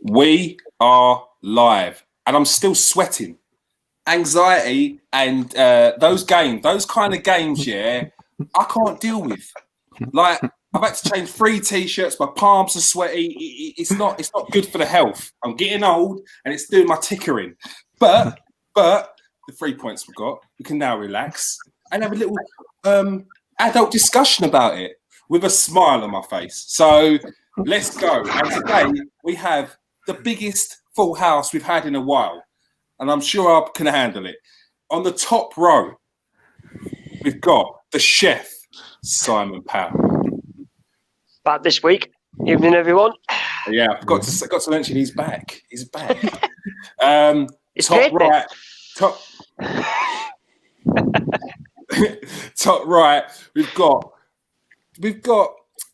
We are live, and I'm still sweating. Anxiety and those kind of games, yeah, I can't deal with. Like, I've had to change 3 t-shirts. My palms are sweaty. It's not good for the health. I'm getting old, and it's doing my tickering. But the 3 points we can now relax and have a little adult discussion about it with a smile on my face. So let's go. And today we have the biggest full house we've had in a while, and I'm sure I can handle it. On the top row, we've got the chef, Simon Powell. Back this week. Evening, everyone. Yeah, I forgot to mention he's back. He's back. Top right, we've got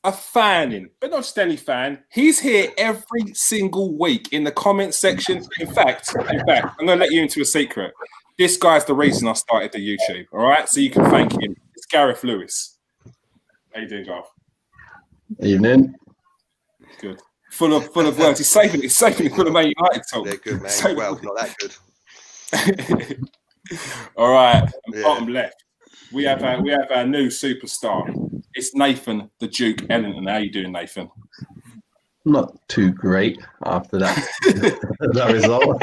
a fan in, but not just any fan. He's here every single week in the comment section. In fact, I'm going to let you into a secret. This guy's the reason I started the YouTube. All right, so you can thank him. It's Gareth Lewis. How you doing, Gareth? Evening. Good. Full of words. He's saving it for the Man United talk. They're good, man. Well, not that good. All right. And bottom left, we have our new superstar. It's Nathan, the Duke Ellington. How you doing, Nathan? Not too great after that result.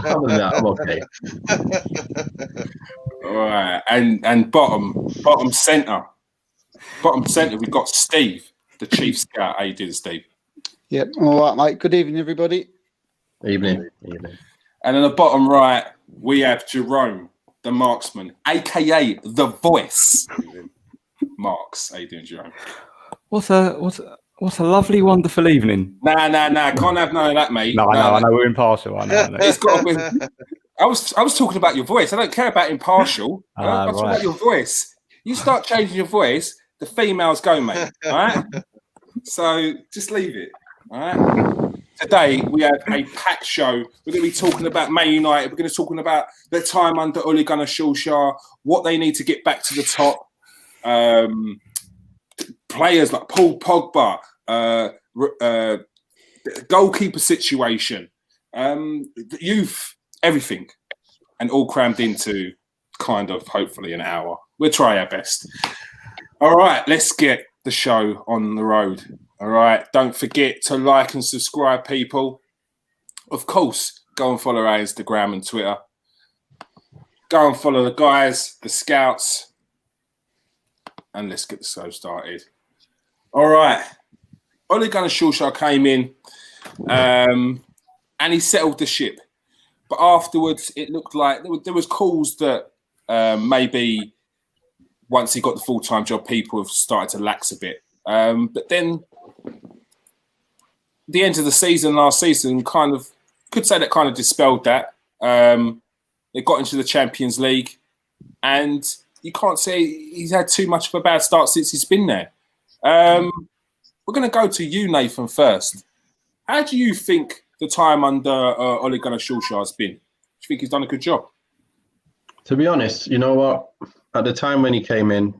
Other than that, I'm okay. All right. And bottom centre, we've got Steve, the chief scout. How you doing, Steve? Yep. All right, mate. Good evening, everybody. Evening. And in the bottom right, we have Jerome, the marksman, aka the voice. Marks. How you doing, Jerome? What a lovely, wonderful evening. Nah. Can't have none of that, mate. No, I know we're impartial. I know. It's got to be. I was talking about your voice. I don't care about impartial. I'm talking about your voice. You start changing your voice, the females go, mate. All right. So just leave it. All right. Today we have a packed show. We're going to be talking about Man United. We're going to be talking about their time under Ole Gunnar Solskjaer, what they need to get back to the top. Players like Paul Pogba, the goalkeeper situation, the youth, everything, and all crammed into kind of hopefully an hour. We'll try our best. All right, let's get the show on the road. All right, don't forget to like and subscribe, people. Of course, go and follow our Instagram and Twitter. Go and follow the guys, the scouts, and let's get the show started. All right, Ole Gunnar Solskjaer came in and he settled the ship. But afterwards, it looked like there was calls that maybe once he got the full-time job, people have started to lax a bit. But then the end of the season, last season, kind of dispelled that. It got into the Champions League, and you can't say he's had too much of a bad start since he's been there. We're going to go to you, Nathan, first. How do you think the time under Ole Gunnar Solskjaer has been? Do you think he's done a good job? To be honest, you know what? At the time when he came in,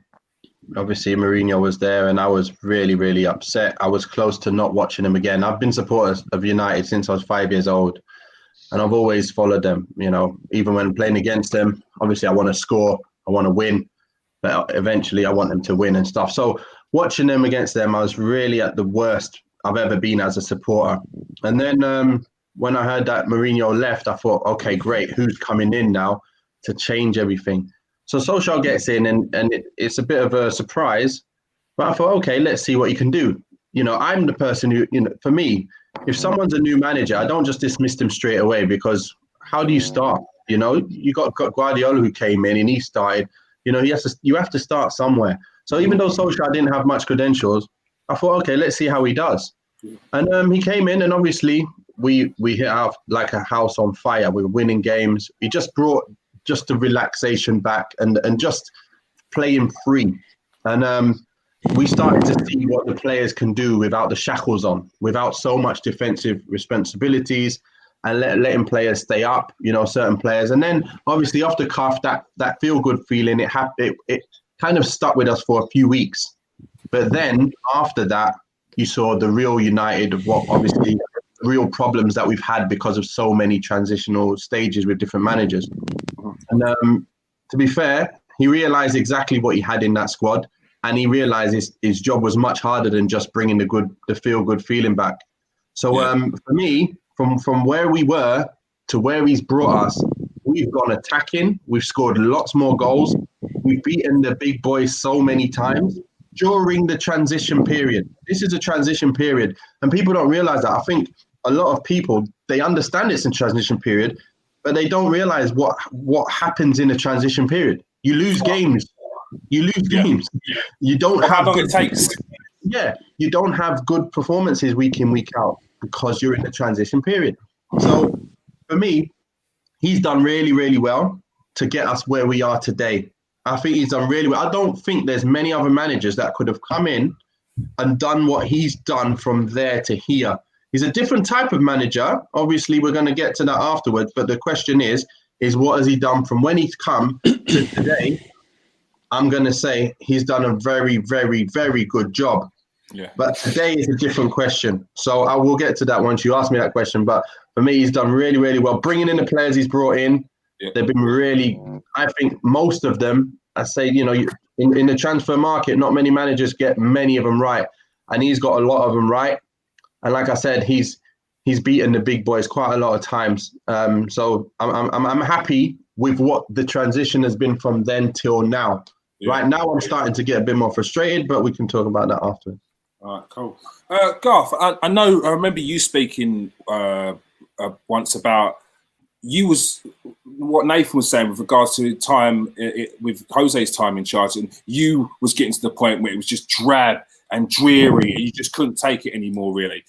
obviously Mourinho was there, and I was really, really upset. I was close to not watching him again. I've been supporter of United since I was 5 years old, and I've always followed them. You know, even when playing against them, obviously I want to score, I want to win, but eventually I want them to win and stuff. So watching them against them, I was really at the worst I've ever been as a supporter. And then when I heard that Mourinho left, I thought, okay, great, who's coming in now to change everything? So Solskjaer gets in, and it's a bit of a surprise. But I thought, okay, let's see what he can do. You know, I'm the person who, you know, for me, if someone's a new manager, I don't just dismiss them straight away, because how do you start? You know, you got Guardiola who came in and he started. You know, you have to start somewhere. So even though Solskjaer didn't have much credentials, I thought, okay, let's see how he does. And he came in, and obviously we hit out like a house on fire. We were winning games. He just brought just the relaxation back and just playing free. And we started to see what the players can do without the shackles on, without so much defensive responsibilities, and letting players stay up, you know, certain players. And then obviously off the cuff, that feel-good feeling, it kind of stuck with us for a few weeks. But then after that, You saw the real United, what obviously real problems that we've had because of so many transitional stages with different managers. And to be fair, he realised exactly what he had in that squad, and he realised his job was much harder than just bringing the feel-good feeling back. So for me, from where we were to where he's brought us, we've gone attacking. We've scored lots more goals. We've beaten the big boys so many times during the transition period. This is a transition period, and people don't realise that. I think a lot of people, they understand it's a transition period, but they don't realise what happens in a transition period. You lose games. You lose games. You don't have how long good, it takes. Yeah, you don't have good performances week in, week out because you're in the transition period. So for me, he's done really, really well to get us where we are today. I think he's done really well. I don't think there's many other managers that could have come in and done what he's done from there to here. He's a different type of manager. Obviously, we're going to get to that afterwards. But the question is what has he done from when he's come to today? I'm going to say he's done a very, very, very good job. Yeah. But today is a different question. So I will get to that once you ask me that question. But for me, he's done really, really well. Bringing in the players he's brought in, they've been really, I think most of them, I say, you know, in the transfer market, not many managers get many of them right. And he's got a lot of them right. And like I said, he's beaten the big boys quite a lot of times. So I'm happy with what the transition has been from then till now. Yeah. Right now, I'm starting to get a bit more frustrated, but we can talk about that afterwards. All right, cool. Garth, I know. I remember you speaking once about what Nathan was saying with regards to time with Jose's time in charge, and you was getting to the point where it was just drab and dreary, and you just couldn't take it anymore, really.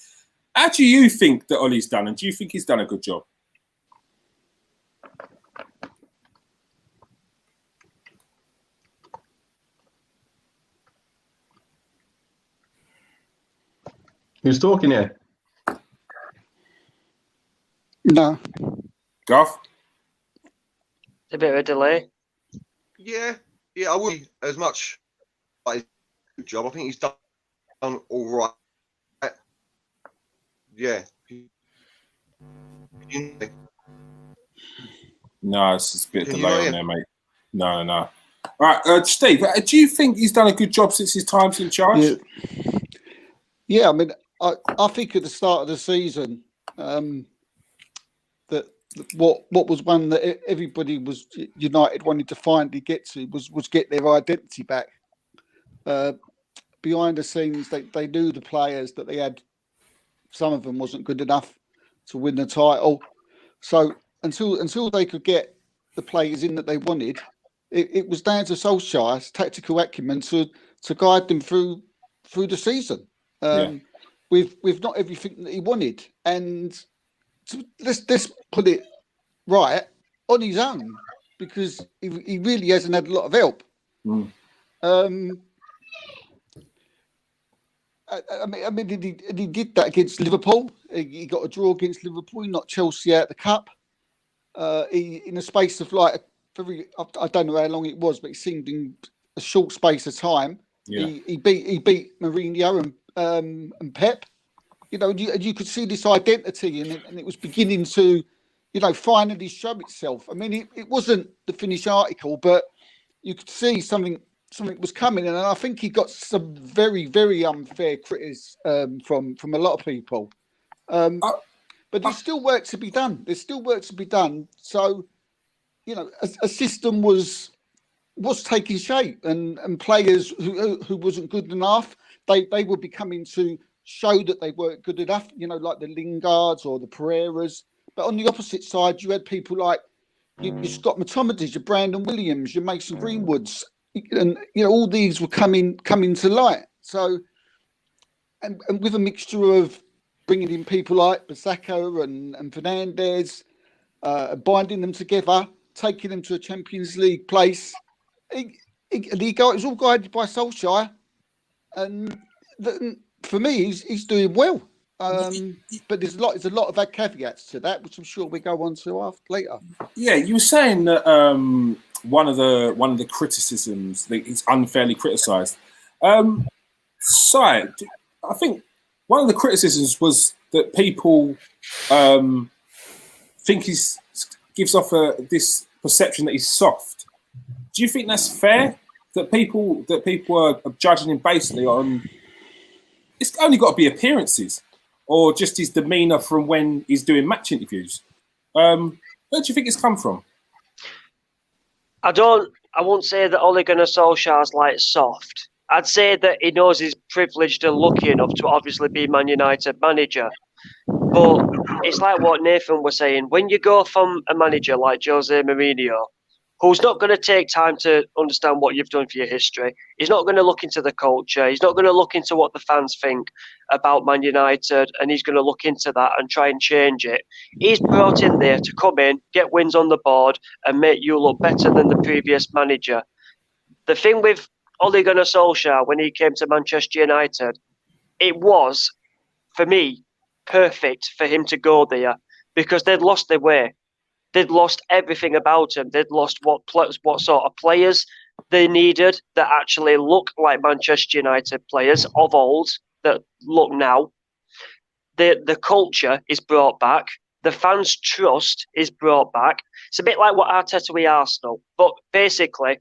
How do you think that Ollie's done, and do you think he's done a good job? Who's talking here? No. Garth? A bit of a delay. Yeah, I wouldn't as much like good job. I think he's done all right. Yeah. No, it's just a bit of delay on there, mate. No. All right, Steve, do you think he's done a good job since his time's in charge? Yeah, I mean, I think at the start of the season, that what was one that everybody was United wanted to finally get to was get their identity back. Behind the scenes, they knew the players that they had. Some of them wasn't good enough to win the title. So until they could get the players in that they wanted, it was down to Solskjaer's tactical acumen to guide them through the season. With not everything that he wanted, and let's put it right, on his own, because he really hasn't had a lot of help. I mean, he did that against Liverpool. He got a draw against Liverpool. He knocked Chelsea out the cup. He, in a space of like I don't know how long it was, but it seemed in a short space of time. Yeah. He beat Mourinho and Pep. You know, you could see this identity, and it was beginning to, you know, finally show itself. I mean, it wasn't the finished article, but you could see something was coming, and I think he got some very, very unfair criticism from a lot of people. But there's still work to be done. So, you know, a system was taking shape, and players who wasn't good enough, they were becoming to show that they weren't good enough. You know, like the Lingards or the Pereiras. But on the opposite side, you had people like your Scott McTominay's, your Brandon Williams, your Mason Greenwoods, and you know all these were coming to light. So, and with a mixture of bringing in people like Bissaka and Fernandez, binding them together, taking them to a Champions League place. It was all guided by Solskjaer, and for me, he's doing well. But there's a lot of caveats to that, which I'm sure we go on to later. Yeah, you were saying that one of the criticisms that he's unfairly criticised. I think one of the criticisms was that people think gives off this perception that he's soft. Do you think that's fair? That people are judging him basically on it's only got to be appearances or just his demeanour from when he's doing match interviews. Where do you think it's come from? I won't say that Ole Gunnar Solskjaer's like soft. I'd say that he knows he's privileged and lucky enough to obviously be Man United manager. But it's like what Nathan was saying. When you go from a manager like Jose Mourinho, who's not going to take time to understand what you've done for your history, he's not going to look into the culture, he's not going to look into what the fans think about Man United, and he's going to look into that and try and change it. He's brought in there to come in, get wins on the board, and make you look better than the previous manager. The thing with Ole Gunnar Solskjaer when he came to Manchester United, it was, for me, perfect for him to go there because they'd lost their way. They'd lost everything about him. They'd lost what sort of players they needed that actually look like Manchester United players of old that look now. The culture is brought back. The fans' trust is brought back. It's a bit like what Arteta with Arsenal. But basically,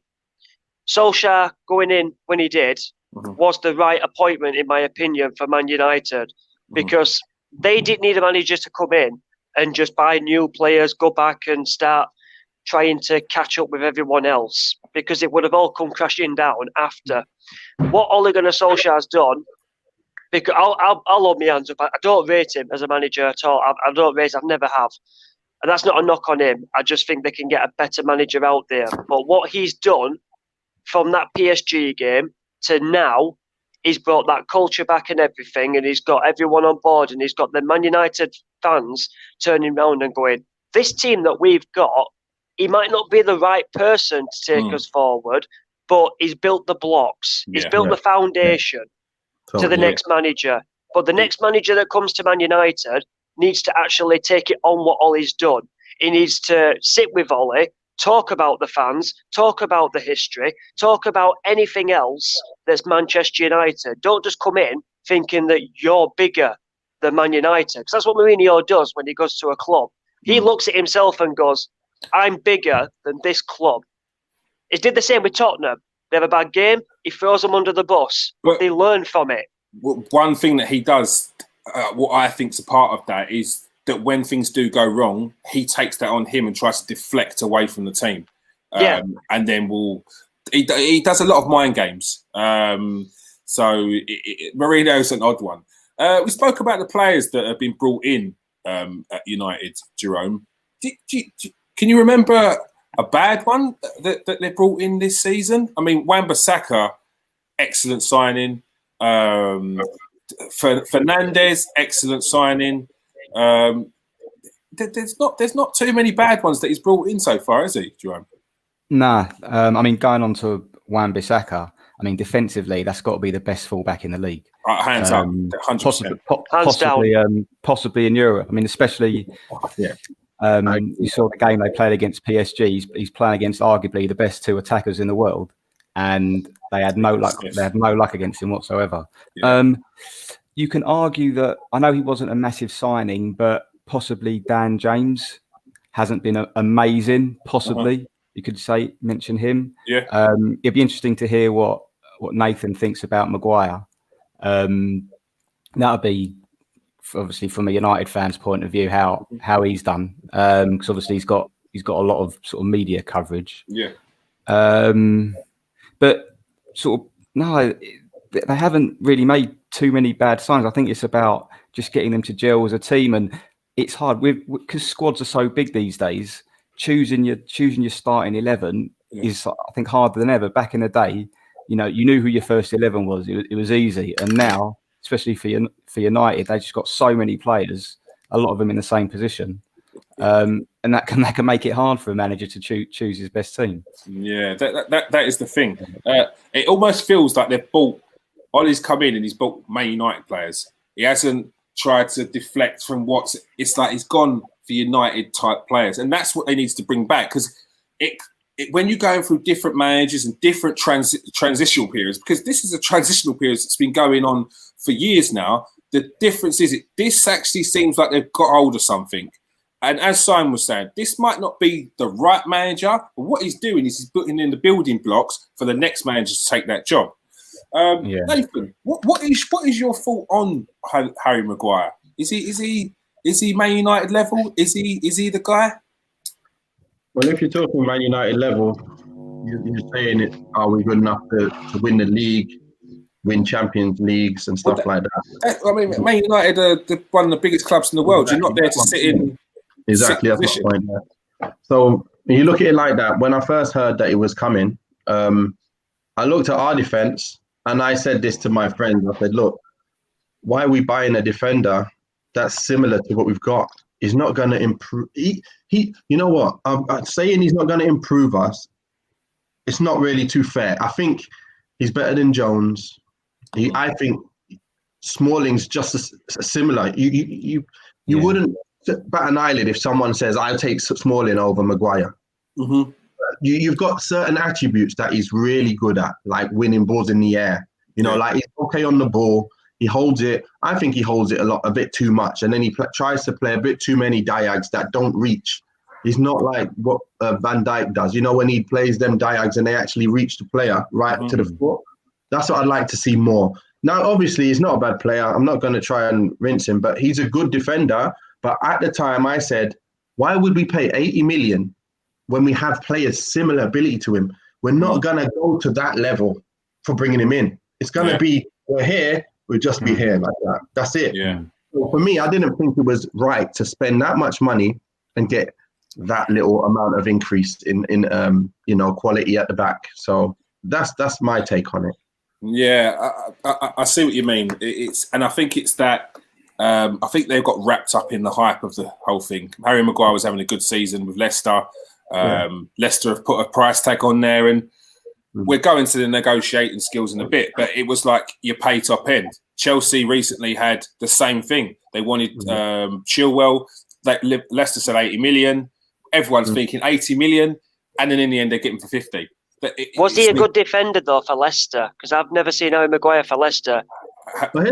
Solskjaer going in when he did was the right appointment, in my opinion, for Man United because they didn't need a manager to come in and just buy new players, go back and start trying to catch up with everyone else because it would have all come crashing down after. What Ole Gunnar Solskjaer has done, because I'll hold my hands up, I don't rate him as a manager at all. I don't rate, I've never have. And that's not a knock on him. I just think they can get a better manager out there. But what he's done from that PSG game to now, he's brought that culture back and everything, and he's got everyone on board, and he's got the Man United fans turning around and going, this team that we've got, he might not be the right person to take us forward, but he's built the blocks. He's built the foundation to the next manager. But the next manager that comes to Man United needs to actually take it on what Ole's done. He needs to sit with Ole, talk about the fans, talk about the history, talk about anything else that's Manchester United. Don't just come in thinking that you're bigger than Man United. Because that's what Mourinho does when he goes to a club. He looks at himself and goes, I'm bigger than this club. He did the same with Tottenham. They have a bad game, he throws them under the bus. But they learn from it. One thing that he does, what I think's a part of that, is that when things do go wrong, he takes that on him and tries to deflect away from the team. And then he does a lot of mind games. So Mourinho's an odd one. We spoke about the players that have been brought in at United, Jerome. Can you remember a bad one that they brought in this season? I mean, Wan-Bissaka, excellent signing. Fernandes, excellent signing. There's not too many bad ones that he's brought in so far, is he, Jerome? Nah. I mean, going on to Wan-Bissaka, I mean, defensively, that's got to be the best fullback in the league. Hands up, 100%. Possibly in Europe. I mean, especially you saw the game they played against PSG. He's playing against arguably the best two attackers in the world, and they had no luck. They had no luck against him whatsoever. Yeah. You can argue that I know he wasn't a massive signing, but possibly Dan James hasn't been amazing. Possibly you could mention him. Yeah. It'd be interesting to hear what Nathan thinks about Maguire. That'll be obviously from a United fan's point of view how he's done, because obviously he's got a lot of sort of media coverage. Yeah. But sort of no, they haven't really made too many bad signs. I think it's about just getting them to gel as a team, and it's hard because squads are so big these days. Choosing your starting 11 is, I think, harder than ever. Back in the day, you knew who your first 11 was. It was easy, and now, especially for United, they just got so many players, a lot of them in the same position, and that can make it hard for a manager to choose his best team. Yeah, that is the thing. It almost feels like they've bought. Ollie's come in and he's bought Man United players. He hasn't tried to deflect from it's like he's gone for United type players, and that's what they need to bring back, because when you're going through different managers and different transitional periods, because this is a transitional period that's been going on for years now, the difference is this actually seems like they've got hold of something. And as Simon was saying, this might not be the right manager, but what he's doing is he's putting in the building blocks for the next manager to take that job. Nathan, what is your thought on Harry Maguire? Is he Man United level? Is he the guy? Well, if you're talking Man United level, you're saying it. Are we good enough to win the league, win Champions Leagues and stuff like that? I mean, Man United are one of the biggest clubs in the world. You're not there to sit in. Exactly, that's my point there. So when you look at it like that, when I first heard that it was coming, I looked at our defense and I said this to my friends. I said, look, why are we buying a defender that's similar to what we've got? He's not going to improve. He, you know what? I'm saying he's not going to improve us. It's not really too fair. I think he's better than Jones. I think Smalling's just similar. You wouldn't bat an eyelid if someone says, I'll take Smalling over Maguire. Mm-hmm. You've got certain attributes that he's really good at, like winning balls in the air. You know, like he's okay on the ball. He holds it. I think he holds it a bit too much. And then he tries to play a bit too many diags that don't reach. He's not like what Van Dijk does. You know, when he plays them diags and they actually reach the player right to the foot. That's what I'd like to see more. Now, obviously, he's not a bad player. I'm not going to try and rinse him, but he's a good defender. But at the time, I said, why would we pay 80 million when we have players similar ability to him? We're not going to go to that level for bringing him in. It's going to be, we're here, we'll just be here like that. That's it. Yeah. So for me, I didn't think it was right to spend that much money and get that little amount of increase in quality at the back. So that's my take on it. Yeah, I see what you mean. And I think it's that. I think they got wrapped up in the hype of the whole thing. Harry Maguire was having a good season with Leicester. Leicester have put a price tag on there, and we're going to the negotiating skills in a bit. But it was like you pay top end. Chelsea recently had the same thing. They wanted Chilwell. Leicester said 80 million. Everyone's thinking 80 million, and then in the end they get him for 50. Was he a good defender though for Leicester? Because I've never seen Harry Maguire for Leicester. But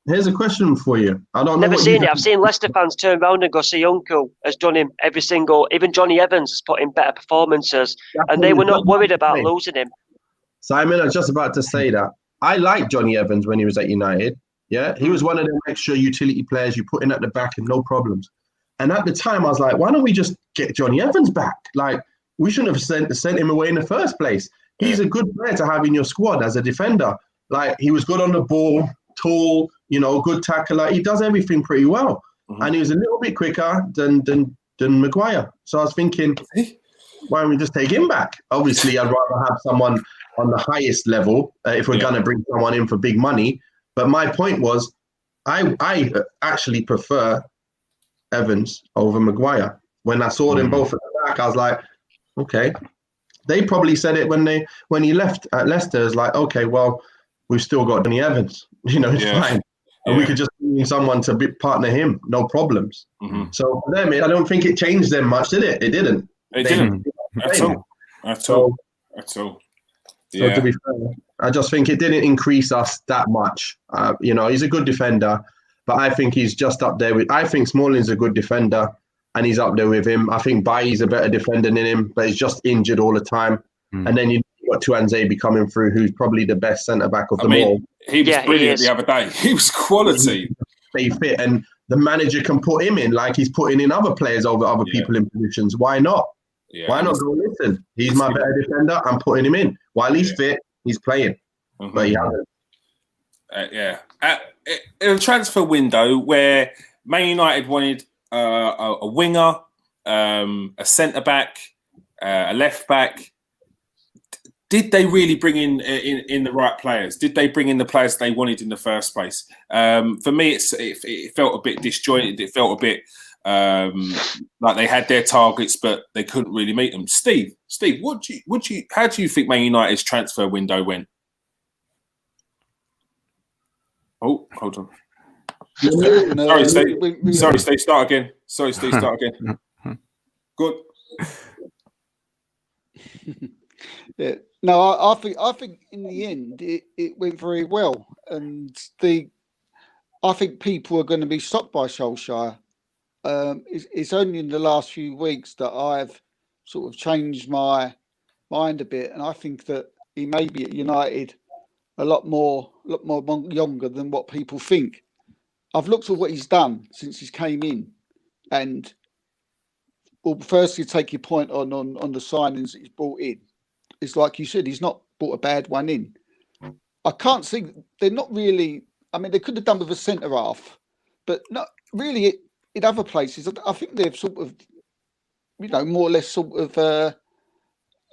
here's a question for you. I don't know. Never seen it. I've seen Leicester fans turn around and go, see, Uncle has done him every single. Even Johnny Evans has put in better performances, and they were not worried about losing him. Simon, I was just about to say that. I liked Johnny Evans when he was at United. Yeah, he was one of them extra utility players you put in at the back and no problems. And at the time, I was like, why don't we just get Johnny Evans back? Like, we shouldn't have sent him away in the first place. He's a good player to have in your squad as a defender. Like, he was good on the ball, tall, good tackler. He does everything pretty well. And he was a little bit quicker than Maguire. So I was thinking, why don't we just take him back? Obviously, I'd rather have someone on the highest level if we're going to bring someone in for big money. But my point was, I actually prefer Evans over Maguire. When I saw them both at the back, I was like, okay. They probably said it when he left at Leicester. It's like, okay, well, we've still got Johnny Evans. It's fine. And we could just bring someone to partner him, no problems. So for them, I don't think it changed them much, did it? It didn't. It didn't at all. So to be fair, I just think it didn't increase us that much. He's a good defender, but I think he's just up there with. I think Smalling's a good defender, and he's up there with him. I think Bailly's a better defender than him, but he's just injured all the time. And then you've got Tuanzebe coming through, who's probably the best centre back of them all. He was brilliant the other day. He was quality. Stay fit, and the manager can put him in like he's putting in other players over other people in positions. Why not? Why not go, listen, he's my better defender, I'm putting him in. While he's fit, he's playing. But he hasn't. In a transfer window where Man United wanted a winger, a centre-back, a left-back, did they really bring in the right players? Did they bring in the players they wanted in the first place? For me, it felt a bit disjointed. It felt a bit like they had their targets, but they couldn't really meet them. Steve, how do you think Man United's transfer window went? Oh, hold on. Sorry, Steve, start again. Start again. Good. Yeah. No, I think in the end it went very well, and I think people are going to be shocked by Solskjaer. It's only in the last few weeks that I've sort of changed my mind a bit, and I think that he may be at United a lot more younger than what people think. I've looked at what he's done since he's came in, and well, firstly, take your point on the signings that he's brought in. It's like you said, he's not brought a bad one in. I can't see, they're not really, I mean, they could have done with a centre half, but not really in other places. I think they've sort of, more or less sort of, got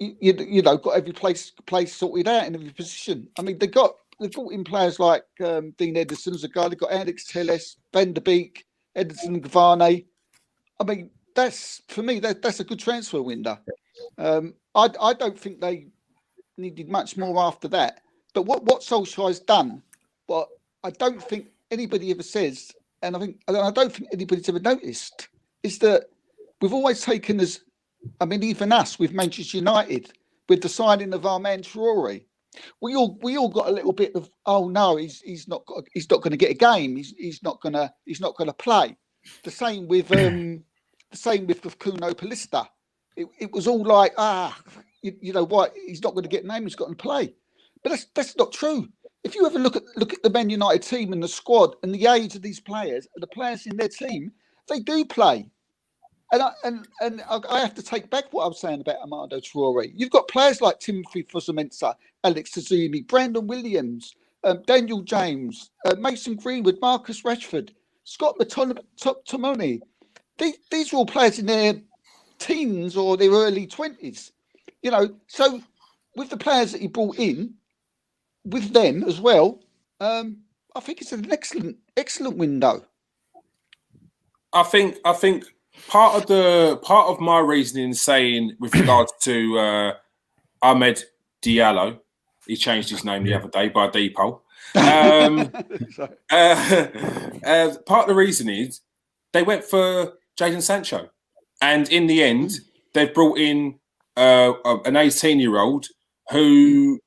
every place sorted out in every position. I mean, they've brought in players like Dean Henderson's a guy. They've got Alex Telles, Van der Beek, Edison Cavani. I mean, that's a good transfer window. I don't think they needed much more after that. But what Solskjaer's done, but I don't think anybody ever says, and I don't think anybody's ever noticed, is that we've always taken as, I mean, even us with Manchester United, with the signing of our man Traore, we all got a little bit of, oh no, he's not going to get a game. He's not going to play. The same with Kuno Palista. It was all like, you know what? He's not going to get a name. He's got to play. But that's not true. If you ever look at the Man United team and the squad and the age of these players and the players in their team, they do play. And I have to take back what I was saying about Armando Traore. You've got players like Timothy Fosu-Mensah, Alex Tazumi, Brandon Williams, Daniel James, Mason Greenwood, Marcus Rashford, Scott McTominay. These are all players in their teens or their early 20s. So with the players that he brought in, with them as well, I think it's an excellent window. I think part of my reasoning saying with regards to Ahmed Diallo, he changed his name the other day by Depot. Part of the reason is they went for Jadon Sancho, and in the end, they've brought in an 18-year-old who.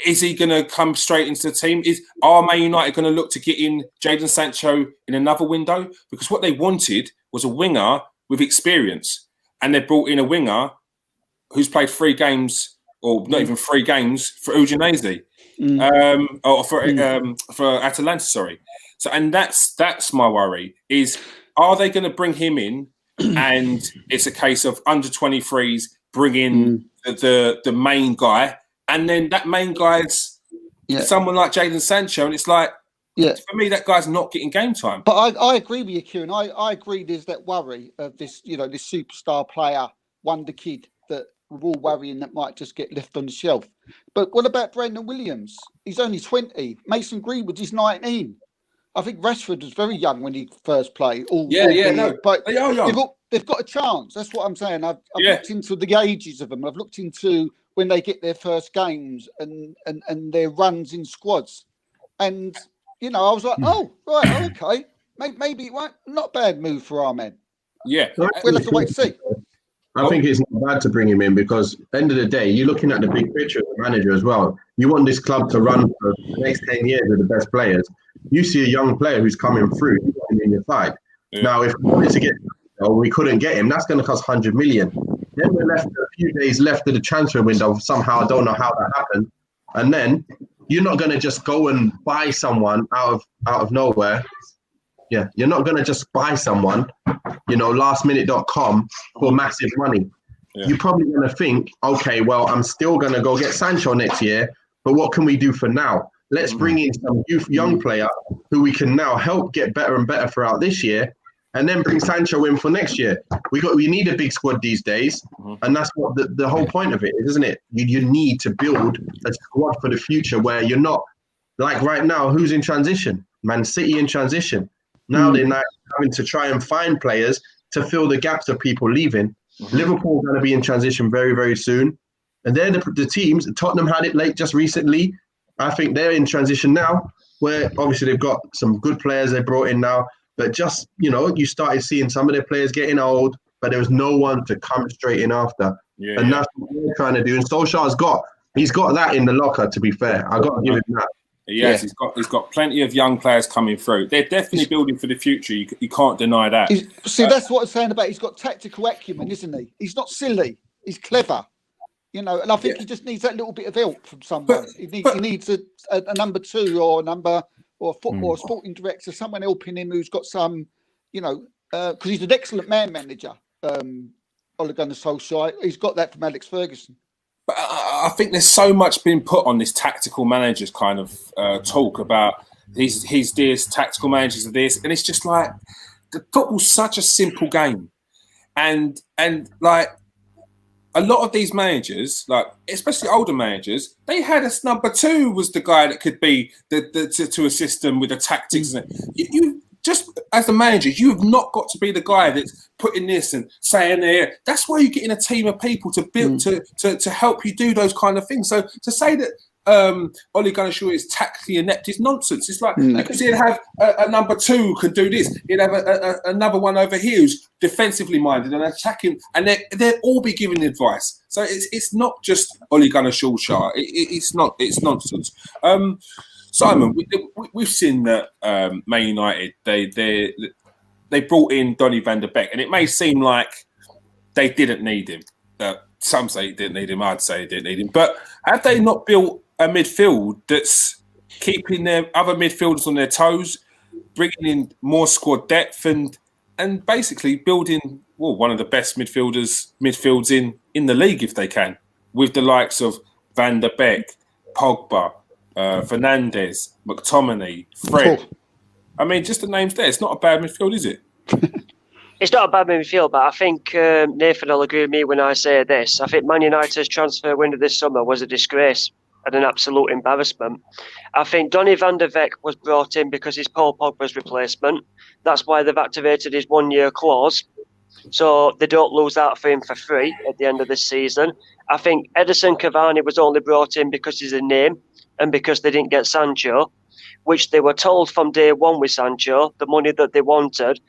Is he going to come straight into the team? Are Man United going to look to get in Jadon Sancho in another window? Because what they wanted was a winger with experience. And they brought in a winger who's played 3 games, or not even 3 games, for Udinese. Or for Atalanta, sorry. So, and that's my worry, is are they going to bring him in and it's a case of under 23s bring in the main guy, and then that main guy's someone like Jadon Sancho, and it's like, for me, that guy's not getting game time. But I agree with you, Kieran. I agree there's that worry of this, this superstar player, wonder kid that we're all worrying that might just get left on the shelf. But what about Brandon Williams? He's only 20. Mason Greenwood is 19. I think Rashford was very young when he first played. But they are young. They've got a chance. That's what I'm saying. I've looked into the ages of them. I've looked into when they get their first games and their runs in squads. And, I was like, okay. Maybe it won't. Not a bad move for our men. Yeah. We'll have to wait and see. I think it's not bad to bring him in because at the end of the day, you're looking at the big picture of the manager as well. You want this club to run for the next 10 years with the best players. You see a young player who's coming through in your side. Yeah. Now, if we wanted to get we couldn't get him, that's going to cost 100 million. Then we're left a few days left of the transfer window. Somehow, I don't know how that happened. And then you're not going to just go and buy someone out of nowhere. Yeah, you're not going to just buy someone, lastminute.com for massive money. Yeah. You're probably going to think, okay, well, I'm still going to go get Sancho next year, but what can we do for now? Let's bring in some young player who we can now help get better and better throughout this year, and then bring Sancho in for next year. We need a big squad these days, and that's what the whole point of it is, isn't it? You need to build a squad for the future where you're not, like right now, who's in transition? Man City in transition. Now they're now having to try and find players to fill the gaps of people leaving. Liverpool are going to be in transition very, very soon. And they're the teams. Tottenham had it just recently. I think they're in transition now, where obviously they've got some good players they brought in now. But just, you started seeing some of their players getting old, but there was no one to come straight in after. Yeah, and that's what we're trying to do. And Solskjaer's got that in the locker, to be fair. I got to give him that. He has. He's got plenty of young players coming through. They're definitely building for the future. You can't deny that. That's what I'm saying about. He's got tactical acumen, isn't he? He's not silly. He's clever. And I think he just needs that little bit of help from someone. He needs a number two or a sporting director, someone helping him who's got some, because he's an excellent manager. Ole Gunnar Solskjaer. He's got that from Alex Ferguson. But I think there's so much been put on this tactical managers kind of talk about he's this, tactical managers are this, and it's just like the football's such a simple game, and like a lot of these managers, like especially older managers, they had a number two was the guy that could be to assist them with the tactics. And you just as the manager, you have not got to be the guy that's putting this and saying there. That's why you get in a team of people to build to help you do those kind of things. So to say that Ole Gunnar Solskjaer is tactically inept is nonsense. It's like because he'd have a number two who can do this, he'd have another one over here who's defensively minded and attacking, and they'll all be giving advice. So it's not just Ole Gunnar Solskjaer. It's nonsense. Simon, we've seen that Man United they brought in Donny van der Beek, and it may seem like they didn't need him. Some say he didn't need him. I'd say he didn't need him. But have they not built a midfield that's keeping their other midfielders on their toes, bringing in more squad depth, and basically building one of the best midfields in the league if they can, with the likes of Van der Beek, Pogba, Fernandes, McTominay, Fred. Cool. I mean, just the names there. It's not a bad midfield, is it? It's not a bad midfield, but I think Nathan will agree with me when I say this. I think Man United's transfer window this summer was a disgrace and an absolute embarrassment. I think Donny van der Beek was brought in because he's Paul Pogba's replacement. That's why they've activated his 1-year clause, so they don't lose out for him for free at the end of this season. I think Edison Cavani was only brought in because he's a name and because they didn't get Sancho, which they were told from day one with Sancho, the money that they wanted.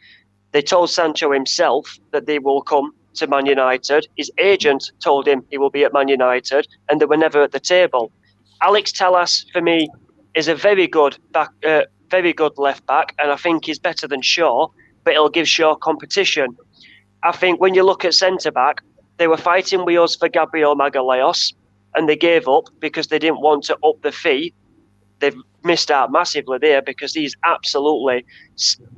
They told Sancho himself that they will come to Man United. His agent told him he will be at Man United, and they were never at the table. Alex Telles, for me, is a very good left back, and I think he's better than Shaw, but it'll give Shaw competition. I think when you look at centre back, they were fighting with us for Gabriel Magalhaes, and they gave up because they didn't want to up the fee. They've missed out massively there because he's absolutely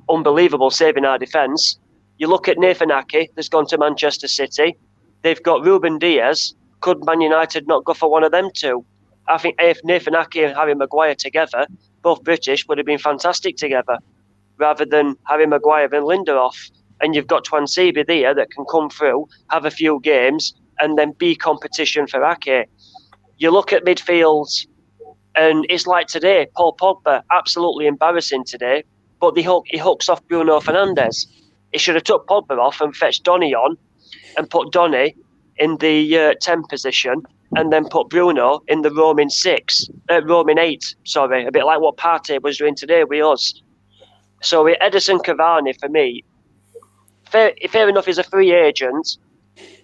unbelievable saving our defence. You look at Nathan Ake, that's gone to Manchester City. They've got Ruben Diaz. Could Man United not go for one of them two? I think if Nathan Ake and Harry Maguire together, both British, would have been fantastic together, rather than Harry Maguire and Lindelof. And you've got Twansibi there that can come through, have a few games, and then be competition for Ake. You look at midfields, and it's like today, Paul Pogba, absolutely embarrassing today, but he hooks off Bruno Fernandes. He should have took Pogba off and fetched Donny on and put Donny in the 10 position and then put Bruno in the roaming 8, sorry, a bit like what Partey was doing today with us. So with Edison Cavani, for me, fair enough, he's a free agent,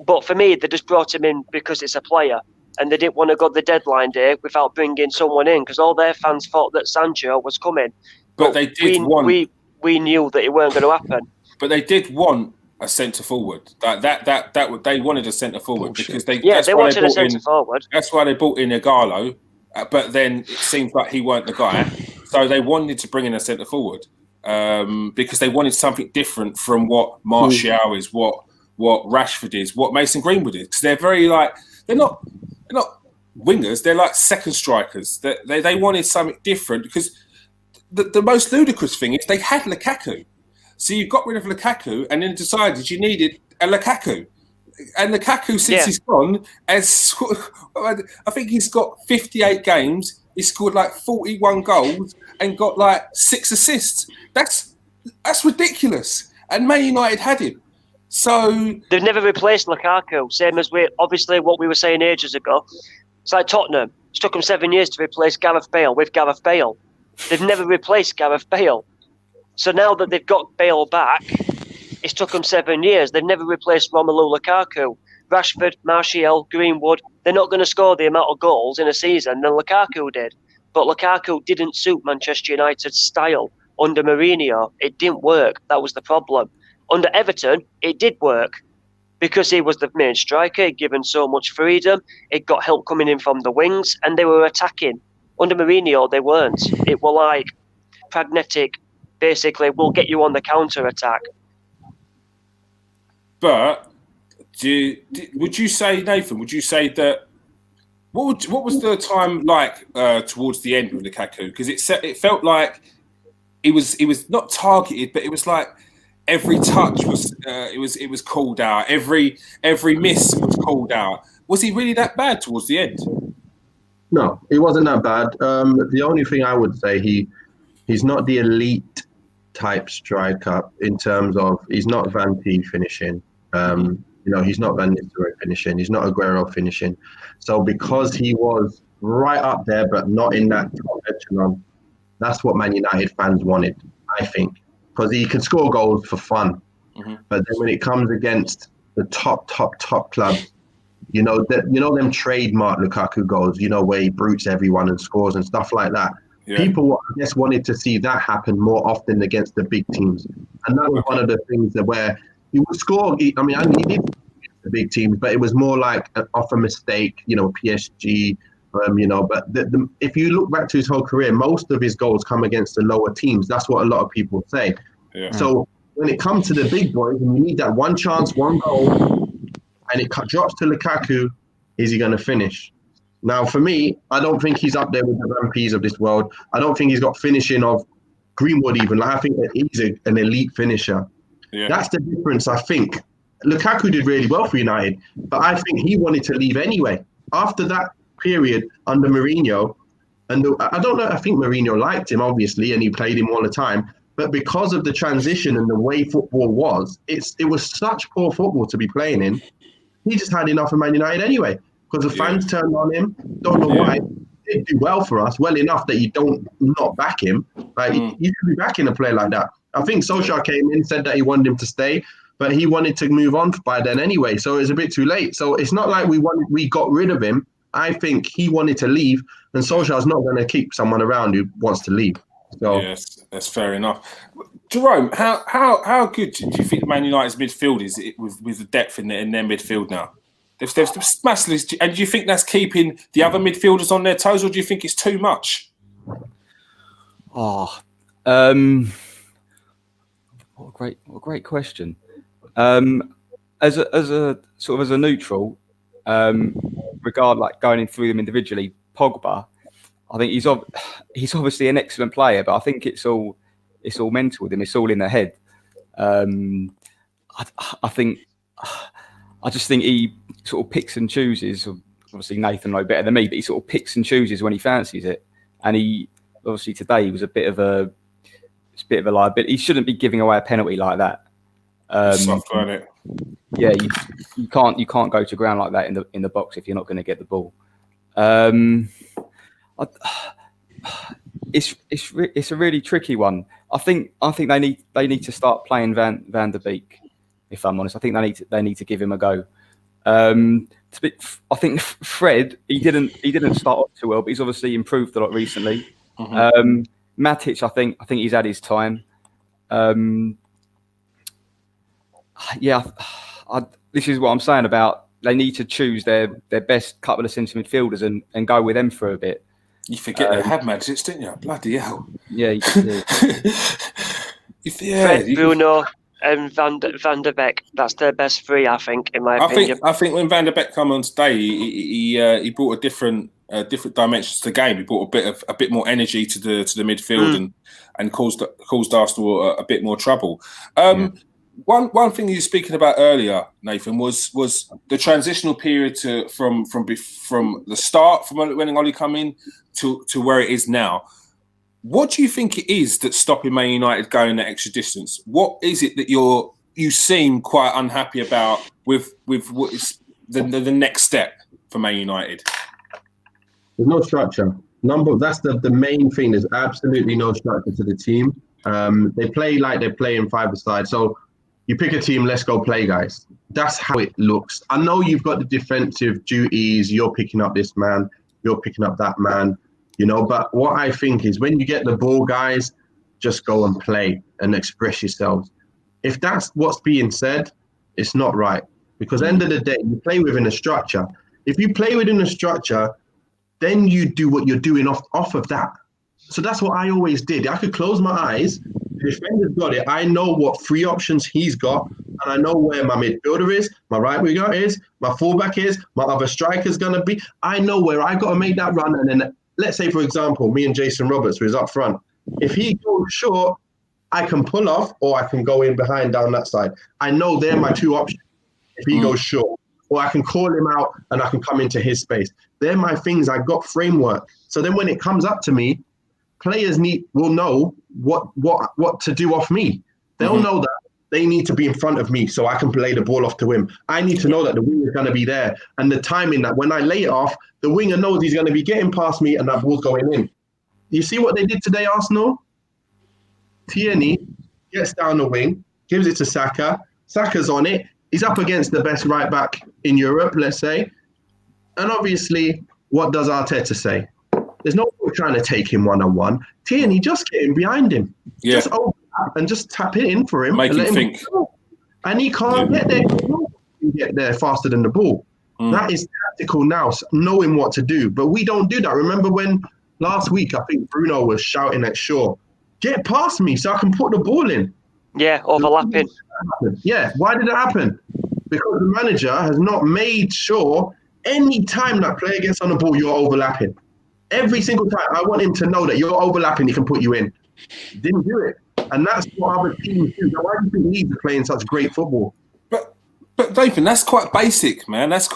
but for me, they just brought him in because it's a player. And they didn't want to go the deadline day without bringing someone in because all their fans thought that Sancho was coming. But they did we knew that it weren't going to happen. But they did want a centre forward. They wanted a centre forward because they wanted a centre forward. That's why they brought in Igalo, but then it seems like he weren't the guy. So they wanted to bring in a centre forward because they wanted something different from what Martial is, what Rashford is, what Mason Greenwood is. Because they're very they're not wingers. They're like second strikers. They wanted something different because the most ludicrous thing is they had Lukaku. So you got rid of Lukaku and then decided you needed a Lukaku. And Lukaku, since he's gone, I think he's got 58 games. He scored like 41 goals and got like 6 assists. That's ridiculous. And Man United had him. So they've never replaced Lukaku. Same as obviously what we were saying ages ago. It's like Tottenham. It took them 7 years to replace Gareth Bale with Gareth Bale. They've never replaced Gareth Bale. So now that they've got Bale back, it's took them 7 years. They've never replaced Romelu Lukaku. Rashford, Martial, Greenwood, they're not going to score the amount of goals in a season than Lukaku did. But Lukaku didn't suit Manchester United's style. Under Mourinho, it didn't work. That was the problem. Under Everton, it did work because he was the main striker, given so much freedom. It got help coming in from the wings, and they were attacking. Under Mourinho, they weren't. It were like pragmatic. Basically, we'll get you on the counter attack. But would you say, Nathan? Would you say that? What was the time like towards the end with Lukaku? Because it felt like it was not targeted, but it was like every touch was it was called out. Every miss was called out. Was he really that bad towards the end? No, it wasn't that bad. The only thing I would say, he's not the elite type striker in terms of he's not Van P finishing. He's not Van Nistelrooy finishing. He's not Aguero finishing. So because he was right up there, but not in that top echelon, that's what Man United fans wanted, I think, because he can score goals for fun. Mm-hmm. But then when it comes against the top clubs, them trademark Lukaku goals, where he brutes everyone and scores and stuff like that. Yeah. People, I guess, wanted to see that happen more often against the big teams. And that was one of the things where he would score. He did against the big teams, but it was more like off a mistake, PSG, but if you look back to his whole career, most of his goals come against the lower teams. That's what a lot of people say. Yeah. So when it comes to the big boys, and you need that one chance, one goal, and it drops to Lukaku, is he going to finish? Now, for me, I don't think he's up there with the Van P's of this world. I don't think he's got finishing of Greenwood even. I think that he's an elite finisher. Yeah. That's the difference, I think. Lukaku did really well for United, but I think he wanted to leave anyway. After that period under Mourinho, and I don't know, I think Mourinho liked him, obviously, and he played him all the time. But because of the transition and the way football was, it was such poor football to be playing in. He just had enough of Man United anyway. Because the fans turned on him. Don't know why. They do well for us, well enough that you don't not back him. Like you should be backing a player like that. I think Solskjaer came in, said that he wanted him to stay, but he wanted to move on by then anyway. So it was a bit too late. So it's not like we got rid of him. I think he wanted to leave, and Solskjaer's not going to keep someone around who wants to leave. So yes, that's fair enough. Jerome, how good do you think Man United's midfield is with the depth in their midfield now? They've massively, and do you think that's keeping the other midfielders on their toes, or do you think it's too much? What a great question. As a neutral, regard like going in through them individually, Pogba, I think he's obviously an excellent player, but I think it's all mental with him. It's all in their head. I just think he sort of picks and chooses. Obviously, Nathan knows better than me, but he sort of picks and chooses when he fancies it. And he obviously today he was a bit of a liability. He shouldn't be giving away a penalty like that. Soft, wasn't it? Yeah, you can't go to ground like that in the box if you're not going to get the ball. It's a really tricky one. I think they need to start playing Van der Beek. If I'm honest, I think they need to give him a go. I think Fred he didn't start off too well, but he's obviously improved a lot recently. Mm-hmm. Matic, I think he's had his time. This is what I'm saying about they need to choose their best couple of centre midfielders and go with them for a bit. You forget they had Matic, didn't you? Bloody hell! Yeah. Fred, Bruno, and Van der Beek. That's their best three, I think, in my opinion. I think when Van der Beek come on today, he brought a different dimensions to the game. He brought a bit more energy to the midfield and caused Arsenal a bit more trouble. One thing you were speaking about earlier, Nathan, was the transitional period from the start, from when Oli come in to where it is now. What do you think it is that's stopping Man United going that extra distance? What is it that you seem quite unhappy about with what is the next step for Man United? There's no structure. That's the main thing. There's absolutely no structure to the team. They play like they're playing five-a-side. So you pick a team, let's go play, guys. That's how it looks. I know you've got the defensive duties. You're picking up this man. You're picking up that man. you know. But what I think is when you get the ball, guys, just go and play and express yourselves. If that's what's being said, it's not right. Because end of the day, you play within a structure. If you play within a structure, then you do what you're doing off of that. So that's what I always did. I could close my eyes. The defender's got it. I know what three options he's got, and I know where my midfielder is, my right winger is, my fullback is, my other striker's going to be. I know where I got to make that run. And then let's say, for example, me and Jason Roberts, who is up front. If he goes short, I can pull off or I can go in behind down that side. I know they're my two options if he goes short. Or I can call him out and I can come into his space. They're my things. I got framework. So then when it comes up to me, players will know what to do off me. They'll know that they need to be in front of me so I can play the ball off to him. I need to know that the winger is going to be there. And the timing that when I lay it off, the winger knows he's going to be getting past me and that ball's going in. You see what they did today, Arsenal? Tierney gets down the wing, gives it to Saka. Saka's on it. He's up against the best right back in Europe, let's say. And obviously, what does Arteta say? There's no point trying to take him one-on-one. Tierney, just get in behind him. Yeah. Just overlap and just tap it in for him. Make and him let think. Go. And he can't get there. He can get there faster than the ball. That is tactical now, knowing what to do. But we don't do that. Remember when last week, I think Bruno was shouting at Shaw, get past me so I can put the ball in. Yeah, overlapping. Yeah, why did it happen? Because the manager has not made sure any time that player gets on the ball, you're overlapping. Every single time, I want him to know that you're overlapping, he can put you in. Didn't do it. And that's what other teams do. Why do you think Leeds are playing such great football? But Nathan, that's quite basic, man. That's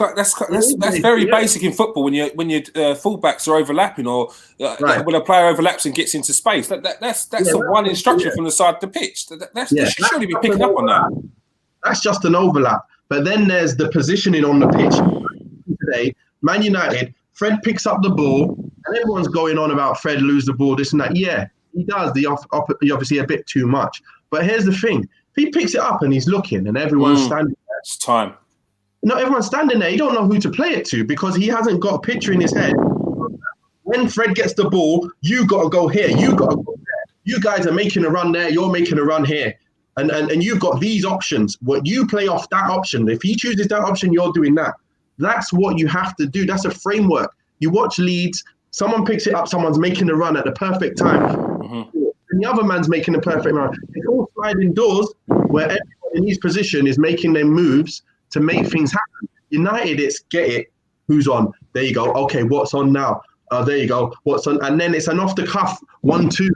very basic in football when your fullbacks are overlapping or when a player overlaps and gets into space. That's the one instruction from the side of the pitch. You should surely be picking up on that. That's just an overlap. But then there's the positioning on the pitch. Today, Man United, Fred picks up the ball, and everyone's going on about Fred lose the ball, this and that. Yeah, he does. Obviously a bit too much. But here's the thing. If he picks it up and he's looking and everyone's standing there. It's time. No, everyone's standing there. You don't know who to play it to because he hasn't got a picture in his head. When Fred gets the ball, you got to go here. You got to go there. You guys are making a run there. You're making a run here. And you've got these options. What you play off that option. If he chooses that option, you're doing that. That's what you have to do. That's a framework. You watch Leeds, someone picks it up, someone's making a run at the perfect time. And the other man's making a perfect run. It's all sliding doors where everyone in his position is making their moves to make things happen. United, it's get it. Who's on? There you go. Okay, what's on now? There you go. What's on? And then it's an off the cuff 1-2,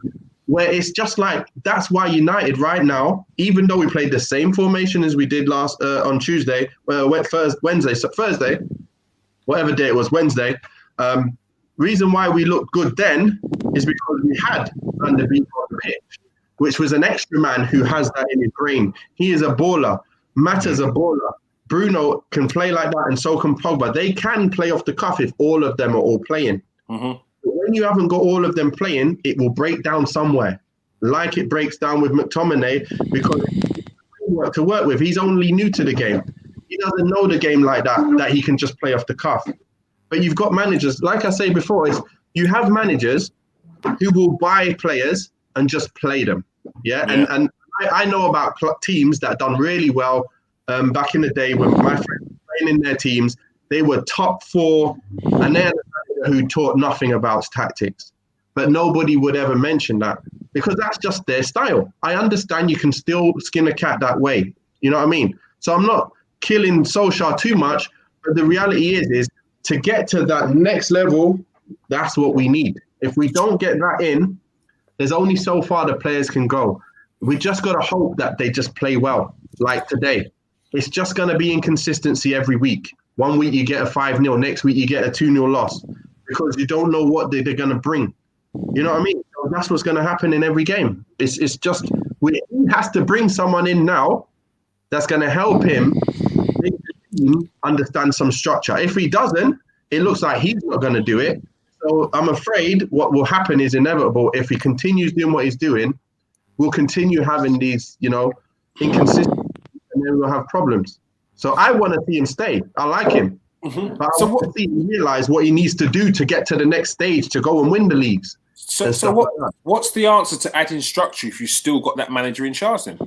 where it's just like that's why United right now, even though we played the same formation as we did last on Tuesday, Thursday, whatever day it was, Wednesday. Reason why we looked good then is because we had Van der Beek on the pitch, which was an extra man who has that in his brain. He is a baller. Mata's a baller. Bruno can play like that, and so can Pogba. They can play off the cuff if all of them are all playing. But when you haven't got all of them playing, it will break down somewhere. Like it breaks down with McTominay because he's to work with. He's only new to the game. He doesn't know the game like that he can just play off the cuff. But you've got managers, like I say before, you have managers who will buy players and just play them. And I know about teams that done really well back in the day when my friends were playing in their teams. They were top 4 and they're the manager who taught nothing about tactics. But nobody would ever mention that because that's just their style. I understand you can still skin a cat that way. You know what I mean? So I'm not killing Solskjaer too much, but the reality is to get to that next level, that's what we need. If we don't get that in, there's only so far the players can go. We just got to hope that they just play well, like today. It's just going to be inconsistency every week. One week you get a 5-0, next week you get a 2-0 loss because you don't know what they're going to bring. You know what I mean? So that's what's going to happen in every game. It's just he has to bring someone in now that's going to help him understand some structure. If he doesn't, it looks like he's not going to do it. So I'm afraid what will happen is inevitable. If he continues doing what he's doing, we'll continue having these, inconsistencies, and then we'll have problems. So I want to see him stay. I like him. Mhm. But I So want to see him realise what he needs to do to get to the next stage to go and win the leagues. So, and so stuff what? like that. What's the answer to adding structure if you still got that manager in charge? Then,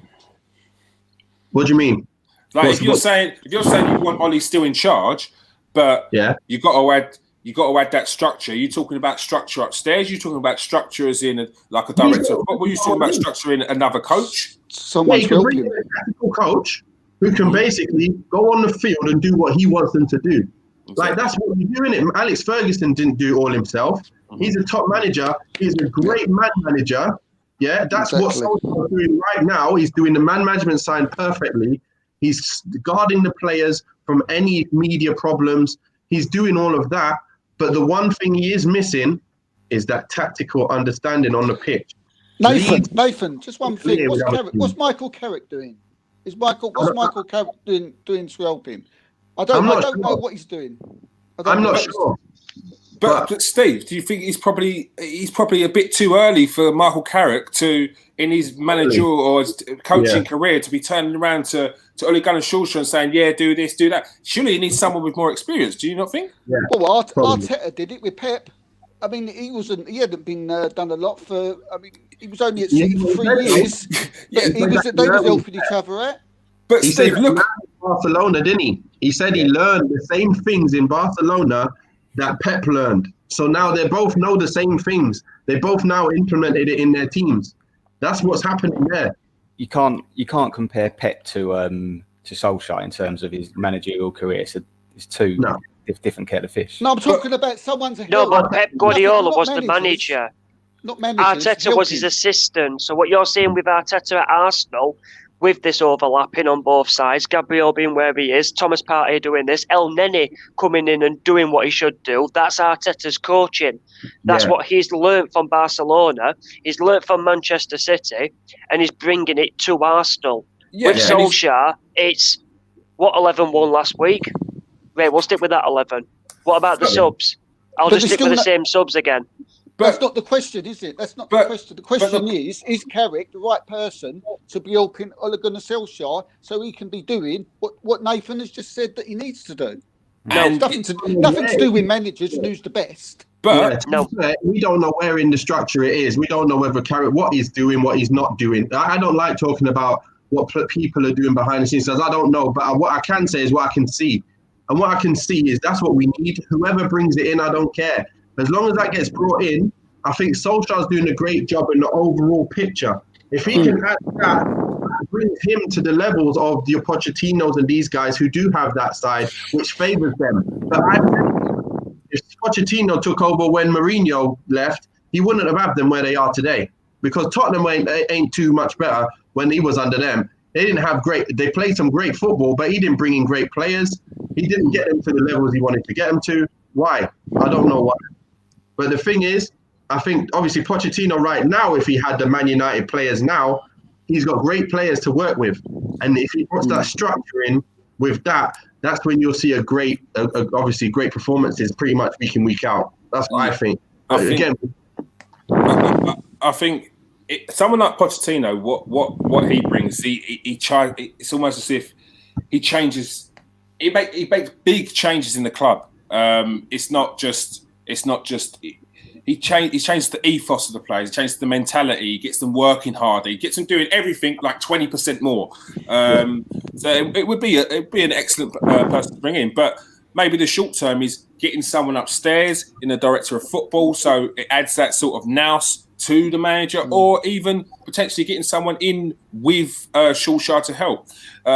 What do you mean? like, if you're saying you want Ollie still in charge, but Yeah. you got to add that structure. You're talking about structure upstairs. You're talking about structure as in like a director. What were you talking about? Structure in another coach? Someone you to can help bring him. in a tactical coach who can basically go on the field and do what he wants them to do. Like, that's what we're doing it. Alex Ferguson didn't do all himself. He's a top manager. He's a great man manager. Yeah, that's what Solskjaer's doing right now. He's doing the man management side perfectly. He's guarding the players from any media problems. He's doing all of that. But the one thing he is missing is that tactical understanding on the pitch. Nathan, just one thing. Clear with other What's teams. Michael Carrick doing? What's Michael Carrick doing to help him? I I'm not don't know sure. what he's doing. I'm not sure. But Steve, do you think he's probably a bit too early for Michael Carrick to, in his managerial or his coaching career, to be turning around to Ole Gunnar Solskjaer and saying, "Yeah, do this, do that"? Surely he needs someone with more experience. Do you not think? Yeah. Well, probably. Arteta did it with Pep. I mean, he hadn't been done a lot for. I mean, he was only at City for 3 years. But they was helping each other out. But He Steve, said look, in Barcelona, didn't he? He said he learned the same things in Barcelona that Pep learned. So now they both know the same things. They both now implemented it in their teams. That's what's happening there. You can't compare Pep to Solskjaer in terms of his managerial career. So it's two different kettle of fish. No, I'm talking about someone's. No, but Pep Guardiola was the managers. manager. Not managers. Arteta was his assistant. So what you're saying with Arteta at Arsenal, with this overlapping on both sides, Gabriel being where he is, Thomas Partey doing this, El Neni coming in and doing what he should do, that's Arteta's coaching. That's what he's learnt from Barcelona. He's learnt from Manchester City, and he's bringing it to Arsenal. With Solskjaer, it's what 11 won last week. Right, we'll stick with that 11. What about the subs? I'll just stick with the same subs again. That's not the question, is it? That's not the question. The question is Carrick the right person to be helping Ole Gunnar Solskjaer so he can be doing what Nathan has just said that he needs to do? And nothing to do with managers and who's the best. But we don't know where in the structure it is. We don't know whether Carrick, what he's doing, what he's not doing. I don't like talking about what people are doing behind the scenes. I don't know, but what I can say is what I can see. And what I can see is that's what we need. Whoever brings it in, I don't care. As long as that gets brought in, I think Solskjaer's doing a great job in the overall picture. If he can add that, brings him to the levels of the Pochettinos and these guys who do have that side, which favours them. But if Pochettino took over when Mourinho left, he wouldn't have had them where they are today. Because Tottenham ain't too much better when he was under them. They didn't have they played some great football, but he didn't bring in great players. He didn't get them to the levels he wanted to get them to. Why? I don't know why. But the thing is, I think obviously Pochettino right now, if he had the Man United players now, he's got great players to work with. And if he puts that structure in with that, that's when you'll see obviously great performances pretty much week in, week out. That's what I think. I think someone like Pochettino, what he brings, it's almost as if he changes. He makes big changes in the club. It's not just. He changes the ethos of the players. He changes the mentality. He gets them working harder. He gets them doing everything like 20% more. So it would be an excellent person to bring in. But maybe the short term is getting someone upstairs in the director of football, so it adds that sort of nous to the manager, or even potentially getting someone in with Solskjaer to help.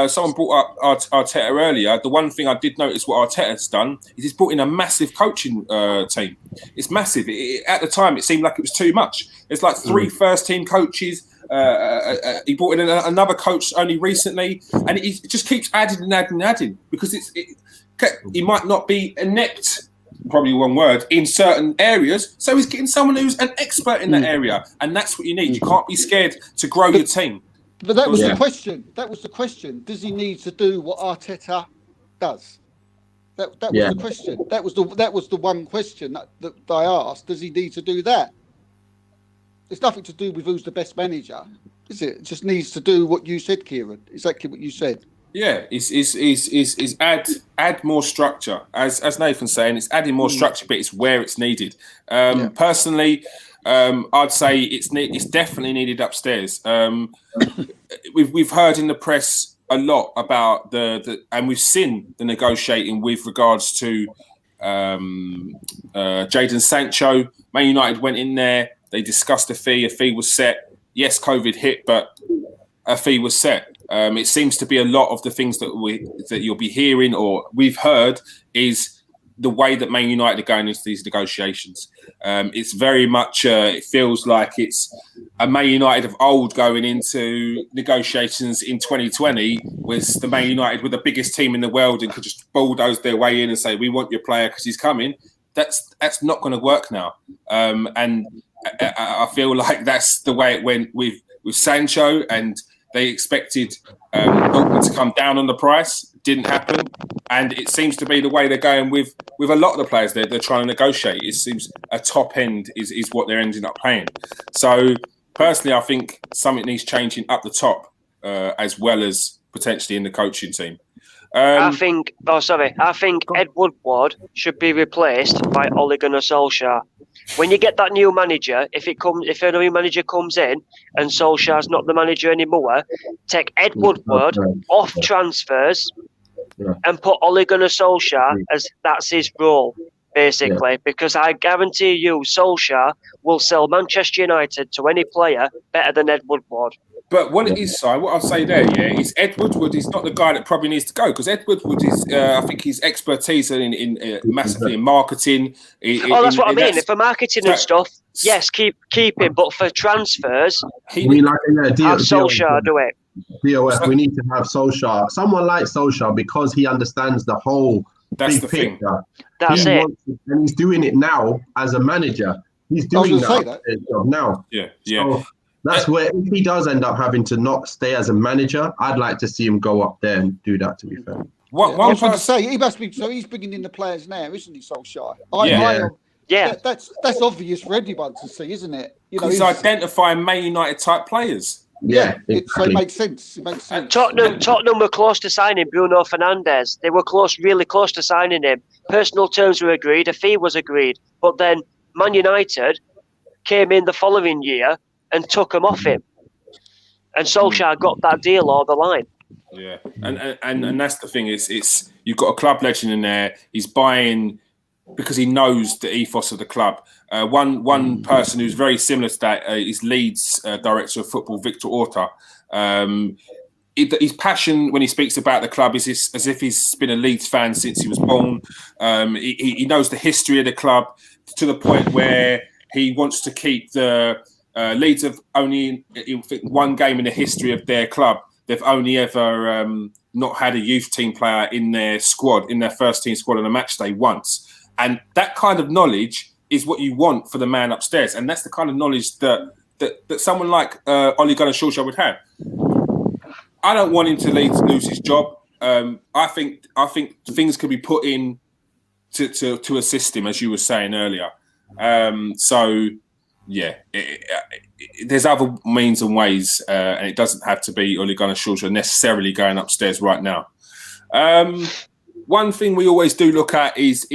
Someone brought up Arteta earlier. The one thing I did notice what Arteta's done is he's brought in a massive coaching team. It's massive. At the time, it seemed like it was too much. There's like 3 first-team coaches. He brought in another coach only recently, and he just keeps adding and adding and adding because he might not be inept, probably one word, in certain areas. So he's getting someone who's an expert in that area, and that's what you need. You can't be scared to grow your team. But that was the question. That was the question. Does he need to do what Arteta does? That was the question. That was the one question that I asked. Does he need to do that? It's nothing to do with who's the best manager, is it? It just needs to do what you said, Kieran. Exactly what you said. Yeah, is add more structure. As Nathan's saying, it's adding more structure, but it's where it's needed. Personally, I'd say it's definitely needed upstairs. We've heard in the press a lot about and we've seen the negotiating with regards to Jadon Sancho. Man United went in there. They discussed a fee. A fee was set. Yes, COVID hit, but a fee was set. It seems to be a lot of the things that you'll be hearing or we've heard is the way that Man United are going into these negotiations. It's very much, it feels like it's a Man United of old going into negotiations in 2020 was the Man United with the biggest team in the world and could just bulldoze their way in and say, we want your player because he's coming. That's not going to work now. And I feel like that's the way it went with Sancho, and they expected Dortmund to come down on the price. Didn't happen. And it seems to be the way they're going with a lot of the players they're trying to negotiate. It seems a top end is what they're ending up paying. So personally, I think something needs changing up the top as well as potentially in the coaching team. I think Ed Woodward should be replaced by Ole Gunnar Solskjaer. When you get that new manager, if a new manager comes in and Solskjaer's not the manager anymore, take Ed Woodward off transfers and put Ole Gunnar Solskjaer as that's his role, basically. Because I guarantee you, Solskjaer will sell Manchester United to any player better than Ed Woodward. But what it is, Si, what I'll say there, is Ed Woodward is not the guy that probably needs to go, because Ed Woodward is, I think his expertise in massively in marketing. That's what I mean. For marketing and stuff, yes, keep him. But for transfers, have Solskjaer do it. DOF, we need to have Solskjaer, someone like Solskjaer, because he understands the whole big picture. That's it. And he's doing it now as a manager. He's doing that now. Yeah. So, that's where, if he does end up having to not stay as a manager, I'd like to see him go up there and do that, to be fair. To say, he must be, so he's bringing in the players now, isn't he, Solskjaer? That's obvious for everyone to see, isn't it? He's identifying Man United type players. Yeah, so it makes sense. Tottenham were close to signing Bruno Fernandes. They were really close to signing him. Personal terms were agreed, a fee was agreed, but then Man United came in the following year and took him off him, and Solskjaer got that deal over the line. Yeah, and that's the thing. It's you've got a club legend in there. He's buying because he knows the ethos of the club. One person who's very similar to that is Leeds director of football, Victor Orta. His passion when he speaks about the club is as if he's been a Leeds fan since he was born. He knows the history of the club to the point where he wants to keep the Leeds have only one game in the history of their club. They've only ever not had a youth team player in their squad, in their first team squad on a match day once. And that kind of knowledge is what you want for the man upstairs. And that's the kind of knowledge that someone like Ole Gunnar Solskjaer would have. I don't want him to lose his job. I think things could be put in to assist him, as you were saying earlier. There's other means and ways, and it doesn't have to be Ole Gunnar Solskjaer necessarily going upstairs right now. One thing we always do look at is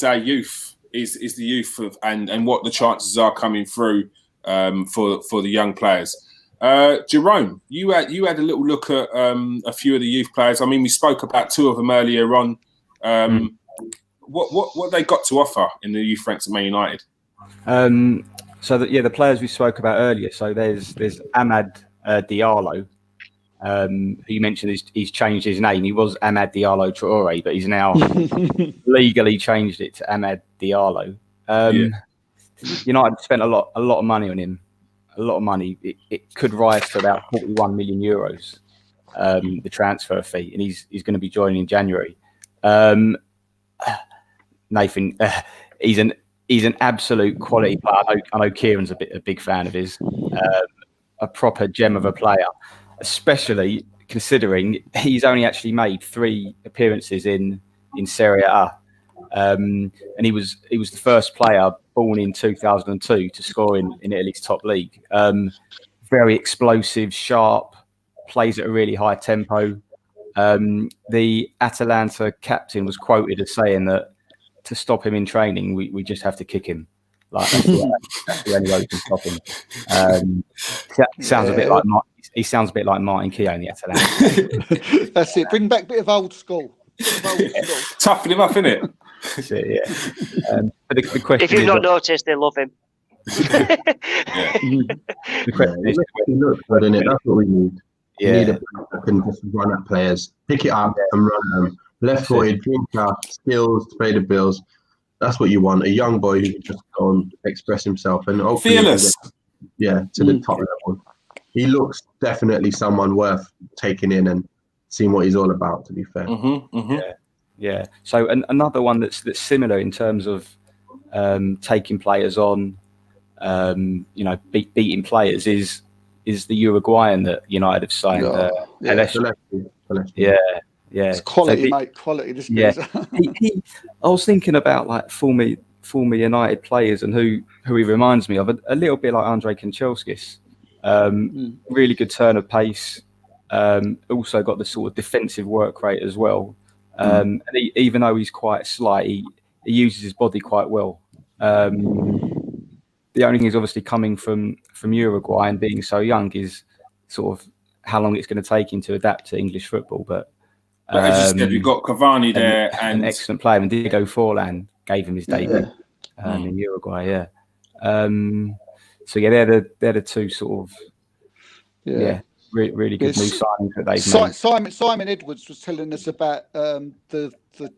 our youth, is the youth and what the chances are coming through for the young players. Jerome, you had a little look at a few of the youth players. I mean, we spoke about two of them earlier on. What they got to offer in the youth ranks of Man United? The players we spoke about earlier. So there's Amad Diallo, who you mentioned he's changed his name. He was Amad Diallo Traore, but he's now legally changed it to Amad Diallo. United spent a lot of money on him. A lot of money. It could rise to about 41 million euros, the transfer fee, and he's going to be joining in January. Nathan, he's an absolute quality player. I know Kieran's a big fan of his. A proper gem of a player, especially considering he's only actually made 3 appearances in Serie A, and he was the first player born in 2002 to score in Italy's top league. Very explosive, sharp, plays at a really high tempo. The Atalanta captain was quoted as saying that to stop him in training, we just have to kick him. Like that's the only way we can stop him. Sounds a bit like he sounds a bit like Martin Keown, the Atalanta. That's it. Bring back a bit of old school. Toughen him up, innit? That's it, yeah. But the question If you've is, not noticed, they love him. the question is, He looks good, innit? That's what we need. We need yeah, a player that can just run at players, pick it up and run them. Left-footed, drinker, skills to pay the bills. That's what you want. A young boy who can just go and express himself and hopefully Fearless. to the top level. He looks definitely someone worth taking in and seeing what he's all about, to be fair. yeah. So another one that's similar in terms of taking players on, beating players is the Uruguayan that United have signed. Yeah. It's quality, So mate. Quality. This Yeah. guy's- I was thinking about like former United players and who he reminds me of a little bit like Andrei Kanchelskis. Really good turn of pace. Also got the sort of defensive work rate as well. And even though he's quite slight, he uses his body quite well. The only thing is obviously coming from Uruguay and being so young is sort of how long it's going to take him to adapt to English football. But as you said, we've got Cavani there and an excellent player. And Diego Forlan gave him his debut in Uruguay. Yeah. So yeah, they're the two sort of really good new signings that they've made. Simon Edwards was telling us about the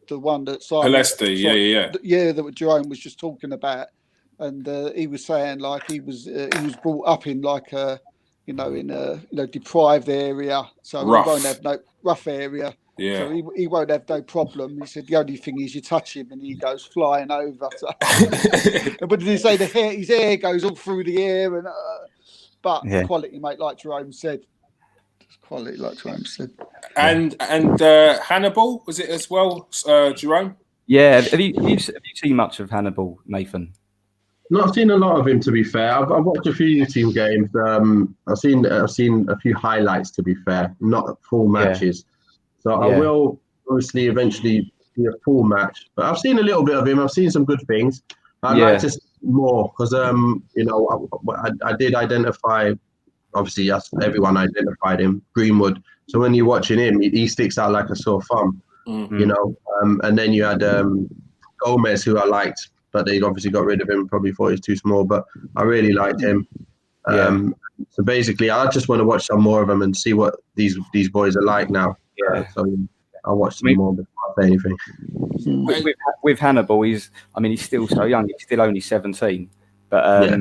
one that Simon that Jerome was just talking about, and he was saying like he was brought up in like a in a deprived area, so rough. he won't have no rough area. Yeah. So he won't have no problem. He said the only thing is you touch him and he goes flying over. So. But did he say his hair goes all through the air and quality, mate, like Jerome said. Quality, like Jerome said. And Hannibal, was it as well, Jerome? Yeah. Have you seen much of Hannibal, Nathan? Not seen a lot of him, to be fair. I've watched a few team games. I've seen a few highlights, to be fair, not full matches. So I will obviously eventually see a full match. But I've seen a little bit of him. I've seen some good things. I'd like to see more because I did identify. Obviously, yes, everyone identified him, Greenwood. So when you're watching him, he sticks out like a sore thumb, and then you had Gomez, who I liked, but they obviously got rid of him, probably thought he's too small, but I really liked him. So basically, I just want to watch some more of them and see what these boys are like now. Yeah. So I'll watch some more before I say anything. With Hannibal, he's still so young. He's still only 17, but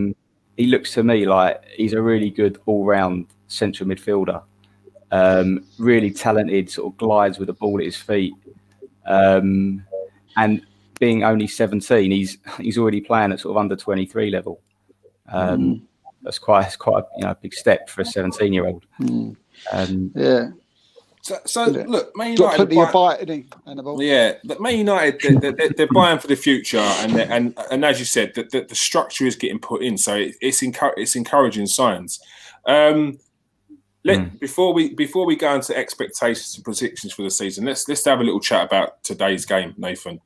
he looks to me like he's a really good all-round central midfielder. Really talented, sort of glides with the ball at his feet. And being only 17, he's already playing at sort of under 23 level. That's quite a big step for a 17-year-old. So look, Man Got United plenty of bite, isn't he, Hannibal? Yeah, but Man United they're buying for the future, and as you said, the structure is getting put in, so it's encouraging signs. Before we go into expectations and predictions for the season, let's have a little chat about today's game, Nathan.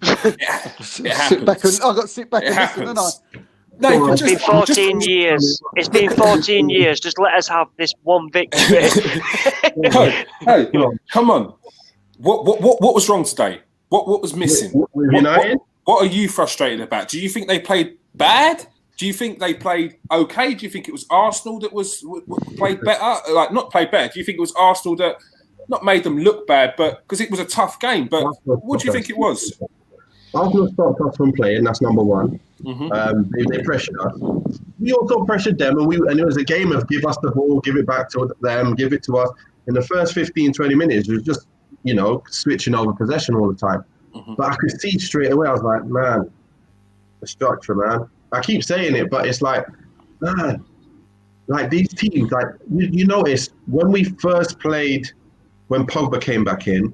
It happens. I've got to sit back and listen, haven't I? Nathan, It's been 14 years. It's been 14 years. Just let us have this one victory. Hey, come on. What was wrong today? What was missing? With United? What are you frustrated about? Do you think they played bad? Do you think they played okay? Do you think it was Arsenal that was played better? Like, not played better. Do you think it was Arsenal that not made them look bad, but because it was a tough game? But what do you think it was? Arsenal stopped us from playing. That's number one. They pressured us. We also pressured them, and it was a game of give us the ball, give it back to them, give it to us. In the first 15, 20 minutes, it was just, switching over possession all the time. But I could see straight away, I was like, man, the structure, man. I keep saying it, but it's like, man, like these teams, like you notice when we first played, when Pogba came back in,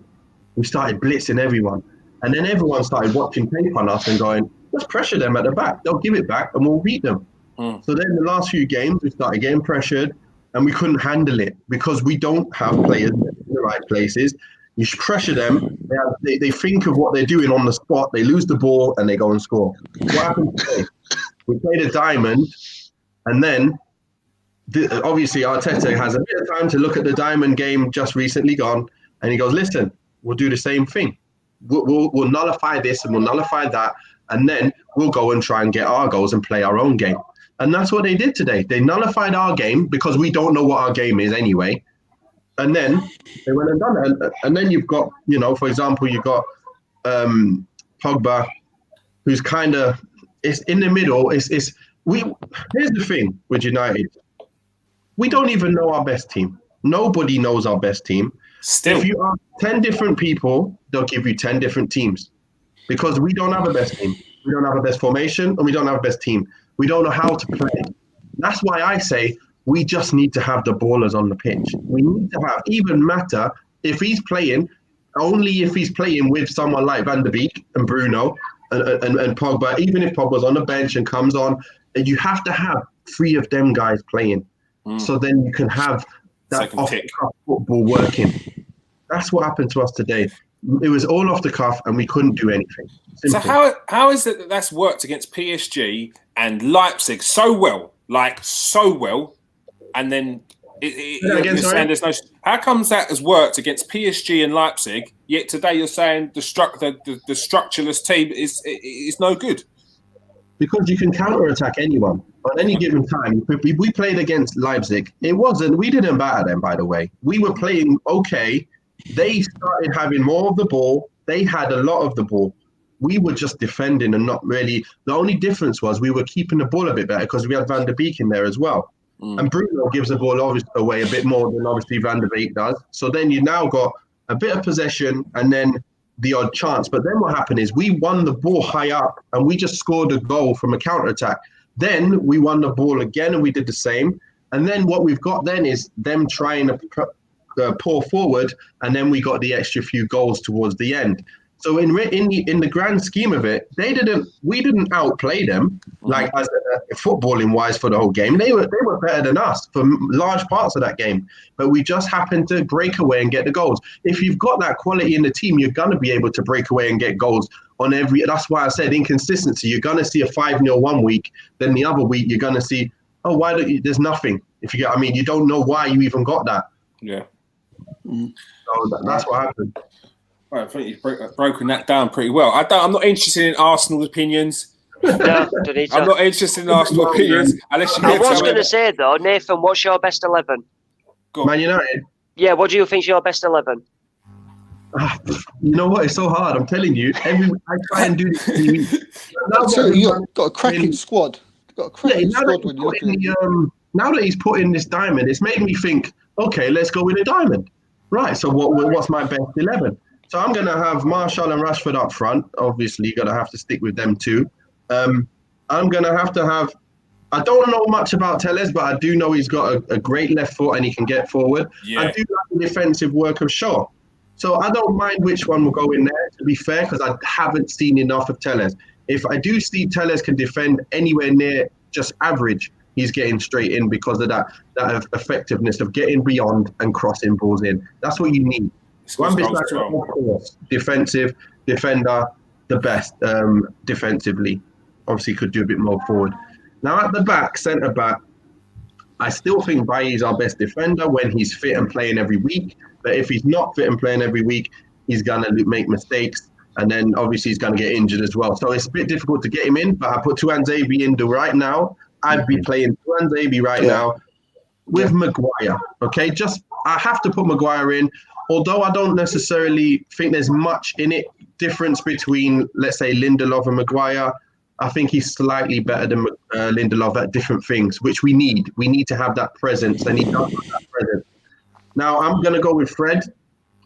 we started blitzing everyone. And then everyone started watching tape on us and going, let's pressure them at the back. They'll give it back and we'll beat them. So then the last few games, we started getting pressured. and we couldn't handle it because we don't have players in the right places. You should pressure them. They think of what they're doing on the spot. They lose the ball and they go and score. What happened today? We played a diamond, and then obviously Arteta has a bit of time to look at the diamond game just recently gone, and he goes, listen, we'll do the same thing. We'll nullify this and we'll nullify that, and then we'll go and try and get our goals and play our own game. And that's what they did today. They nullified our game because we don't know what our game is anyway. And then they went and done it. And then you've got, for example, you've got Pogba, who's kind of, it's in the middle. Here's the thing with United. We don't even know our best team. Nobody knows our best team. Still. If you ask 10 different people, they'll give you 10 different teams because we don't have a best team. We don't have a best formation and we don't have a best team. We don't know how to play. That's why I say we just need to have the ballers on the pitch. We need to have, even Mata, if he's playing, only if he's playing with someone like Van der Beek and Bruno and Pogba, even if Pogba's on the bench and comes on, you have to have 3 of them guys playing. So then you can have that off-the-cuff football working. That's what happened to us today. It was all off the cuff and we couldn't do anything. Simple. So how is it that that's worked against PSG and Leipzig so well, and then how comes that has worked against PSG and Leipzig, yet today you're saying the structureless team is no good? Because you can counter-attack anyone at any given time. We played against Leipzig. We didn't batter them, by the way. We were playing okay. They started having more of the ball. They had a lot of the ball. We were just defending and not really. The only difference was we were keeping the ball a bit better because we had Van der Beek in there as well. And Bruno gives the ball away a bit more than obviously Van der Beek does. So then you now got a bit of possession and then the odd chance. But then what happened is we won the ball high up and we just scored a goal from a counter-attack. Then we won the ball again and we did the same. And then what we've got then is them trying to pour forward, and then we got the extra few goals towards the end. So in the grand scheme of it, we didn't outplay them like as footballing wise for the whole game. They were better than us for large parts of that game, but we just happened to break away and get the goals. If you've got that quality in the team, you're gonna be able to break away and get goals on every. That's why I said inconsistency. You're gonna see a 5-0 one week, then the other week you're gonna see, oh, why don't you? There's nothing. If you get, you don't know why you even got that. Yeah. So that's what happened. Right, I think you've broken that down pretty well. I'm not interested in Arsenal's opinions. No, don't need to. I'm not interested in Arsenal opinions unless you. I was going to say though, Nathan, what's your best 11? Man United. Yeah, what do you think's your best 11? You know what? It's so hard. I'm telling you. I try and do this. You've got a cracking squad. Now that he's put in this diamond, it's made me think. Okay, let's go with a diamond. Right. So what's my best 11? So I'm going to have Martial and Rashford up front. Obviously, you're going to have to stick with them too. I'm going to have. I don't know much about Telles, but I do know he's got a great left foot and he can get forward. Yeah. I do like the defensive work of Shaw. So I don't mind which one will go in there, to be fair, because I haven't seen enough of Telles. If I do see Telles can defend anywhere near just average, he's getting straight in because of that effectiveness of getting beyond and crossing balls in. That's what you need. One bit like of course, defensive, defender, the best defensively. Obviously could do a bit more forward. Now at the back, centre back, I still think Bailly's our best defender when he's fit and playing every week. But if he's not fit and playing every week, he's going to make mistakes. And then obviously he's going to get injured as well. So it's a bit difficult to get him in. But I put Tuanzebe in right now. I'd be playing Tuanzebe right now with Maguire. Okay, I have to put Maguire in. Although I don't necessarily think there's much in it difference between, let's say, Lindelof and Maguire. I think he's slightly better than Lindelof at different things, which we need. We need to have that presence, and he does have that presence. Now, I'm going to go with Fred.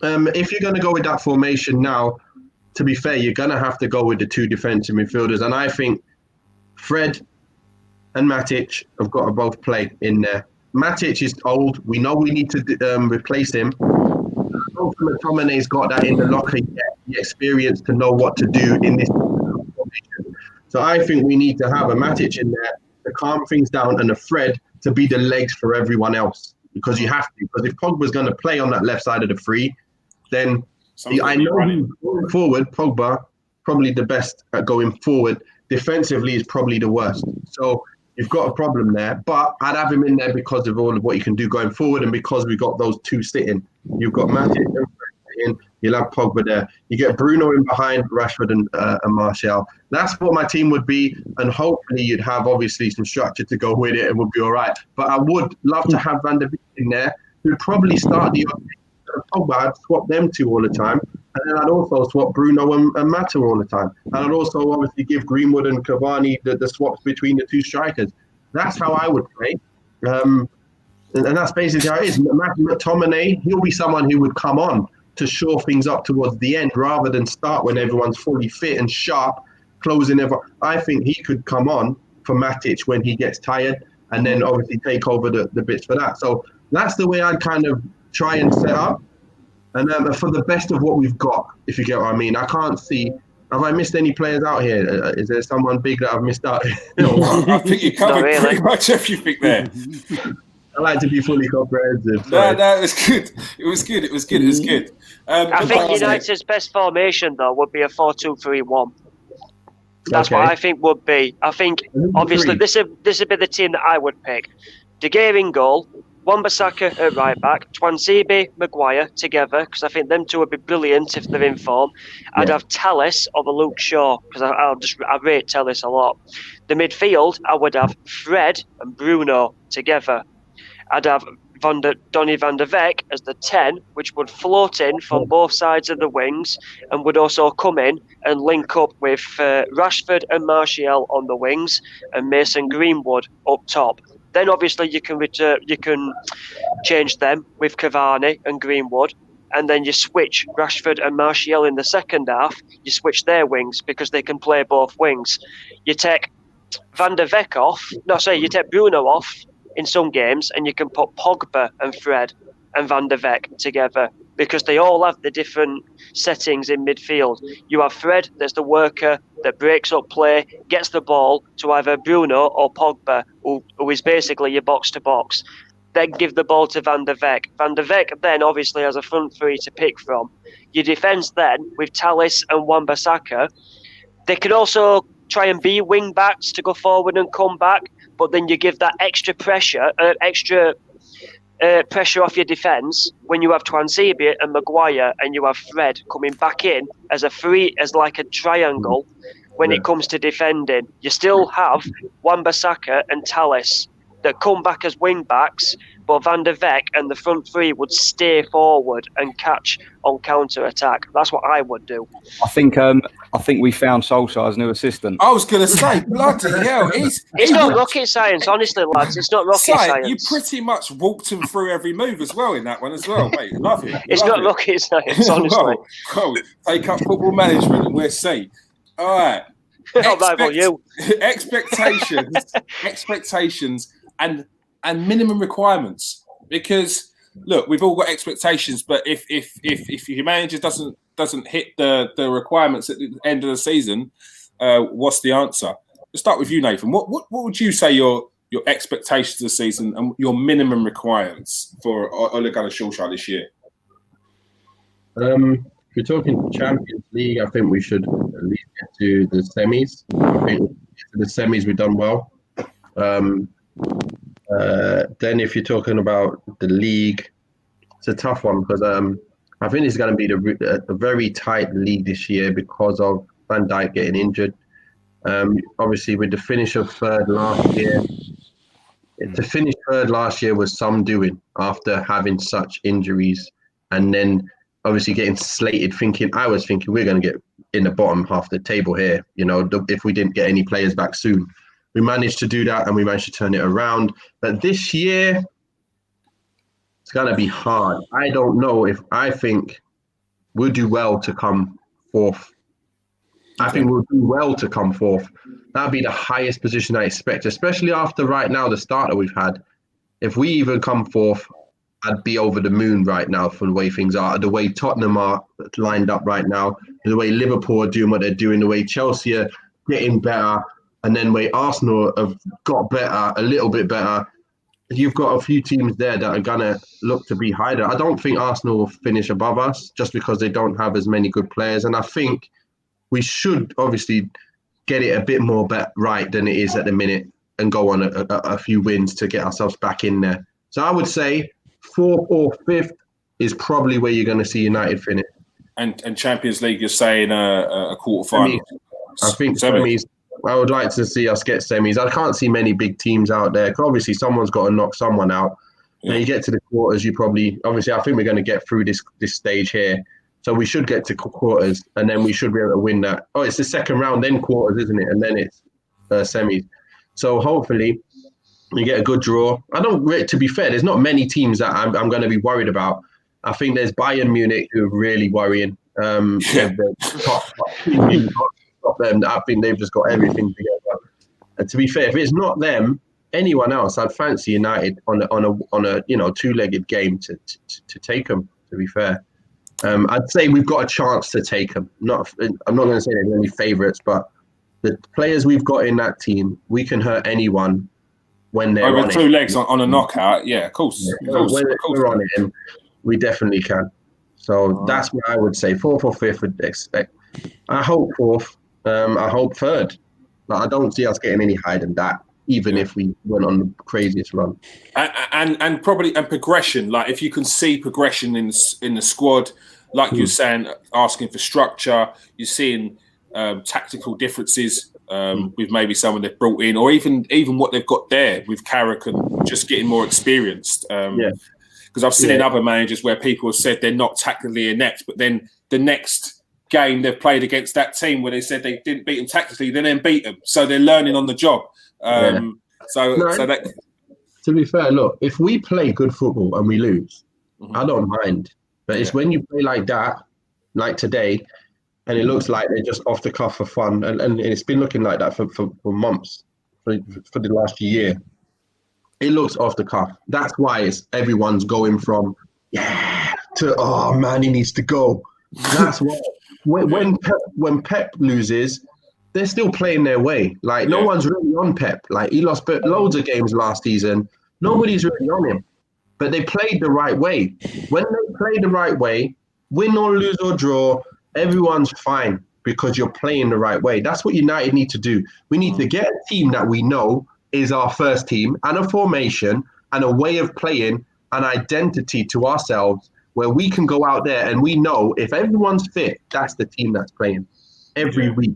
If you're going to go with that formation now, to be fair, you're going to have to go with the 2 defensive midfielders. And I think Fred and Matic have got to both play in there. Matic is old. We know we need to replace him. McTominay's got that in the locker yet, the experience to know what to do in this formation. So I think we need to have a Matic in there to calm things down and a Fred to be the legs for everyone else. because you have to. Because if Pogba's going to play on that left side of the free, then I know going forward, Pogba, probably the best at going forward. Defensively is probably the worst. So you've got a problem there. But I'd have him in there because of all of what you can do going forward, and because we got those two sitting. You've got Matic in, you'll have Pogba there. You get Bruno in behind Rashford and Martial. That's what my team would be, and hopefully you'd have obviously some structure to go with it and would be all right. But I would love to have Van der Beek in there, who'd probably start the Pogba. I'd swap them two all the time, and then I'd also swap Bruno and Mata all the time. And I'd also obviously give Greenwood and Cavani the swaps between the two strikers. That's how I would play. And that's basically how it is. McTominay, he'll be someone who would come on to shore things up towards the end rather than start when everyone's fully fit and sharp, closing everyone. I think he could come on for Matic when he gets tired and then obviously take over the bits for that. So that's the way I'd kind of try and set up. And for the best of what we've got, if you get what I mean. I can't see. Have I missed any players out here? Is there someone big that I've missed out? I think you covered pretty much everything there. I like to be fully comprehensive. No, it was good. It was good. I think United's best formation, though, would be a 4-2-3-1. That's what I think would be. I think, obviously, this would be the team that I would pick. De Gea in goal, Wan-Bissaka at right back, Tuanzebe, Maguire together, because I think them two would be brilliant if they're in form. I'd have Telles over Luke Shaw, because I rate Telles a lot. The midfield, I would have Fred and Bruno together. I'd have Donny van der Beek as the 10, which would float in from both sides of the wings and would also come in and link up with Rashford and Martial on the wings and Mason Greenwood up top. Then obviously you can change them with Cavani and Greenwood, and then you switch Rashford and Martial in the second half. You switch their wings because they can play both wings. You take Van der Beek off. You take Bruno off in some games, and you can put Pogba and Fred and Van der Beek together because they all have the different settings in midfield. You have Fred, that's the worker that breaks up play, gets the ball to either Bruno or Pogba, who is basically your box-to-box. Then give the ball to Van der Beek. Van der Beek then obviously has a front three to pick from. Your defence then, with Telles and Wan-Bissaka, they can also try and be wing-backs to go forward and come back, but then you give that extra pressure off your defence when you have Tuanzebe and Maguire and you have Fred coming back in as like a triangle when it comes to defending. You still have Wan-Bissaka and Telles that come back as wing backs, but Van der Beek and the front three would stay forward and catch on counter attack. That's what I would do. I think we found Solskjaer's new assistant. I was going to say, bloody hell, it's not rocket science, honestly, lads. It's not rocket science. You pretty much walked him through every move as well in that one as well, mate. Love it. It's not rocket science, honestly. Well, take up football management and we'll see. All right. I'll rival you. Expectations and minimum requirements, because look, we've all got expectations, but if your manager doesn't hit the requirements at the end of the season, what's the answer? Let's start with you, Nathan. What would you say your expectations of the season and your minimum requirements for Ole Gunnar Solskjaer this year? If you're talking Champions League, I think we should at least get to the semis. I think the semis we've done well. Then if you're talking about the league, it's a tough one because I think it's going to be a very tight league this year because of Van Dijk getting injured. Obviously, with the finish of third last year, to finish third last year was some doing after having such injuries, and then obviously getting slated. I was thinking we're going to get in the bottom half of the table here. You know, if we didn't get any players back soon. We managed to do that and we managed to turn it around. But this year, it's going to be hard. I don't know I think we'll do well to come fourth. I think we'll do well to come fourth. That'll be the highest position I expect, especially after right now, the start that we've had. If we even come fourth, I'd be over the moon right now for the way things are, the way Tottenham are lined up right now, the way Liverpool are doing what they're doing, the way Chelsea are getting better. And then where Arsenal have got better, a little bit better, you've got a few teams there that are gonna look to be higher. I don't think Arsenal will finish above us just because they don't have as many good players, and I think we should obviously get it a bit more right than it is at the minute and go on a few wins to get ourselves back in there. So I would say 4th or 5th is probably where you're going to see United finish. And Champions League, you're saying a quarter final. I think semis. I would like to see us get semis. I can't see many big teams out there. Obviously, someone's got to knock someone out. Yeah. When you get to the quarters, obviously, I think we're going to get through this stage here. So we should get to quarters, and then we should be able to win that. Oh, it's the second round, then quarters, isn't it? And then it's semis. So hopefully we get a good draw. To be fair, there's not many teams that I'm going to be worried about. I think there's Bayern Munich who are really worrying. Top them. I think they've just got everything together. And to be fair, if it's not them, anyone else, I'd fancy United on a two-legged game to take them. To be fair, I'd say we've got a chance to take them. I'm not going to say they're any favourites, but the players we've got in that team, we can hurt anyone when they're over on two legs on a knockout. Yeah, of course. When we're on it, and we definitely can. So that's what I would say. 4th or 5th would expect. I hope 4th. I hope 3rd. But I don't see us getting any higher than that, even if we went on the craziest run. And probably progression. Like if you can see progression in the squad, like you're saying, asking for structure, you're seeing tactical differences with maybe someone they've brought in, or even what they've got there with Carrick and just getting more experienced. Because I've seen in other managers where people have said they're not tactically inept, but then the next game they've played against that team where they said they didn't beat them tactically, they then beat them. So they're learning on the job. So that. To be fair, look, if we play good football and we lose, I don't mind. But it's when you play like that, like today, and it looks like they're just off the cuff for fun, and it's been looking like that for months, for the last year. It looks off the cuff. That's why everyone's going from to oh man, he needs to go. That's why when Pep loses, they're still playing their way. Like no one's really on Pep. Like he lost loads of games last season. Nobody's really on him. But they played the right way. When they play the right way, win or lose or draw, everyone's fine because you're playing the right way. That's what United need to do. We need to get a team that we know is our first team and a formation and a way of playing, an identity to ourselves where we can go out there and we know if everyone's fit, that's the team that's playing every week.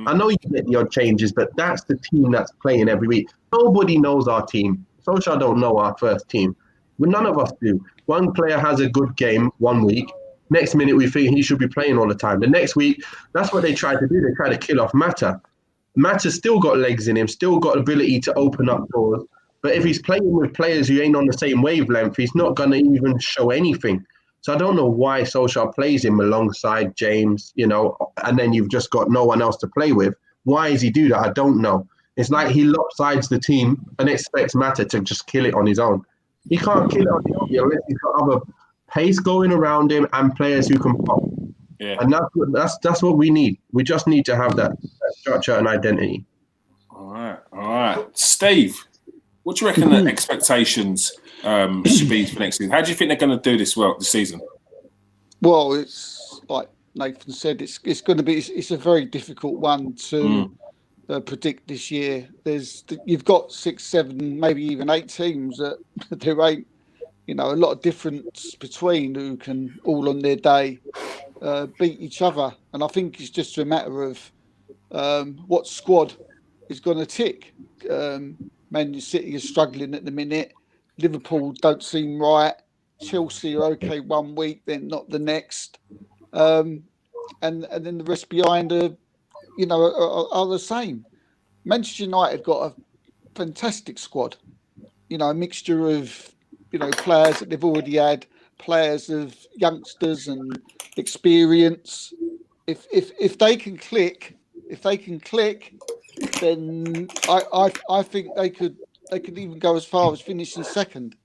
I know you get the odd changes, but that's the team that's playing every week. Nobody knows our team. Solskjaer don't know our first team. But none of us do. One player has a good game one week. Next minute, we think he should be playing all the time. The next week, that's what they try to do. They try to kill off Mata. Mata's still got legs in him, still got ability to open up doors. But if he's playing with players who ain't on the same wavelength, he's not going to even show anything. So I don't know why Solskjaer plays him alongside James, and then you've just got no one else to play with. Why does he do that? I don't know. It's like he lopsides the team and expects Mata to just kill it on his own. He can't kill it on his own unless he's got other pace going around him and players who can pop. Yeah. And that's what we need. We just need to have that structure and identity. All right. Steve, what do you reckon the expectations should be for next season? How do you think they're going to do this season? Well, it's like Nathan said, it's going to be it's a very difficult one to predict this year. You've got 6, 7, maybe even 8 teams that there ain't a lot of difference between who can all on their day beat each other, and I think it's just a matter of what squad is going to tick. Man City is struggling at the minute. Liverpool don't seem right. Chelsea are okay one week, then not the next, and then the rest behind are the same. Manchester United got a fantastic squad. A mixture of players that they've already had, players of youngsters and experience. If they can click, then I think they could even go as far as finishing second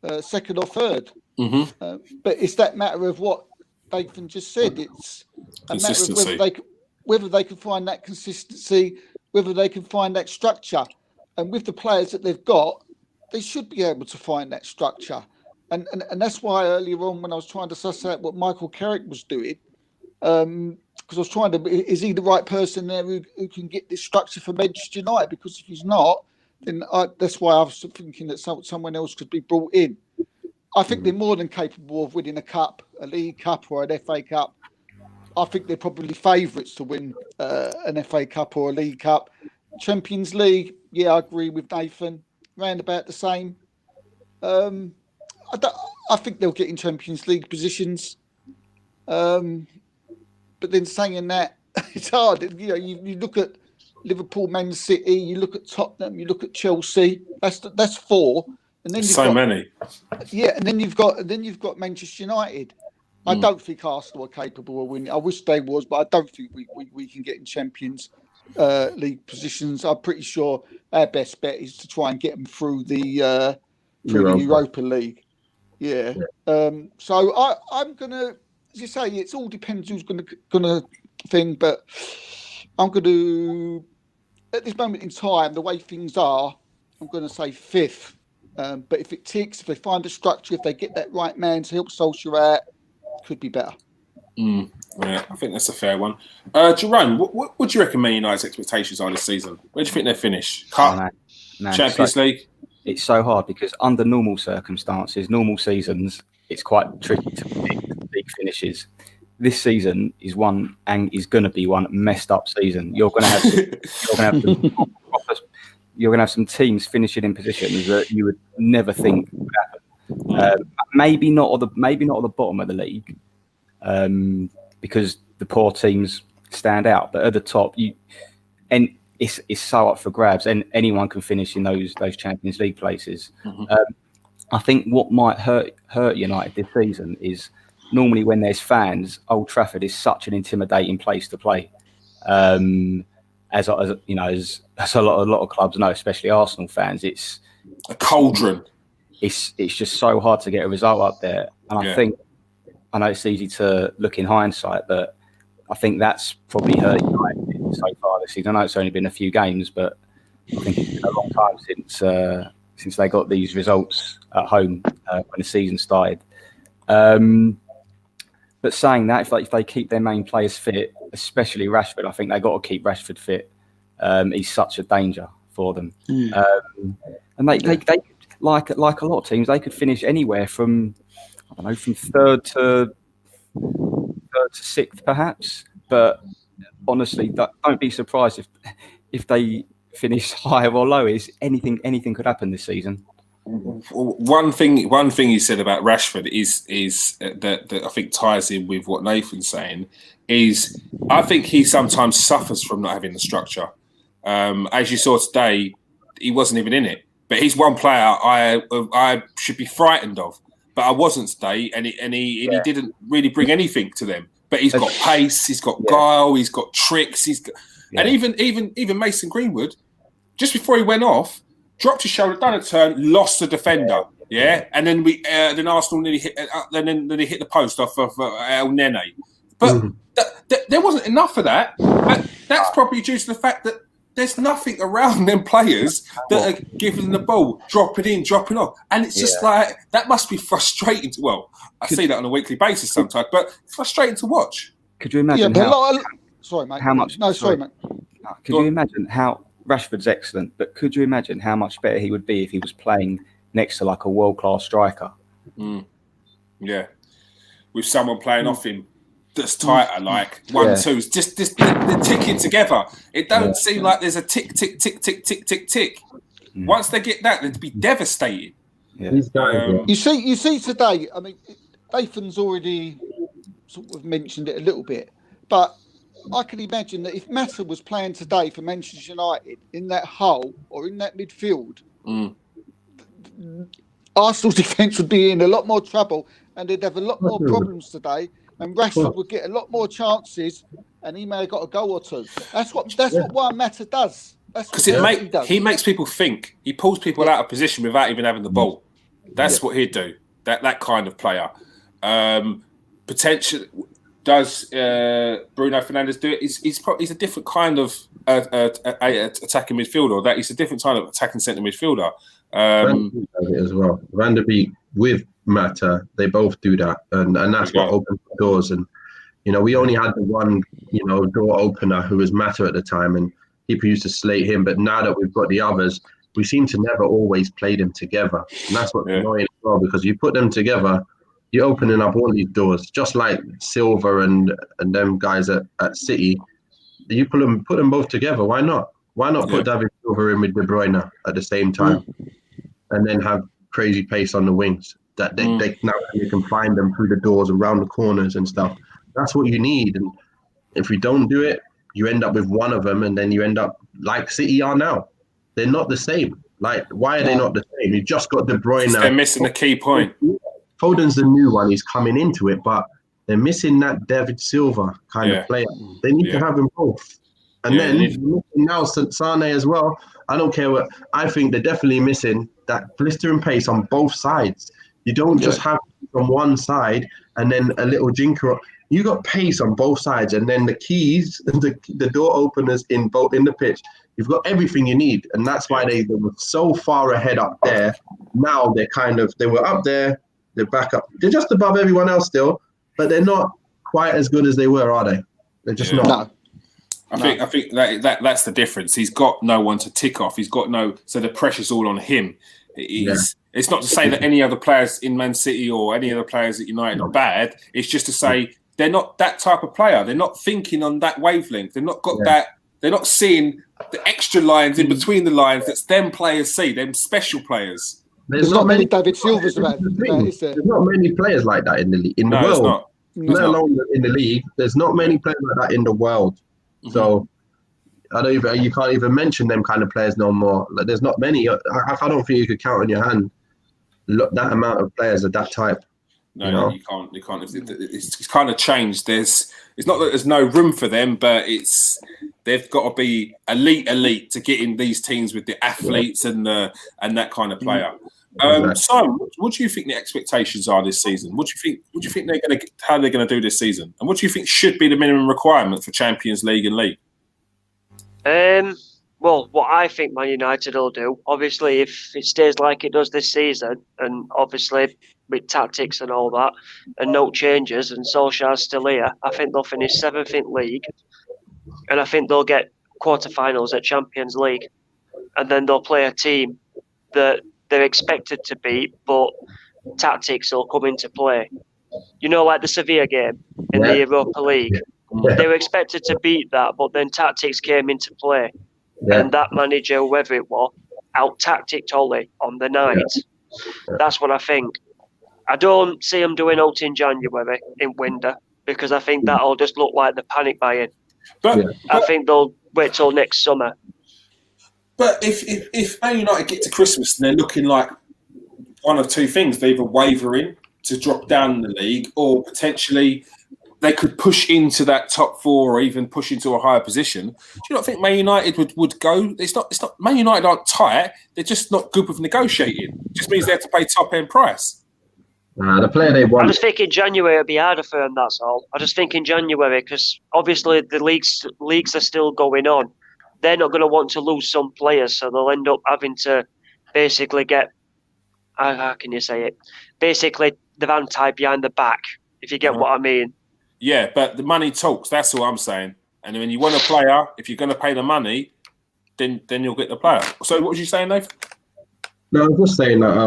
or third. But it's that matter of what Nathan just said. It's a matter of whether they can find that consistency, whether they can find that structure, and with the players that they've got, they should be able to find that structure. And that's why earlier on when I was trying to suss out what Michael Carrick was doing, because I was trying to, is he the right person there who can get this structure for Manchester United? Because if he's not, then that's why I was thinking that someone else could be brought in. I think they're more than capable of winning a cup, a League Cup or an FA Cup. I think they're probably favourites to win an FA Cup or a League Cup. Champions League, yeah, I agree with Nathan. Round about the same. I think they'll get in Champions League positions. But then saying that, it's hard. You know, you look at Liverpool, Man City, you look at Tottenham, you look at Chelsea. That's four. And then you've many. Yeah, and then you've got Manchester United. I don't think Arsenal are capable of winning. I wish they was, but I don't think we can get in Champions League positions. I'm pretty sure our best bet is to try and get them through the Europa League. Yeah. So I'm gonna, as you say, it's all depends who's gonna thing, but I'm gonna, at this moment in time, the way things are, I'm gonna say fifth. But if it ticks, if they find a structure, if they get that right man to help Solskjaer out, could be better. Yeah, I think that's a fair one. Jerome, what do you reckon Man United's expectations are this season? Where do you think they finish? Cup, Champions League? It's so hard because under normal circumstances, normal seasons, it's quite tricky to predict league finishes. This season is one and is going to be one messed up season. You're going to have some teams finishing in positions that you would never think would happen. Maybe not at the bottom of the league, because the poor teams stand out. But at the top, it's so up for grabs, and anyone can finish in those Champions League places. I think what might hurt United this season is normally when there's fans, Old Trafford is such an intimidating place to play. As a lot of clubs know, especially Arsenal fans, it's a cauldron. It's just so hard to get a result up there. And I know it's easy to look in hindsight, but I think that's probably hurt United so far this season. I know it's only been a few games, but I think it's been a long time since they got these results at home when the season started. But saying that, if they keep their main players fit, especially Rashford, I think they've got to keep Rashford fit. He's such a danger for them. And they could, like a lot of teams, they could finish anywhere from third to sixth, perhaps. But honestly, don't be surprised if they finish higher or lower. Anything could happen this season. One thing you said about Rashford is that I think ties in with what Nathan's saying. Is I think he sometimes suffers from not having the structure. As you saw today, he wasn't even in it. But he's one player I should be frightened of. But I wasn't today, and he didn't really bring anything to them. But he's got pace, he's got guile, he's got tricks, and even Mason Greenwood, just before he went off, dropped his shoulder, done a turn, lost the defender. And then then Arsenal nearly hit, then he hit the post off of El Nene. But there wasn't enough of that. That's probably due to the fact that there's nothing around them players that are giving the ball, dropping in, dropping off. And it's just like, that must be frustrating. I see that on a weekly basis sometimes, but it's frustrating to watch. Could you imagine sorry, mate. How much? No, sorry, mate. Could you imagine how Rashford's excellent, but could you imagine how much better he would be if he was playing next to like a world-class striker? Yeah. With someone playing off him that's tighter, like 1-2s, just they're ticking together. It don't seem like there's a tick, tick, tick, tick, tick, tick, tick. Once they get that, they'd be devastated. You see today, I mean, Nathan's already sort of mentioned it a little bit, but I can imagine that if Massa was playing today for Manchester United in that hole or in that midfield, Arsenal's defence would be in a lot more trouble and they'd have a lot more problems today. And Rashford would get a lot more chances, and he may have got a goal or two. That's what Juan Mata does. Because he makes people think. He pulls people out of position without even having the ball. That's what he'd do. That kind of player. Potentially, does Bruno Fernandes do it? He's a different kind of attacking midfielder. That he's a different kind of attacking centre midfielder. Van de Beek does it as well. Van de Beek with Mata, they both do that, and that's what opens the doors. And we only had the one door opener who was Mata at the time, and people used to slate him. But now that we've got the others, we seem to never always play them together, and that's what's annoying as well, because you put them together, you're opening up all these doors, just like Silva and them guys at City. You put them both together. Why not? Why not put David Silva in with De Bruyne at the same time, and then have crazy pace on the wings that they now you can find them through the doors, around the corners and stuff. That's what you need. And if we don't do it, you end up with one of them, and then you end up like City are now. They're not the same. Like, why are they not the same? You just got De Bruyne. They're missing a key point. Foden's the new one. He's coming into it, but they're missing that David Silva kind of player. They need to have them both. And then now Sane as well. I don't care what. I think they're definitely missing that blistering pace on both sides. You don't just have on one side and then a little jinker. You got pace on both sides, and then the keys, the door openers in the pitch. You've got everything you need, and that's why they were so far ahead up there. Now they were up there. They're back up. They're just above everyone else still, but they're not quite as good as they were, are they? They're just not. No. I think that's the difference. He's got no one to tick off. He's got so the pressure's all on him. It's not to say that any other players in Man City or any other players at United are bad. It's just to say they're not that type of player. They're not thinking on that wavelength. They've not got that. They're not seeing the extra lines in between the lines that them players see. Them special players. There's not many David Silvas about, is there? There's not many players like that in the world. Let alone in the league. There's not many players like that in the world. So you can't even mention them kind of players no more. Like, there's not many. I don't think you could count on your hand that amount of players of that type. No, you can't. It's kind of changed. It's not that there's no room for them, but they've got to be elite to get in these teams with the athletes and that kind of player. So, what do you think the expectations are this season? What do you think they're going to? How they're going to do this season? And what do you think should be the minimum requirement for Champions League and League? Well, what I think Man United will do, obviously, if it stays like it does this season, and obviously with tactics and all that, and no changes, and Solskjaer's still here, I think they'll finish 7th in league, and I think they'll get quarterfinals at Champions League, and then they'll play a team that they're expected to beat, but tactics will come into play. Like the Sevilla game in the Europa League. They were expected to beat that, but then tactics came into play. And that manager, whoever it was, out-tacticked Ollie on the night. That's what I think. I don't see them doing out in January in winter, because I think that'll just look like the panic buying. But I think they'll wait till next summer. But if Man United get to Christmas and they're looking like one of two things, they're either wavering to drop down in the league, or potentially they could push into that top 4 or even push into a higher position. Do you not think Man United would go? It's not. Man United aren't tight. They're just not good with negotiating. It just means they have to pay top end price. The player they want. I just think in January it'll be harder for them. That's all. I just think in January, because obviously the leagues are still going on. They're not going to want to lose some players, so they'll end up having to basically get. How can you say it? Basically, the van tie behind the back. If you get what I mean. Yeah, but the money talks. That's all I'm saying. And when you want a player, if you're going to pay the money, then you'll get the player. So what was you saying, Nathan? No, I was just saying that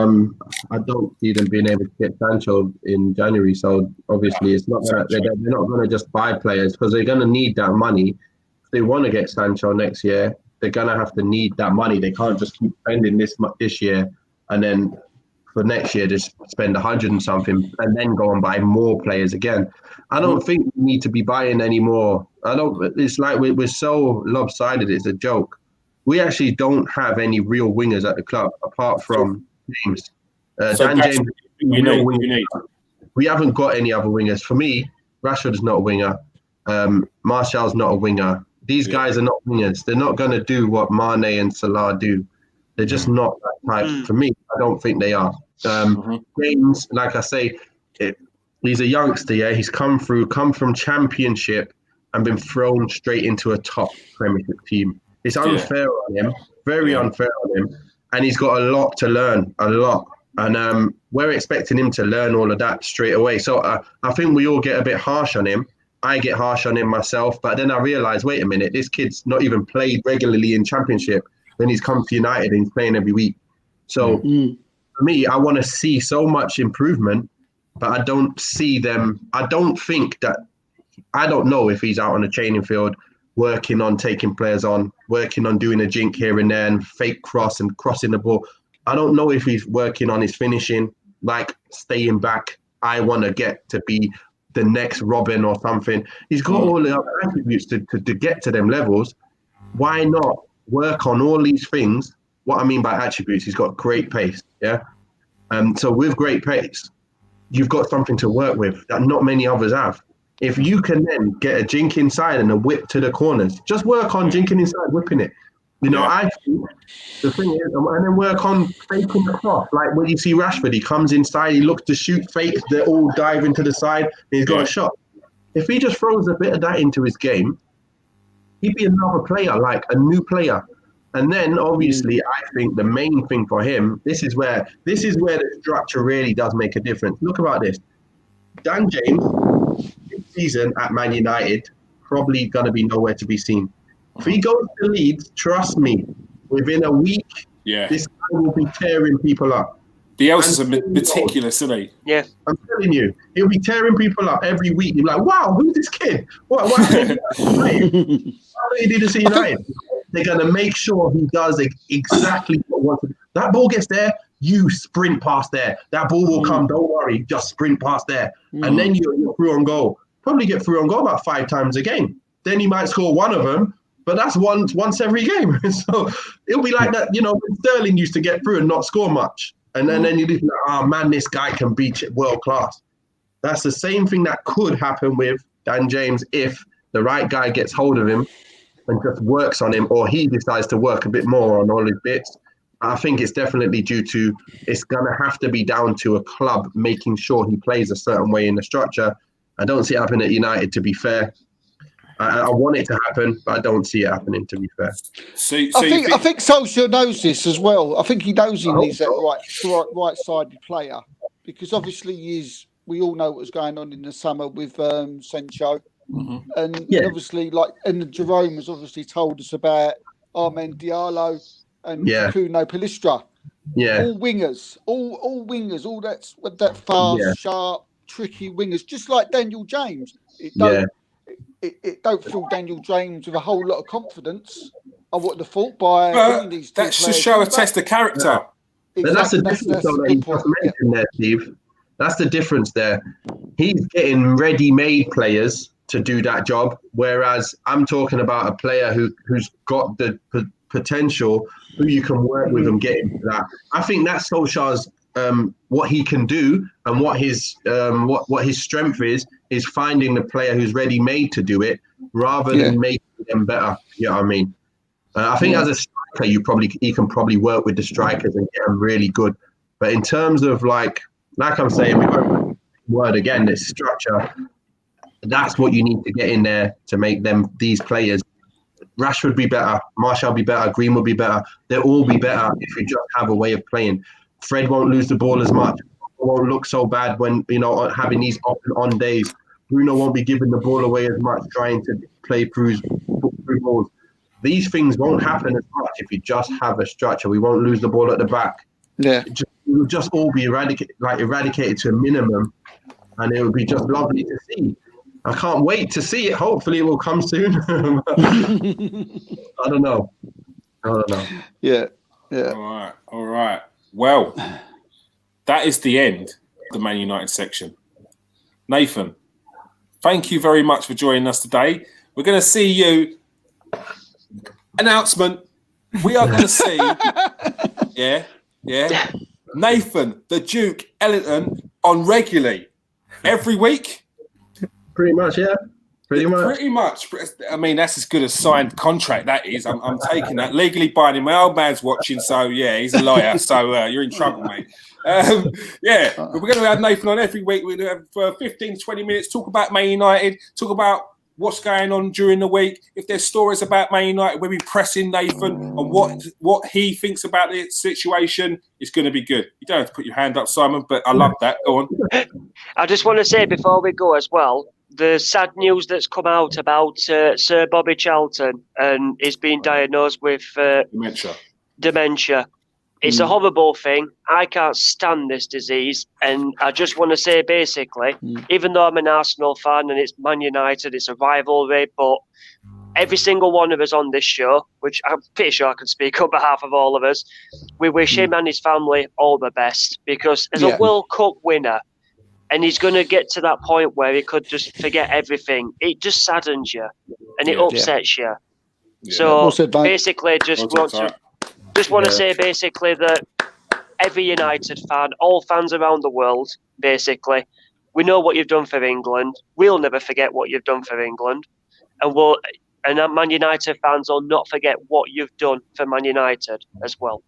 I don't see them being able to get Sancho in January. So obviously, it's not that they're not going to just buy players, because they're going to need that money. If they want to get Sancho next year, they're going to have to need that money. They can't just keep spending this year and then for next year just spend 100 and something and then go and buy more players again. I don't think we need to be buying any more. It's like we're so lopsided. It's a joke. We actually don't have any real wingers at the club apart from James. Dan James, we haven't got any other wingers. For me, Rashford is not a winger. Martial's not a winger. These guys are not wingers. They're not going to do what Mane and Salah do. They're just not that type. For me, I don't think they are. James, like I say, He's a youngster, yeah. He's come from Championship and been thrown straight into a top Premiership team. It's unfair on him, very unfair on him. And he's got a lot to learn, a lot. And we're expecting him to learn all of that straight away. So I think we all get a bit harsh on him. I get harsh on him myself. But then I realise, wait a minute, this kid's not even played regularly in Championship. Then he's come to United and he's playing every week. So for me, I want to see so much improvement, but I don't see them. I don't know if he's out on the training field working on taking players on, working on doing a jink here and there and fake cross and crossing the ball. I don't know if he's working on his finishing, like staying back. I want to get to be the next Robin or something. He's got all the other attributes to get to them levels. Why not work on all these things? What I mean by attributes, he's got great pace, yeah? So with great pace, you've got something to work with that not many others have. If you can then get a jink inside and a whip to the corners, just work on jinking inside, whipping it. You know, I think the thing is, and then work on faking the cross. Like when you see Rashford, he comes inside, he looks to shoot, fakes, they all dive into the side, and he's got a shot. If he just throws a bit of that into his game, he'd be another player, like a new player. And then obviously, I think the main thing for him, this is where the structure really does make a difference. Look about this. Dan James, this season at Man United, probably going to be nowhere to be seen. If he goes to Leeds, trust me, within a week, this guy will be tearing people up. Bielsa's meticulous, isn't he? Yeah. I'm telling you, he'll be tearing people up every week. You're like, wow, who's this kid? What did he do to United? They're going to make sure he does exactly what he wants to do. That ball gets there, you sprint past there. That ball will come, don't worry, just sprint past there. And then you're through on goal. Probably get through on goal about 5 times a game. Then he might score one of them, but that's once every game. So it'll be like that, you know, when Sterling used to get through and not score much. And then you think, oh man, this guy can beat world class. That's the same thing that could happen with Dan James if the right guy gets hold of him and just works on him, or he decides to work a bit more on all his bits. I think it's definitely it's going to have to be down to a club making sure he plays a certain way in the structure. I don't see it happening at United, to be fair. I want it to happen, but I don't see it happening, to be fair. I think Solskjaer knows this as well. I think he knows he needs that right-sided player, because obviously we all know what was going on in the summer with Sancho. And obviously, and Jerome has obviously told us about Armand Diallo and Kuno Palistra. Yeah. All wingers, all that fast, sharp, tricky wingers, just like Daniel James. It don't fill Daniel James with a whole lot of confidence. I would have thought by these two that's to show a test of character. Exactly. But that's the difference that you just mentioned there, Steve. That's the difference there. He's getting ready-made players to do that job, whereas I'm talking about a player who's got the potential, who you can work with and get into that. I think that's Solskjaer's what he can do and what his strength is finding the player who's ready made to do it rather than making them better. You know what I mean? I think as a striker, he can probably work with the strikers and get them really good. But in terms of like I'm saying, we won't word again, this structure. That's what you need to get in there to make these players. Rashford be better, Martial be better, Green will be better. They'll all be better if you just have a way of playing. Fred won't lose the ball as much. Won't look so bad when, you know, having these off and on days. Bruno won't be giving the ball away as much, trying to play through balls. These things won't happen as much if you just have a structure. We won't lose the ball at the back. Yeah, it will just all be eradicated to a minimum, and it would be just lovely to see. I can't wait to see it. Hopefully, it will come soon. I don't know. Yeah. All right. Well, that is the end of the Man United section. Nathan, thank you very much for joining us today. We're going to see you. Announcement. We are going to see. Nathan, the Duke Ellington on regularly every week. Pretty much, yeah. Pretty much. Pretty much. I mean, that's as good a signed contract, that is. I'm taking that. Legally binding. My old man's watching, so yeah, he's a lawyer. So you're in trouble, mate. Yeah, but we're going to have Nathan on every week. We're going to have 15, 20 minutes, talk about Man United, talk about what's going on during the week. If there's stories about Man United, we'll be pressing Nathan on what he thinks about the situation. It's going to be good. You don't have to put your hand up, Simon, but I love that. Go on. I just want to say before we go as well, the sad news that's come out about Sir Bobby Charlton and he's been diagnosed with dementia. It's a horrible thing. I can't stand this disease. And I just want to say, basically, even though I'm an Arsenal fan and it's Man United, it's a rivalry, but every single one of us on this show, which I'm pretty sure I can speak on behalf of all of us, we wish him and his family all the best, because as a World Cup winner, and he's going to get to that point where he could just forget everything, it just saddens you and it upsets you. So basically, just want to say basically that every United fan, all fans around the world, basically, we know what you've done for England. We'll never forget what you've done for England. And Man United fans will not forget what you've done for Man United as well.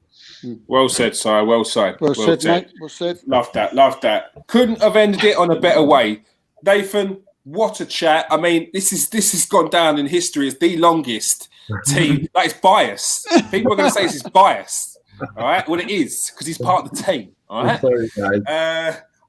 Well said, Sire. Well said. Well said, mate. Well said. Love that. Love that. Couldn't have ended it on a better way. Nathan, what a chat. I mean, this has gone down in history as the longest team. Like, it's biased. People are going to say this is biased. All right? Well, it is, because he's part of the team. All right? Sorry, guys.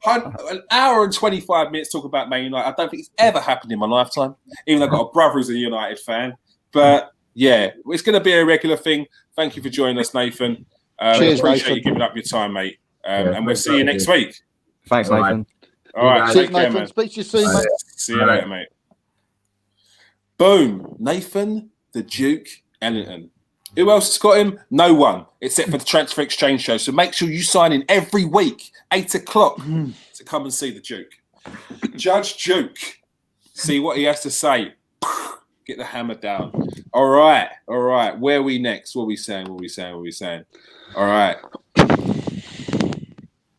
An hour and 25 minutes talk about Man United. I don't think it's ever happened in my lifetime, even though I've got a brother who's a United fan. But, yeah, it's going to be a regular thing. Thank you for joining us, Nathan. Cheers, appreciate Nathan. you giving up your time, mate. And we'll see you next week. Thanks, Nathan. All right, Cheers, take care, Nathan. man. Speak to you soon, mate. See you later, mate. Boom. Nathan, the Duke Ellington. Who else has got him? No one, except for the Transfer Exchange show. So make sure you sign in every week, 8 o'clock, to come and see the Duke. Judge Duke. See what he has to say. Get the hammer down. All right. Where are we next? What are we saying? All right.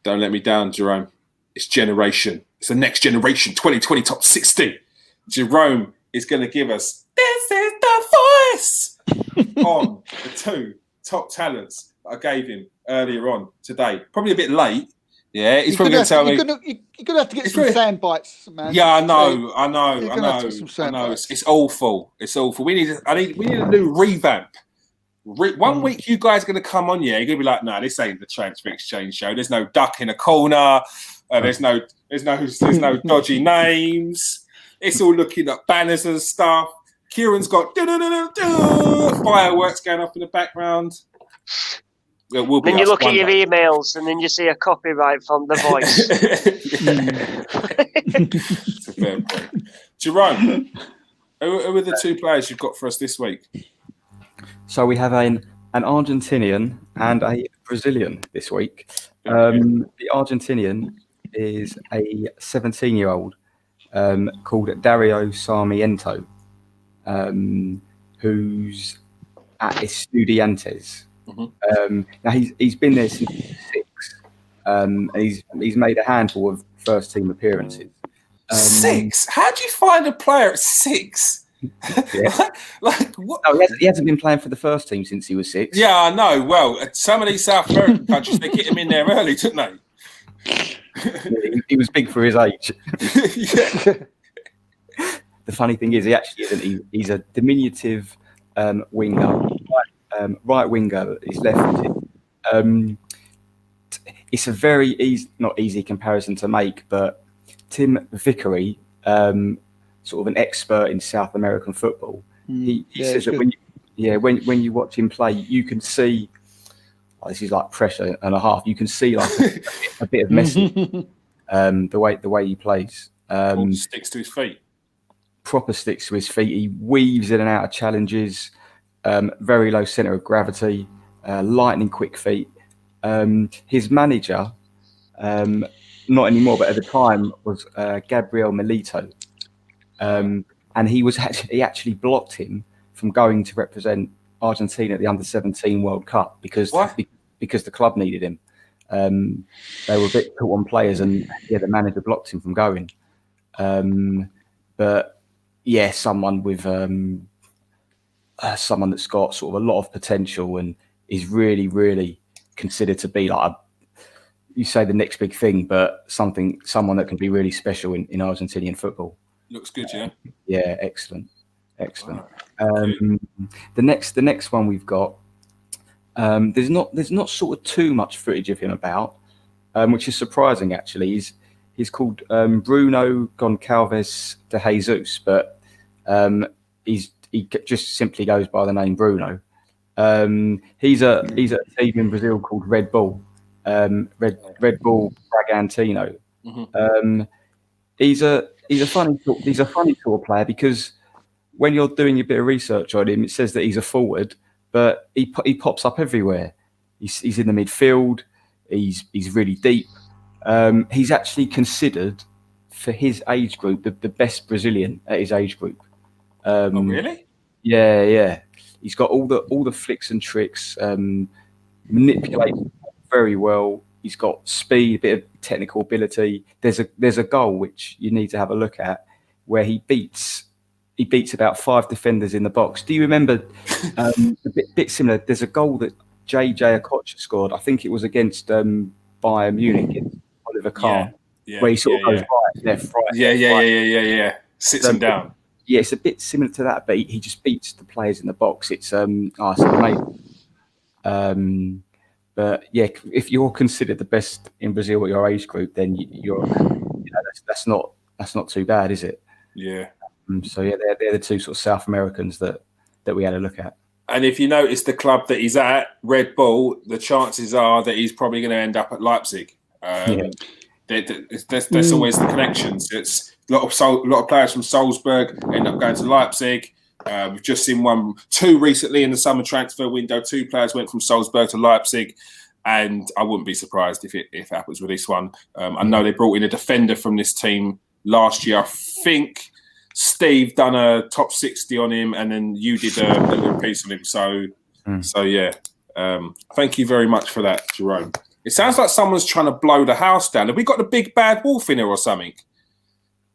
Don't let me down, Jerome. It's generation. It's the next generation, 2020 top 60. Jerome is going to give us This is the Voice on the two top talents that I gave him earlier on today. Probably a bit late. Yeah, he's probably going to tell me. You're going to have to get some sound bites, man. Yeah, I know. It's awful. We need a new revamp. 1 week you guys are going to come on, you're going to be like, no, this ain't the Transfer Exchange show. There's no duck in a corner. There's no dodgy names. It's all looking at banners and stuff. Kieran's got fireworks going off in the background. Then you look at your emails and then you see a copyright from The Voice. It's a fair point. Jerome, who are the two players you've got for us this week? So we have an Argentinian and a Brazilian this week. The Argentinian is a 17-year-old called Dario Sarmiento, who's at Estudiantes. Now he's been there since he was 6. He's made a handful of first team appearances. 6? How do you find a player at 6? Yeah. like what? No, he hasn't been playing for the first team since he was 6. Yeah, I know. Well, some of these South American countries, they get him in there early, didn't they? He was big for his age. Yeah. The funny thing is, he actually isn't. He's a diminutive winger, right winger. He's left-footed. It's a very not easy comparison to make, but Tim Vickery, sort of an expert in South American football, he says that when you watch him play, you can see this is like pressure and a half. You can see like a bit of Messi, the way he plays. Sticks to his feet. Proper sticks to his feet. He weaves in and out of challenges. Very low centre of gravity. Lightning quick feet. His manager, not anymore, but at the time was Gabriel Milito, and he actually blocked him from going to represent Argentina at the Under-17 World Cup because the club needed him. They were a bit caught on players, and the manager blocked him from going. But yeah, someone with someone that's got sort of a lot of potential and is really, really considered to be like you say the next big thing, but someone that can be really special in Argentinian football. Looks good, yeah. Yeah, excellent. Right. Okay. The next one we've got. There's not sort of too much footage of him about, which is surprising actually. He's called Bruno Goncalves de Jesus, but he just simply goes by the name Bruno. He's a team in Brazil called Red Bull, Red Bull Bragantino. Mm-hmm. He's a funny sort of player because when you're doing a bit of research on him, it says that he's a forward, but he pops up everywhere. He's in the midfield. He's really deep. He's actually considered for his age group the best Brazilian at his age group. Oh, really? Yeah. He's got all the flicks and tricks. Manipulates very well. He's got speed, a bit of technical ability. There's a goal which you need to have a look at where he beats about 5 defenders in the box. Do you remember a bit similar? There's a goal that JJ Okocha scored. I think it was against Bayern Munich against Oliver Kahn, where he sort of goes right, left, right. Yeah. Sits him down. Yeah, it's a bit similar to that, but he just beats the players in the box. It's amazing. But yeah, if you're considered the best in Brazil at your age group, then that's not too bad, is it? Yeah. So yeah, they're the two sort of South Americans that we had a look at. And if you notice the club that he's at, Red Bull, the chances are that he's probably going to end up at Leipzig. That's always the connections. It's a lot of players from Salzburg end up going to Leipzig. We've just seen two recently in the summer transfer window. 2 players went from Salzburg to Leipzig, and I wouldn't be surprised if it happens with this one. I know they brought in a defender from this team last year. I think Steve done a top 60 on him, and then you did a little piece on him. So yeah. Thank you very much for that, Jerome. It sounds like someone's trying to blow the house down. Have we got the big bad wolf in here or something?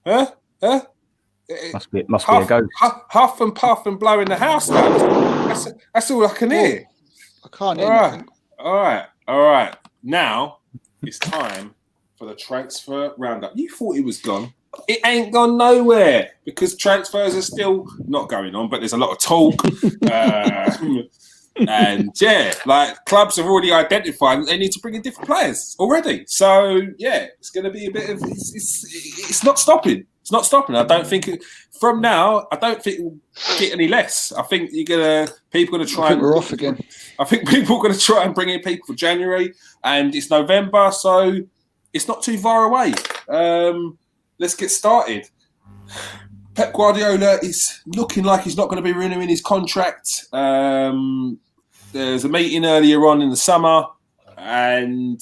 Huh? Must be a ghost. Huff and puff and blowing the house down. That's all I can hear. I can't hear anything. All right. Now it's time for the transfer roundup. You thought it was gone. It ain't gone nowhere because transfers are still not going on, but there's a lot of talk. And yeah, like clubs have already identified they need to bring in different players already. So yeah, it's going to be a bit of it's not stopping. It's not stopping. I don't think from now. I don't think it will get any less. I think people are going to try. We're off again. I think people are going to try and bring in people for January, and it's November, so it's not too far away. Let's get started. Pep Guardiola is looking like he's not going to be renewing his contract. There's a meeting earlier on in the summer, and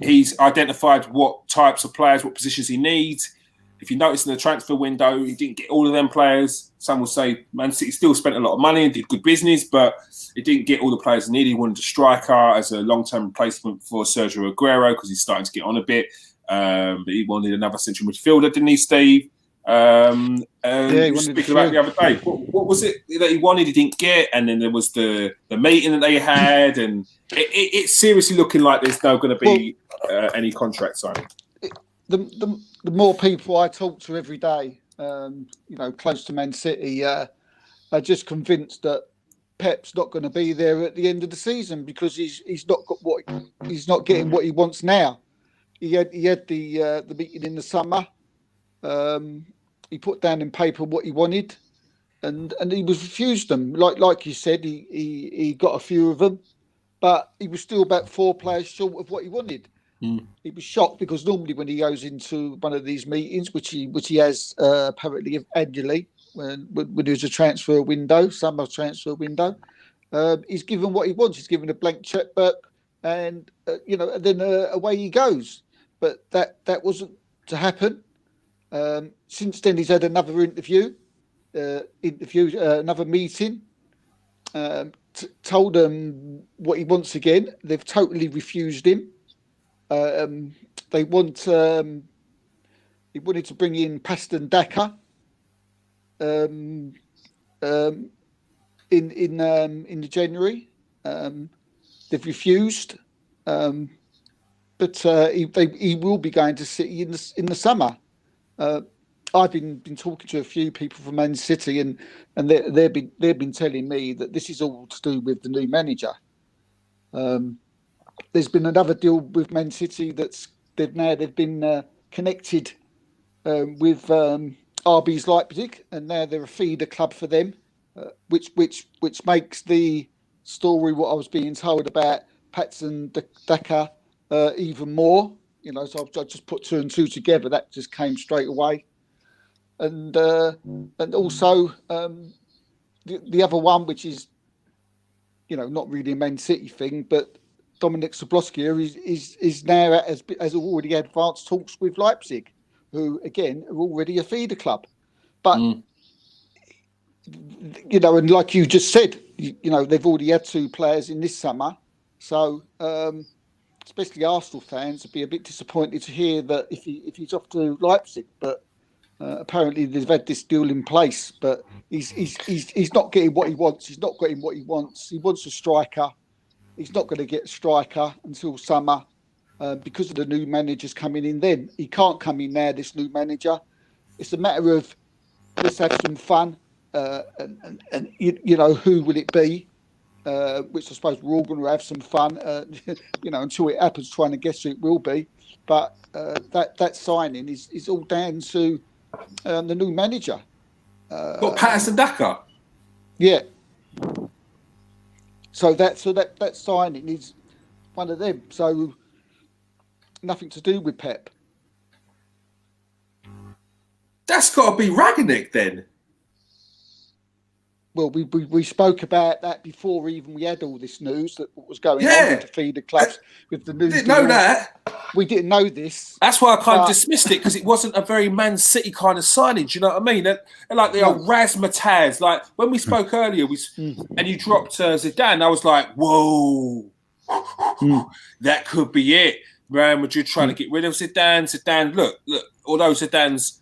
he's identified what types of players, what positions he needs. If you notice in the transfer window, he didn't get all of them players. Some will say Man City still spent a lot of money and did good business, but it didn't get all the players he needed. He wanted a striker as a long-term replacement for Sergio Aguero because he's starting to get on a bit. But he wanted another central midfielder, didn't he, Steve? He wanted speaking about the other day. What was it that he wanted? He didn't get, and then there was the meeting that they had, and it's seriously looking like there's no going to be any contract signing. The more people I talk to every day, close to Man City, are just convinced that Pep's not going to be there at the end of the season because he's not getting what he wants now. He had the meeting in the summer. He put down in paper what he wanted, and he was refused them. Like you said, he got a few of them, but he was still about 4 players short of what he wanted. He was shocked because normally when he goes into one of these meetings, which he has apparently annually, when there's a transfer window, summer transfer window, he's given what he wants. He's given a blank checkbook, and and then away he goes. But that wasn't to happen. Since then, he's had another another meeting. Told them what he wants again. They've totally refused him. He wanted to bring in Paston Daka, in the January. They've refused, but he will be going to City in the summer. I've been talking to a few people from Man City, and they've been telling me that this is all to do with the new manager. There's been another deal with Man City they've been connected with RB's Leipzig, and now they're a feeder club for them, which makes the story what I was being told about Patson Daka even more. So I just put 2 and 2 together. That just came straight away. And also the other one, which is not really a Man City thing, but Dominic Soboslai is now has already advanced talks with Leipzig, who again are already a feeder club. But and like you just said, they've already had 2 players in this summer, so especially Arsenal fans would be a bit disappointed to hear that if he's off to Leipzig, but. Apparently they've had this deal in place, but he's not getting what he wants. He's not getting what he wants. He wants a striker. He's not going to get a striker until summer because of the new managers coming in then. He can't come in now, this new manager. It's a matter of let's have some fun and who will it be? Which I suppose we're all going to have some fun, until it happens, trying to guess who it will be. But that signing is all down to the new manager. Got Patson Daka. Yeah. So that signing is one of them. So nothing to do with Pep. That's got to be Ragnick then. Well, we spoke about that before even we had all this news that what was going on with the feeder clubs with the new. Didn't know that. We didn't know this. That's why I kind of dismissed it, because it wasn't a very Man City kind of signing. Do you know what I mean? They're like the old razzmatazz. Like when we spoke earlier, and you dropped Zidane, I was like, whoa, that could be it. Real Madrid trying to get rid of Zidane. Zidane, look. Although Zidane's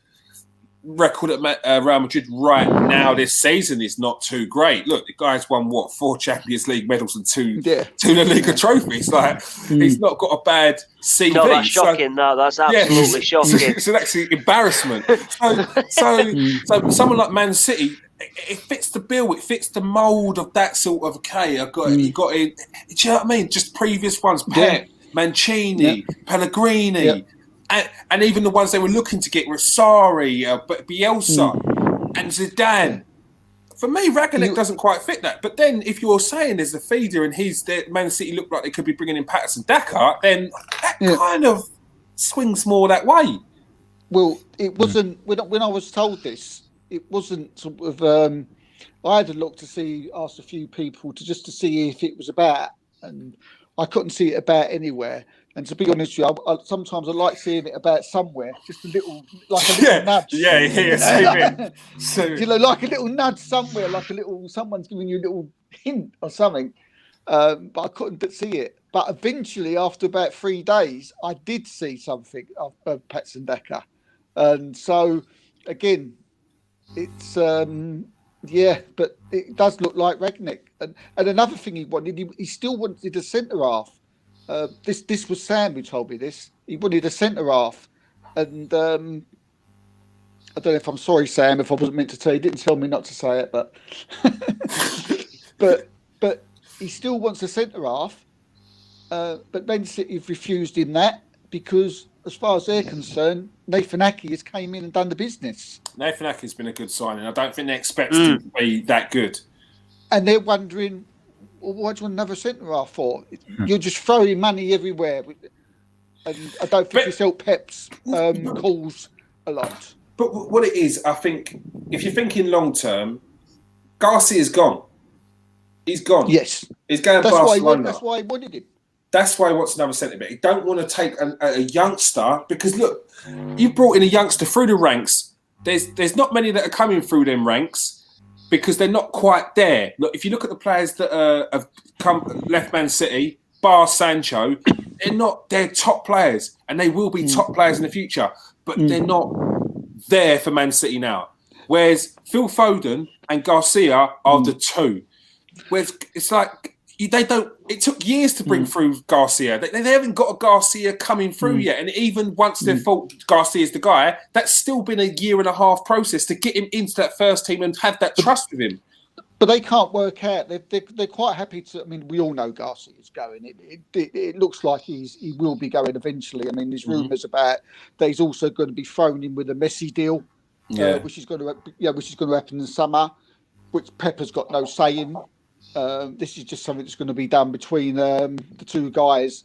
record at Real Madrid right now this season is not too great. Look, the guy's won 4 Champions League medals and 2 La Liga trophies. Like he's not got a bad CV. No, that's shocking. No, that's absolutely shocking. So that's the embarrassment. So someone like Man City, it fits the bill. It fits the mould of that sort of he got in. Do you know what I mean? Just previous ones, Pep, Mancini, Pellegrini. And even the ones they were looking to get were Sarri, Bielsa, and Zidane. For me, Ragnick doesn't quite fit that. But then, if you're saying there's a feeder and Man City look like they could be bringing in Patson Daka, then that kind of swings more that way. Well, it wasn't when I was told this. It wasn't sort of. I had a look to ask a few people to see if it was about, and I couldn't see it about anywhere. And to be honest with you, sometimes I like seeing it about somewhere, just a little nudge. So, like a little nudge somewhere, someone's giving you a little hint or something. But I couldn't see it. But eventually, after about 3 days, I did see something of Patson Daka. And so, again, it's, but it does look like Ragnick. And another thing he still wanted a centre-half. This was Sam who told me this. He wanted a centre half, and I don't know if I'm sorry, Sam, if I wasn't meant to tell you. He didn't tell me not to say it, but but he still wants a centre half. But Man City have refused him that because, as far as they're concerned, Nathan Ake has came in and done the business. Nathan Ake has been a good signing. I don't think they expect him to be that good. And they're wondering, well, what do you want another centre half for? You're just throwing money everywhere. And I don't think it's helped Pep's calls a lot. But what it is, I think, if you're thinking long term, Garcia's gone. He's gone. Yes. He's going to Barcelona. That's why he wanted him. That's why he wants another centre back. He don't want to take a youngster, because look, you brought in a youngster through the ranks. There's not many that are coming through them ranks because they're not quite there. Look, if you look at the players that have left Man City, bar Sancho, they're top players, and they will be top players in the future, but they're not there for Man City now. Whereas Phil Foden and Garcia are the two. Whereas it's like they don't. It took years to bring through Garcia. They haven't got a Garcia coming through yet. And even once they thought Garcia's the guy, that's still been a 1.5-year process to get him into that first team and have that trust with him. But they can't work out. They're quite happy to. I mean, we all know Garcia's going. It looks like he will be going eventually. I mean, there's rumours about that he's also going to be thrown in with a Messi deal, which is going to happen in the summer, which Pepper's got no say in. This is just something that's going to be done between the two guys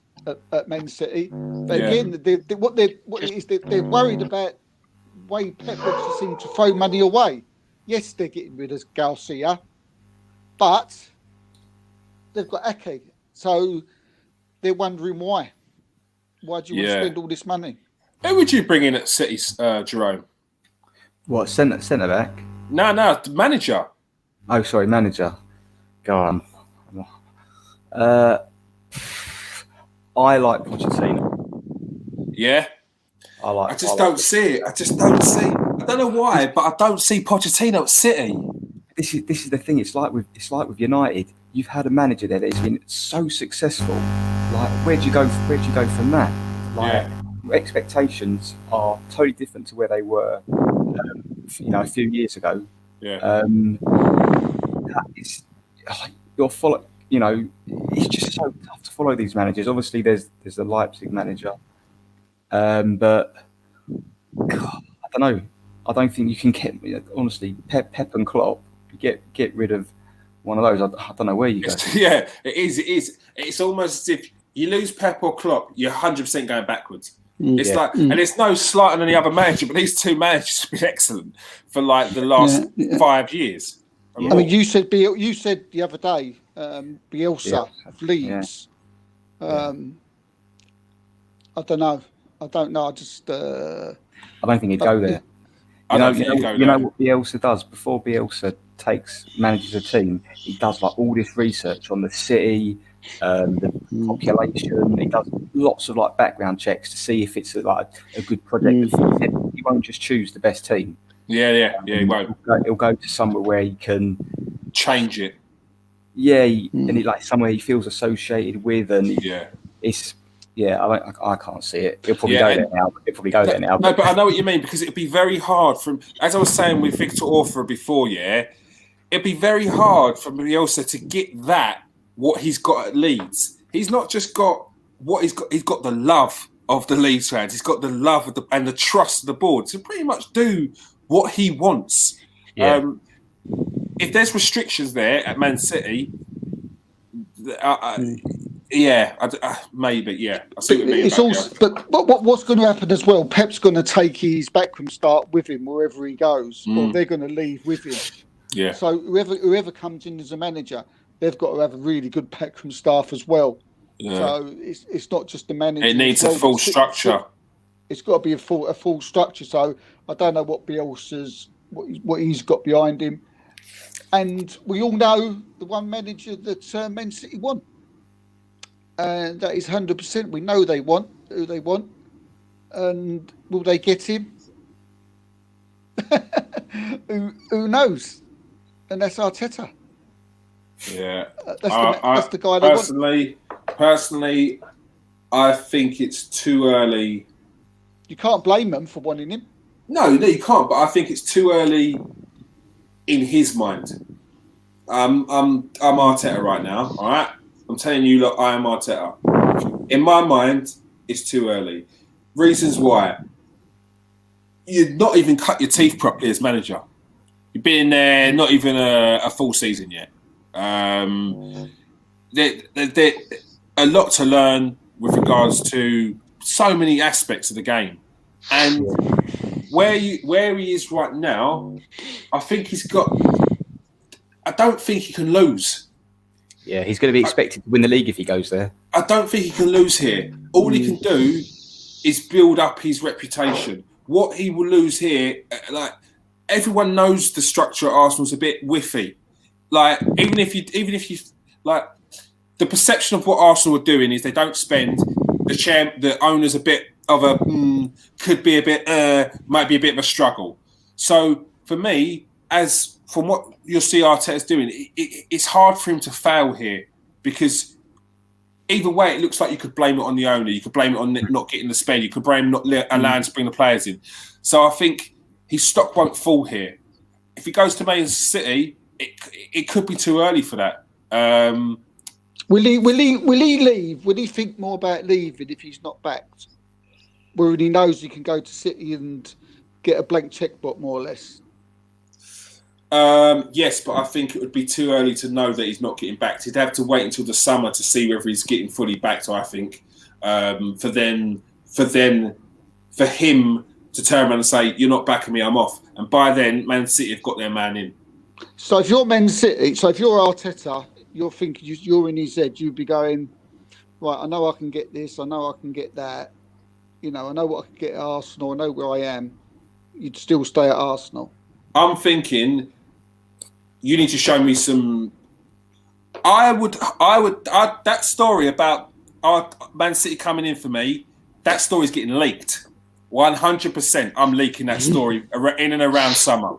at Man City. But again, they're worried about the way Pep wants to seem to throw money away. Yes, they're getting rid of Garcia, but they've got Ake. So they're wondering why. Why do you want to spend all this money? Who would you bring in at City, Jerome? What, centre back? No, the manager. Oh, sorry, manager. Go on. I like Pochettino. Yeah. I don't see it. I don't know why, but I don't see Pochettino at City. This is the thing. It's like with United. You've had a manager there that has been so successful. Like, where'd you go from that? Like, expectations are totally different to where they were, a few years ago. Yeah. You're follow. It's just so tough to follow these managers. Obviously, there's the Leipzig manager, but God, I don't know. I don't think you can get, honestly, Pep and Klopp. Get rid of one of those. I don't know where you go. Yeah, it is. It's almost as if you lose Pep or Klopp, you're 100% going backwards. It's like, and it's no slight on any other manager, but these two managers have been excellent for like the last 5 years. I mean, you said the other day, Bielsa of Leeds. I don't know. I just. I don't think he'd go there. You know what Bielsa does before Bielsa manages a team. He does like all this research on the city, the population. He does lots of like background checks to see if it's like a good project. He won't just choose the best team. He won't. He'll go to somewhere where he can change it. Yeah, and like somewhere he feels associated with, and it's. Yeah, I can't see it. He'll probably go there now. No, but I know what you mean, because it'd be very hard as I was saying with Victor Orther before, it'd be very hard for Bielsa to get what he's got at Leeds. He's not just got what he's got the love of the Leeds fans. He's got the love and the trust of the board to pretty much do what he wants. Yeah. If there's restrictions there at Man City, maybe. I see what you mean. It's also, but what's going to happen as well? Pep's going to take his backroom start with him wherever he goes, or they're going to leave with him. Yeah. So whoever comes in as a manager, they've got to have a really good backroom staff as well. Yeah. So it's not just the manager. It needs a full structure. It's got to be a full structure. So I don't know what Bielsa's what he's got behind him, and we all know the one manager that Man City want. And that is 100%. We know who they want. And will they get him? Who knows? And that's Arteta. Yeah. That's the guy they want. Personally, I think it's too early. You can't blame them for wanting him. No, you can't. But I think it's too early in his mind. I'm Arteta right now, all right? I'm telling you, look, I am Arteta. In my mind, it's too early. Reasons why. You've not even cut your teeth properly as manager. You've been there not even a full season yet. There's a lot to learn with regards to so many aspects of the game. And where he is right now, I don't think he can lose. Yeah, he's going to be expected to win the league if he goes there. I don't think he can lose here. All he can do is build up his reputation. What he will lose here, like everyone knows the structure at Arsenal's a bit whiffy. Like even if you like the perception of what Arsenal are doing is they don't spend. The owner's a bit of a might be a bit of a struggle. So for me, as from what you'll see Arteta's doing, it's hard for him to fail here because either way, it looks like you could blame it on the owner. You could blame it on not getting the spend. You could blame him not allowing to bring the players in. So I think his stock won't fall here. If he goes to Man City, it could be too early for that. Will he leave? Will he think more about leaving if he's not backed? Where he knows he can go to City and get a blank checkbook, more or less. Yes, but I think it would be too early to know that he's not getting backed. He'd have to wait until the summer to see whether he's getting fully backed. I think for him to turn around and say, "You're not backing me, I'm off." And by then, Man City have got their man in. So if you're Man City, if you're Arteta, you're thinking you're in his head. You'd be going, right. I know I can get this. I know I can get that. I know what I can get at Arsenal. I know where I am. You'd still stay at Arsenal. I'm thinking you need to show me some. I would. That story about Man City coming in for me. That story's getting leaked. 100%. I'm leaking that story in and around summer,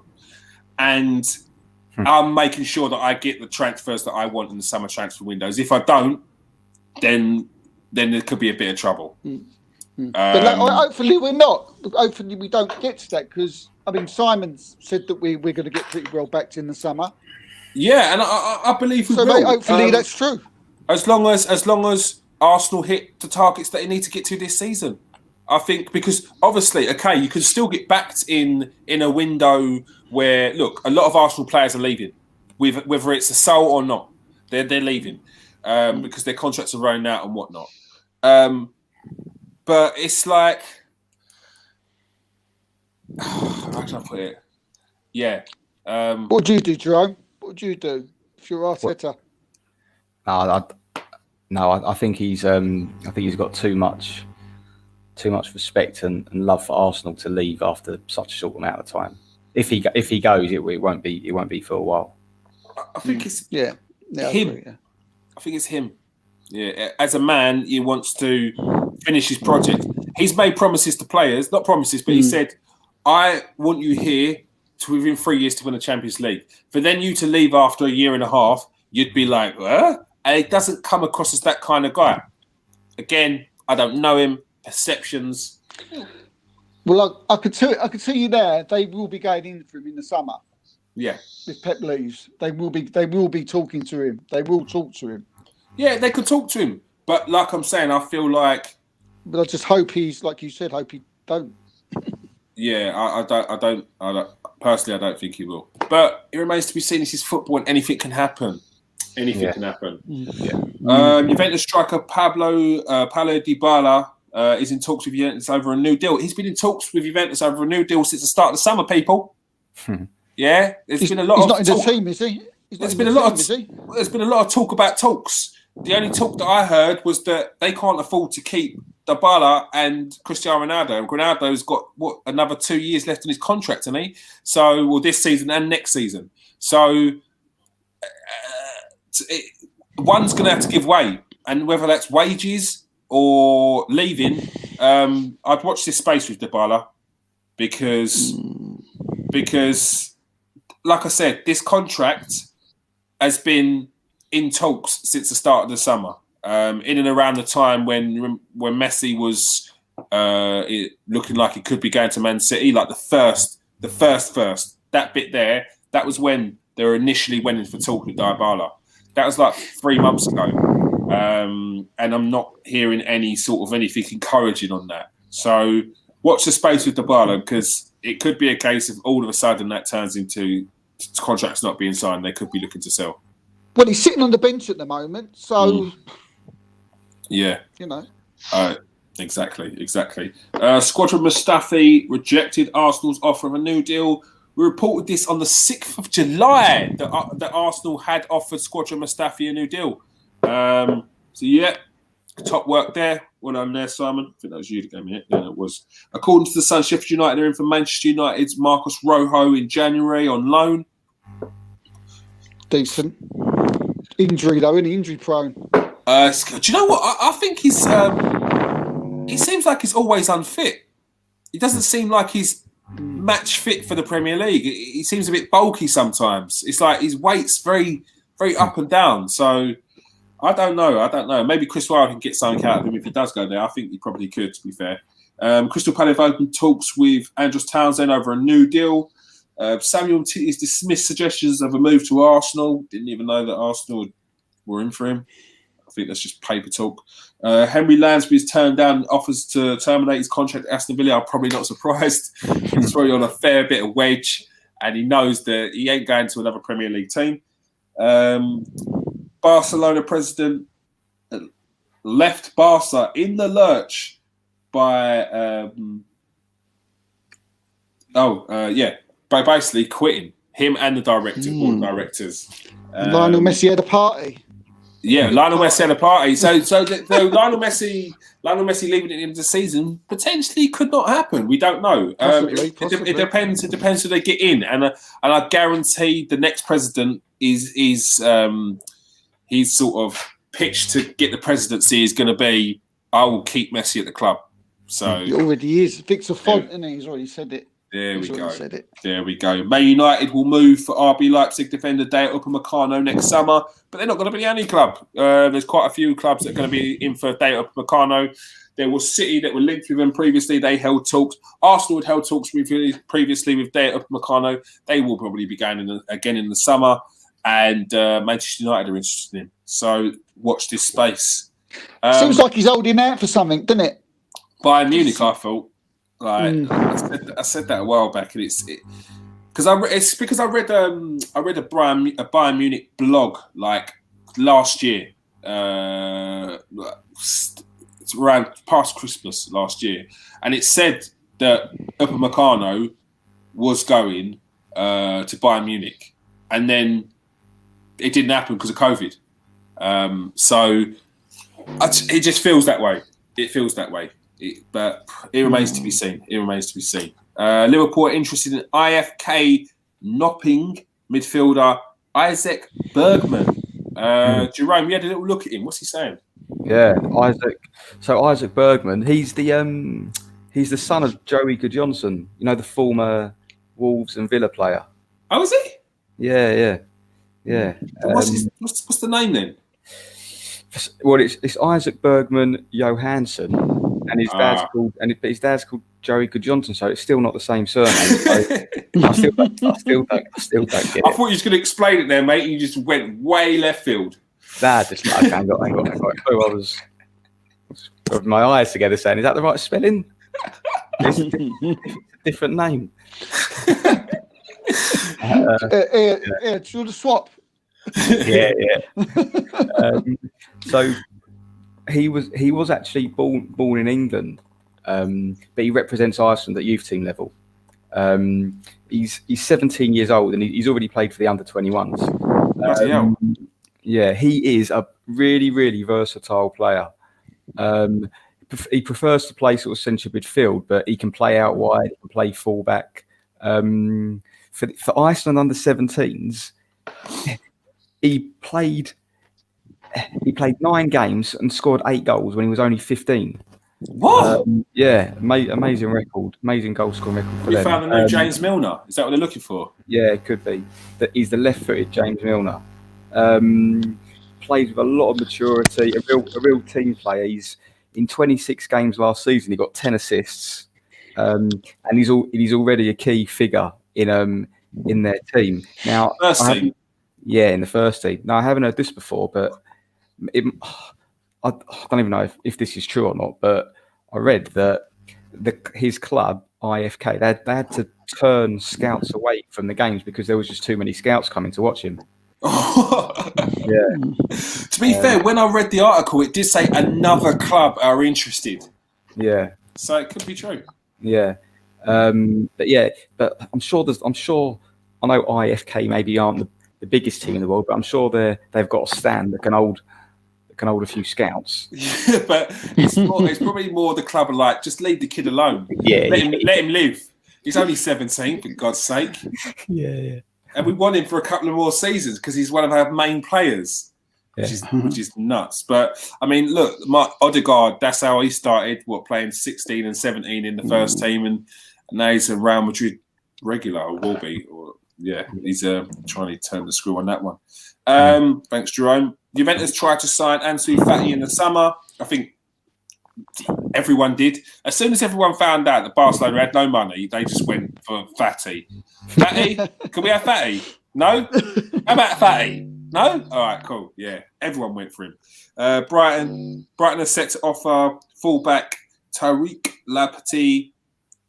and I'm making sure that I get the transfers that I want in the summer transfer windows. If I don't, then there could be a bit of trouble. But hopefully we're not. Hopefully we don't get to that because Simon said that we're going to get pretty well backed in the summer. Yeah, and I believe we will. Mate, hopefully that's true. As long as Arsenal hit the targets that they need to get to this season, I think because obviously, you can still get backed in a window where a lot of Arsenal players are leaving, whether it's a sale or not, they're leaving because their contracts are running out and whatnot. But it's like, how can I put it? Yeah. What would you do, Jerome? What would you do if you're Arteta? I think he's got too much respect and love for Arsenal to leave after such a short amount of time. If he goes, it won't be for a while. I think it's him. I think it's him. Yeah, as a man, he wants to finish his project. He's made promises to players, not promises, but he said, "I want you here to within 3 years to win the Champions League." For then you to leave after a year and a half, you'd be like, "Huh?" And it doesn't come across as that kind of guy. Again, I don't know him. Perceptions. Well, I could tell you there, they will be going in for him in the summer. Yeah. If Pep leaves, they will be talking to him. They will talk to him. Yeah, they could talk to him, but like I'm saying, I feel like. But I just hope he's like you said. Hope he don't. Yeah, I don't. Personally, I don't think he will. But it remains to be seen. This is football, and anything can happen. Anything can happen. Yeah. Juventus striker Paulo Dybala is in talks with Juventus over a new deal. He's been in talks with Juventus over a new deal since the start of the summer. People. Yeah, there's been a lot. He's not in the team, is he? There's been a lot of talk about talks. The only talk that I heard was that they can't afford to keep Dybala and Cristiano Ronaldo. And Ronaldo's got another 2 years left on his contract, hasn't he? So, this season and next season. So, one's going to have to give way, and whether that's wages or leaving, I'd watch this space with Dybala because, like I said, this contract has been in talks since the start of the summer, in and around the time when Messi was looking like he could be going to Man City, like the first, that bit there, that was when they were initially went in for talk with Dybala. That was like 3 months ago, and I'm not hearing any sort of anything encouraging on that. So watch the space with Dybala because it could be a case of all of a sudden that turns into contracts not being signed. They could be looking to sell. Well, he's sitting on the bench at the moment, so yeah, exactly. Squadron Mustafi rejected Arsenal's offer of a new deal. We reported this on the 6th of July that Arsenal had offered Squadron Mustafi a new deal. So yeah, top work there. Well done there, Simon. I think that was you that gave me it. Yeah, it was. According to the Sun, Sheffield United are in for Manchester United's Marcus Rojo in January on loan. Decent. Injury though, any injury prone. Do you know what? I think he's. He seems like he's always unfit. He doesn't seem like he's match fit for the Premier League. He seems a bit bulky sometimes. It's like his weight's very, very up and down. So I don't know. Maybe Chris Wilde can get something out of him if he does go there. I think he probably could, to be fair. Crystal Palace have opened talks with Andros Townsend over a new deal. Samuel has dismissed suggestions of a move to Arsenal. Didn't even know that Arsenal were in for him. I think that's just paper talk. Henry Lansbury's turned down offers to terminate his contract at Aston Villa. I'm probably not surprised. He's probably on a fair bit of wedge, and he knows that he ain't going to another Premier League team. Barcelona president left Barca in the lurch by by basically quitting, him and the board of directors. Lionel Messi had a party. Yeah, Lionel Messi had a party. So Lionel Messi leaving at the end of the season potentially could not happen. We don't know. Possibly. It depends. It depends who they get in, and I guarantee the next president is he's sort of pitched to get the presidency is going to be, I will keep Messi at the club. So He already is. Victor Font, isn't he? He's already said it. There we go. Man United will move for RB Leipzig defender Dayot Upamecano next summer, but they're not going to be the only club. There's quite a few clubs that are going to be in for Dayot Upamecano. There was City that were linked with him previously. They held talks. Arsenal had held talks previously with Dayot Upamecano. They will probably be going again in the summer. And Manchester United are interested in him. So watch this space. Seems like he's holding out for something, doesn't it? Bayern Munich, I thought. I said that a while back, and it's because I read a Bayern Munich blog like last year. It's around past Christmas last year, and it said that Upamecano was going to Bayern Munich, and then it didn't happen because of COVID. So it just feels that way. It feels that way. But it remains to be seen. Liverpool are interested in IFK Nopping midfielder Isaac Bergman. Jerome, you had a little look at him. What's he saying? Yeah, Isaac. So Isaac Bergman, he's the son of Joey Gudjonsson. You know, the former Wolves and Villa player. Oh, is he? Yeah. What's the name then? Well, it's Isaac Bergman Johansson, and his dad's called Joey Gudjonsson, so it's still not the same surname. So I still don't get it. I thought you was going to explain it there, mate. You just went way left field. Nah, just I got I was with my eyes together saying, "Is that the right spelling?" It's a different name. Do you want to swap? Yeah. So he was actually born in England, but he represents Iceland at youth team level. He's 17 years old and he's already played for the under-21s. Yeah, he is a really, really versatile player. He prefers to play sort of central midfield, but he can play out wide, he can play fullback. For Iceland under-17s, he played 9 games and scored 8 goals when he was only 15. What? Amazing record, amazing goal scoring record for them. You found the new James Milner. Is that what they're looking for? Yeah, it could be. He's the left-footed James Milner. Plays with a lot of maturity, a real team player. He's in 26 games last season. He got 10 assists, and he's already a key figure in their team. Now, in the first team. Now, I haven't heard this before, but I don't even know if this is true or not. But I read that his club IFK they had to turn scouts away from the games because there was just too many scouts coming to watch him. Yeah. To be fair, when I read the article, it did say another club are interested. Yeah. So it could be true. Yeah. But I'm sure I know IFK maybe aren't the biggest team in the world, but I'm sure they've got a stand that can hold a few scouts. Yeah, but it's probably more the club are like, just leave the kid alone. Yeah. Let him live. He's only 17, for God's sake. Yeah. And we want him for a couple of more seasons because he's one of our main players, which is nuts. But I mean, look, Odegaard, that's how he started. Playing 16 and 17 in the first team, Now he's a Real Madrid regular, or will be. Or yeah, he's trying to turn the screw on that one. Thanks, Jerome. Juventus tried to sign Ansu Fati in the summer. I think everyone did. As soon as everyone found out that Barcelona had no money, they just went for Fati. Fati? Can we have Fati? No? How about Fati? No? All right, cool. Yeah, everyone went for him. Brighton are set to offer fullback Tariq Lamptey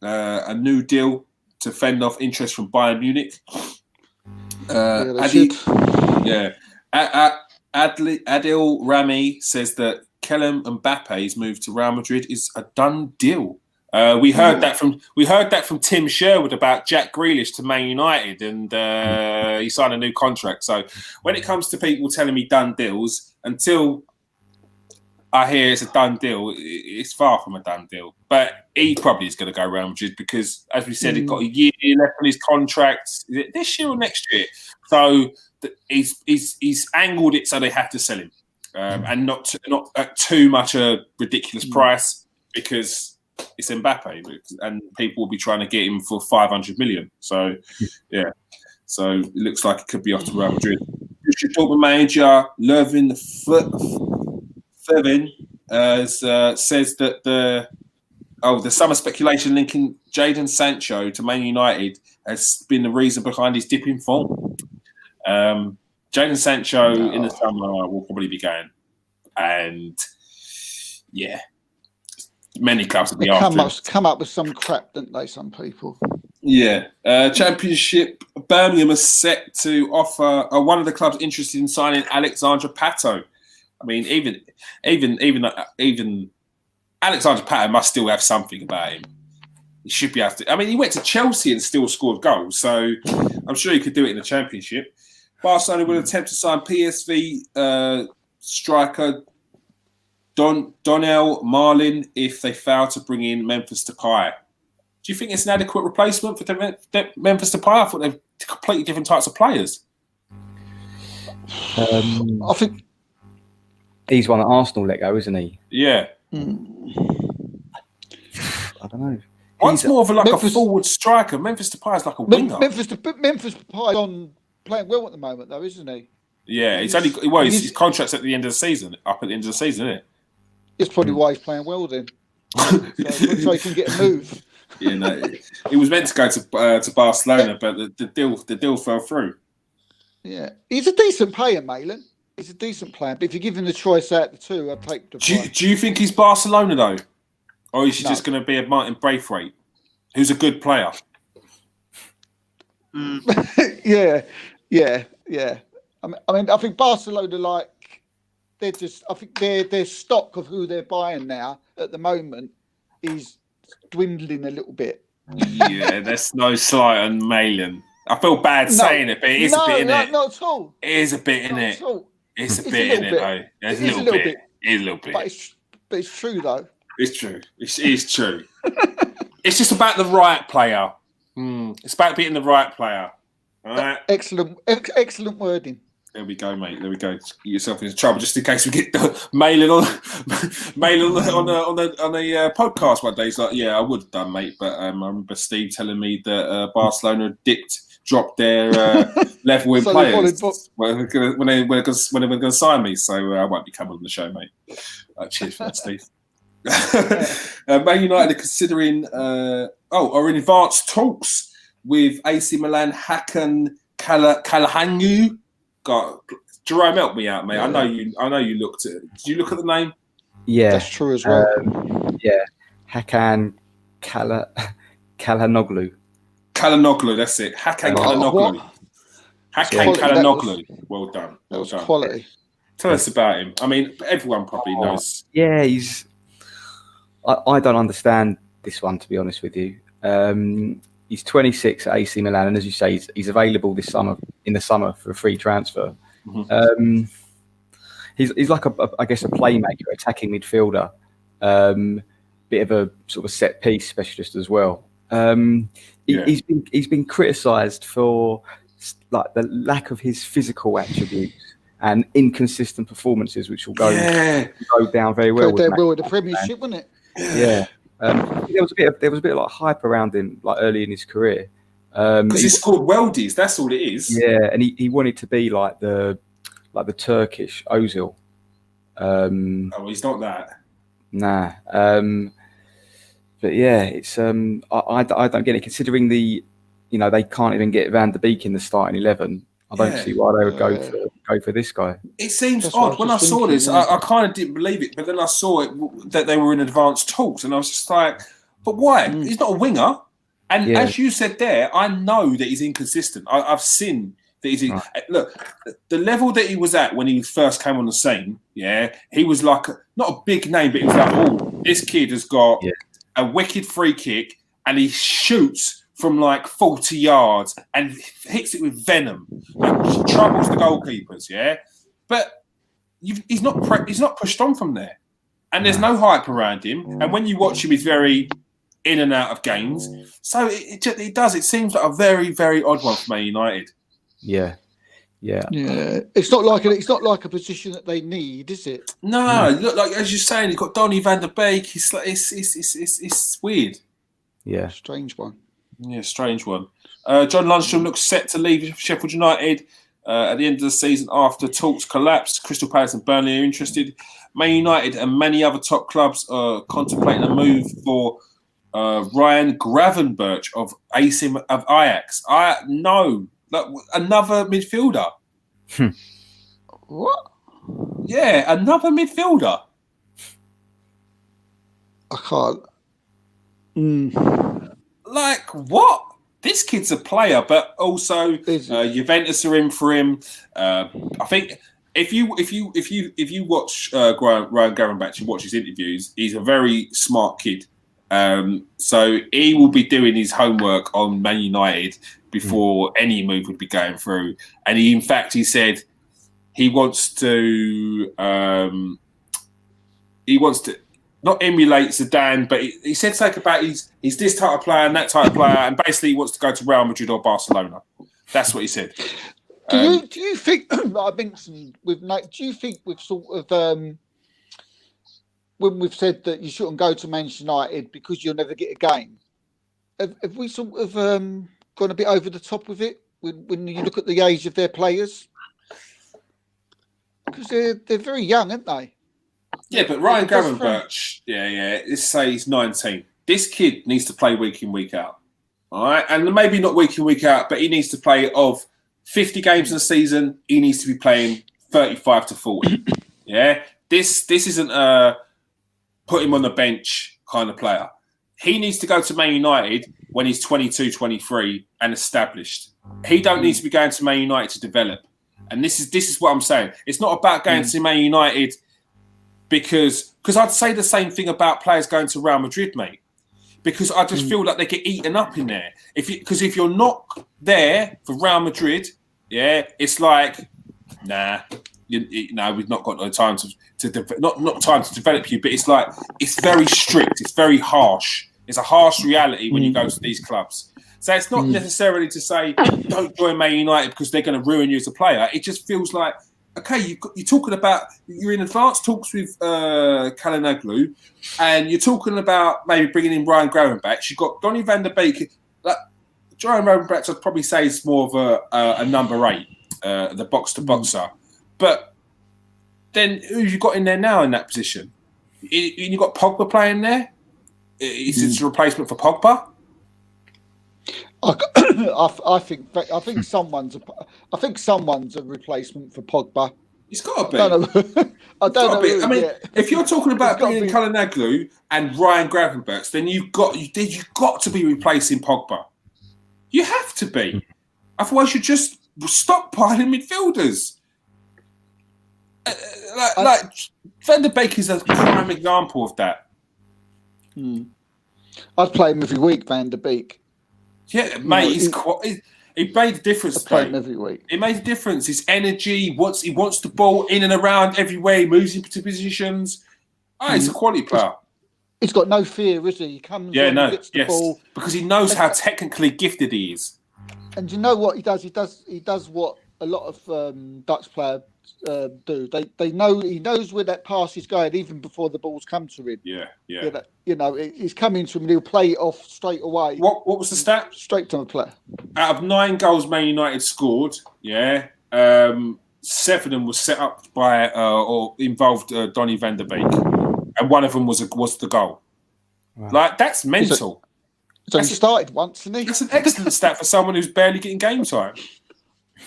a new deal to fend off interest from Bayern Munich. Adil Rami says that Kylian Mbappe's move to Real Madrid is a done deal. We heard that from Tim Sherwood about Jack Grealish to Man United, and he signed a new contract. So when it comes to people telling me done deals, until I hear it's a done deal, it's far from a done deal. But he probably is going to go Real Madrid because, as we said, he's got a year left on his contract. Is it this year or next year? So he's angled it so they have to sell him, and not at too much a ridiculous price because it's Mbappe, and people will be trying to get him for 500 million. So yeah, so it looks like it could be off to Real Madrid. Dortmund manager Lervin Fevin says that the summer speculation linking Jadon Sancho to Man United has been the reason behind his dip in form. Jadon Sancho in the summer will probably be going, and yeah, many clubs will be after him. Come up with some crap, don't they? Some people. Yeah, Championship Birmingham is set to offer one of the clubs interested in signing Alexandra Pato. I mean, even Alexandra Pato must still have something about him. He should be able to. I mean, he went to Chelsea and still scored goals, so I'm sure he could do it in the Championship. Barcelona will attempt to sign PSV striker Donnell Marlin if they fail to bring in Memphis Depay. Do you think it's an adequate replacement for Memphis Depay? I thought they're completely different types of players. I think he's one that Arsenal let go, isn't he? Yeah. I don't know. One's more of a forward striker. Memphis Depay is like a winger. Memphis Depay on playing well at the moment, though, isn't he? Yeah, his contract's at the end of the season. Up at the end of the season, isn't it? It's probably why he's playing well then. so he can get a move. Yeah, no, he was meant to go to Barcelona, but the deal fell through. Yeah, he's a decent player, Malin. He's a decent player, but if you're given the choice out of the two, I'd take Depay. Do you think he's Barcelona though, or is he just going to be a Martin Braithwaite, who's a good player? Yeah. I mean, I think Barcelona they're just. I think their stock of who they're buying now at the moment is dwindling a little bit. Yeah, there's no slight on Malin. I feel bad saying it, but it is a bit in it. Not at all. It is a bit in it. It's a bit in it, though. There's a little bit. It is a little bit. But it's true, though. It's true. It is true. It's just about the right player. It's about being the right player. All right. Excellent wording. There we go, mate. There we go. Get yourself into trouble just in case we get Malin on the podcast one day. He's like, yeah, I would have done, mate, but I remember Steve telling me that Barcelona dropped their level in players when they were going to sign me. So I won't be coming on the show, mate. Cheers for that, Steve. Man United are considering, are in advanced talks with AC Milan Hakan Kalahanu. God, Jerome, help me out, mate. Yeah. I know you looked at it. Did you look at the name? Yeah, that's true as well. Hakan Kalhanoglu. Kalhanoglu, that's it. Hakan Kalhanoglu. Hakan Kalhanoglu. Well done. That was quality. Tell us about him. I mean, everyone probably knows. Yeah, I don't understand this one, to be honest with you. He's 26 at AC Milan, and as you say, he's available in the summer for a free transfer. Mm-hmm. He's like a playmaker, attacking midfielder, bit of a sort of set piece specialist as well. He's been criticised for like the lack of his physical attributes and inconsistent performances, which will go down very well. With the Premiership, wouldn't it? Yeah. There was a bit of like hype around him like early in his career. Because he scored weldies, that's all it is. Yeah, and he wanted to be like the Turkish Ozil. Oh, he's not that. Nah. But yeah, it's I don't get it. Considering they can't even get Van der Beek in the starting 11. I don't see why they would go for this guy. It seems odd. When I saw this, I kind of didn't believe it, but then I saw it that they were in advanced talks, and I was just like, but why? He's not a winger. And as you said there, I know that he's inconsistent. I've seen that he's in. Look, the level that he was at when he first came on the scene, he was like, not a big name, but he was like, oh, this kid has got a wicked free kick, and he shoots from like 40 yards and hits it with venom. Like, troubles the goalkeepers, But he's not pushed on from there. And there's no hype around him. And when you watch him, he's very in and out of games. So it does. It seems like a very, very odd one for Man United. Yeah. It's not like a position that they need, is it? No. Look, like as you're saying, you've got Donny van der Beek. It's weird. Yeah, strange one. Yeah, strange one. John Lundstrom looks set to leave Sheffield United at the end of the season after talks collapsed. Crystal Palace and Burnley are interested. Man United and many other top clubs are contemplating a move for Ryan Gravenberch of Ajax. Another midfielder. What? Yeah, another midfielder. I can't. Like what? This kid's a player, but also Juventus are in for him. I think if you watch Ryan Gravenberch and watch his interviews, he's a very smart kid. So he will be doing his homework on Man United before any move would be going through. And he said he wants to not emulate Zidane, but he said something about he's this type of player and that type of player, and basically he wants to go to Real Madrid or Barcelona. That's what he said. Do you think I mentioned with Nate? Do you think we've sort of when we've said that you shouldn't go to Manchester United because you'll never get a game? Have we sort of gone a bit over the top with it when you look at the age of their players? Because they're very young, aren't they? Yeah, but Ryan Gravenberch, let's say he's 19. This kid needs to play week in, week out. All right? And maybe not week in, week out, but he needs to play of 50 games in a season, he needs to be playing 35 to 40. Yeah? This isn't a put him on the bench kind of player. He needs to go to Man United when he's 22, 23 and established. He don't need to be going to Man United to develop. And this is what I'm saying. It's not about going to Man United because I'd say the same thing about players going to Real Madrid, mate. Because I just feel like they get eaten up in there. Because if you're not there for Real Madrid, it's like, we've not got no time not time to develop you. But it's like it's very strict. It's very harsh. It's a harsh reality when you go to these clubs. So it's not necessarily to say don't join Man United because they're going to ruin you as a player. It just feels like, okay, you're talking about, you're in advanced talks with Calhanoglu, and you're talking about maybe bringing in Ryan Gravenberch. You've got Donny van der Beek. Like, Ryan Gravenberch, I'd probably say is more of a number 8, the box-to-boxer. But then who have you got in there now in that position? You got Pogba playing there? Is it a replacement for Pogba? I think someone's a replacement for Pogba. It's got to be. I don't know. I mean, if you're talking about bringing in Calhanoglu and Ryan Gravenberch, then you've got to be replacing Pogba. You have to be. Otherwise, you just stockpiling midfielders. Like Van der Beek is a prime example of that. I'd play him every week, Van der Beek. Yeah, mate, he made a difference. I play him every week. It made a difference. His energy, he wants the ball in and around everywhere. He moves into positions. He's a quality player. He's got no fear, is he? He comes gets the ball. Because he knows how technically gifted he is. And you know what he does? He does what Dutch players do. They know he knows where that pass is going even before the ball's come to him. Yeah. He's coming to him and he'll play it off straight away. What was the stat? Straight to the player. Out of 9 goals Man United scored, 7 of them was set up by or involved Donny van der Beek, and one of them was the goal. Wow. Like, that's mental. So he started once, isn't he? That's an excellent stat for someone who's barely getting game time.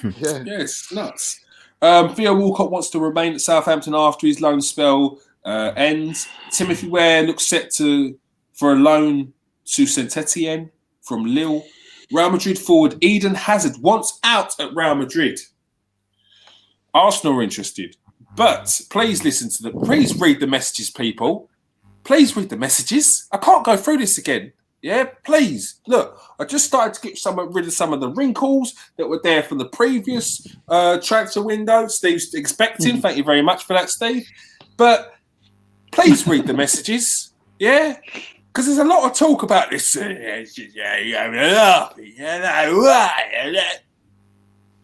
Yeah, it's nuts. Theo Walcott wants to remain at Southampton after his loan spell ends. Timothy Ware looks set for a loan to Saint-Etienne from Lille. Real Madrid forward Eden Hazard wants out at Real Madrid. Arsenal are interested, but please please read the messages, people. Please read the messages. I can't go through this again. Yeah, please. Look, I just started to get rid of some of the wrinkles that were there from the previous transfer window. Steve's expecting. Thank you very much for that, Steve. But please read the messages. Yeah, because there's a lot of talk about this.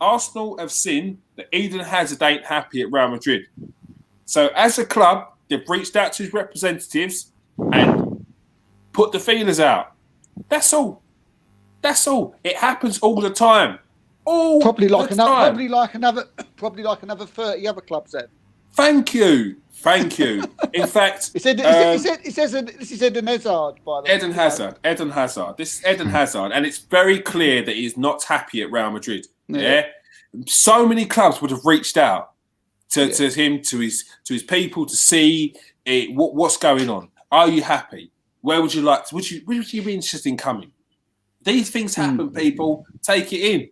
Arsenal have seen that Eden Hazard ain't happy at Real Madrid. So as a club, they've reached out to his representatives and put the feelers out. That's all. It happens all the time. Probably like another 30 other clubs then. Thank you. In fact, this is Eden Hazard, by the way. Eden Hazard. This is Eden Hazard, and it's very clear that he's not happy at Real Madrid. Yeah. So many clubs would have reached out to him, to his people, to see what's going on. Are you happy? Where would you like to? Would you be interested in coming? These things happen, people. Take it in.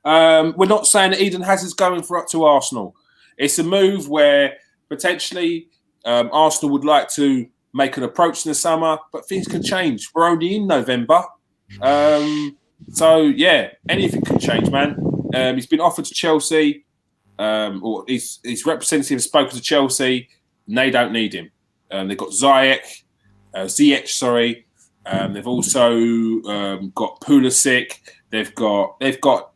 We're not saying that Eden Hazard's going up to Arsenal. It's a move where potentially Arsenal would like to make an approach in the summer, but things can change. We're only in November. So, yeah, anything can change, man. He's been offered to Chelsea, or his representative has spoken to Chelsea, and they don't need him. They've got Ziyech. They've also got Pulisic. They've got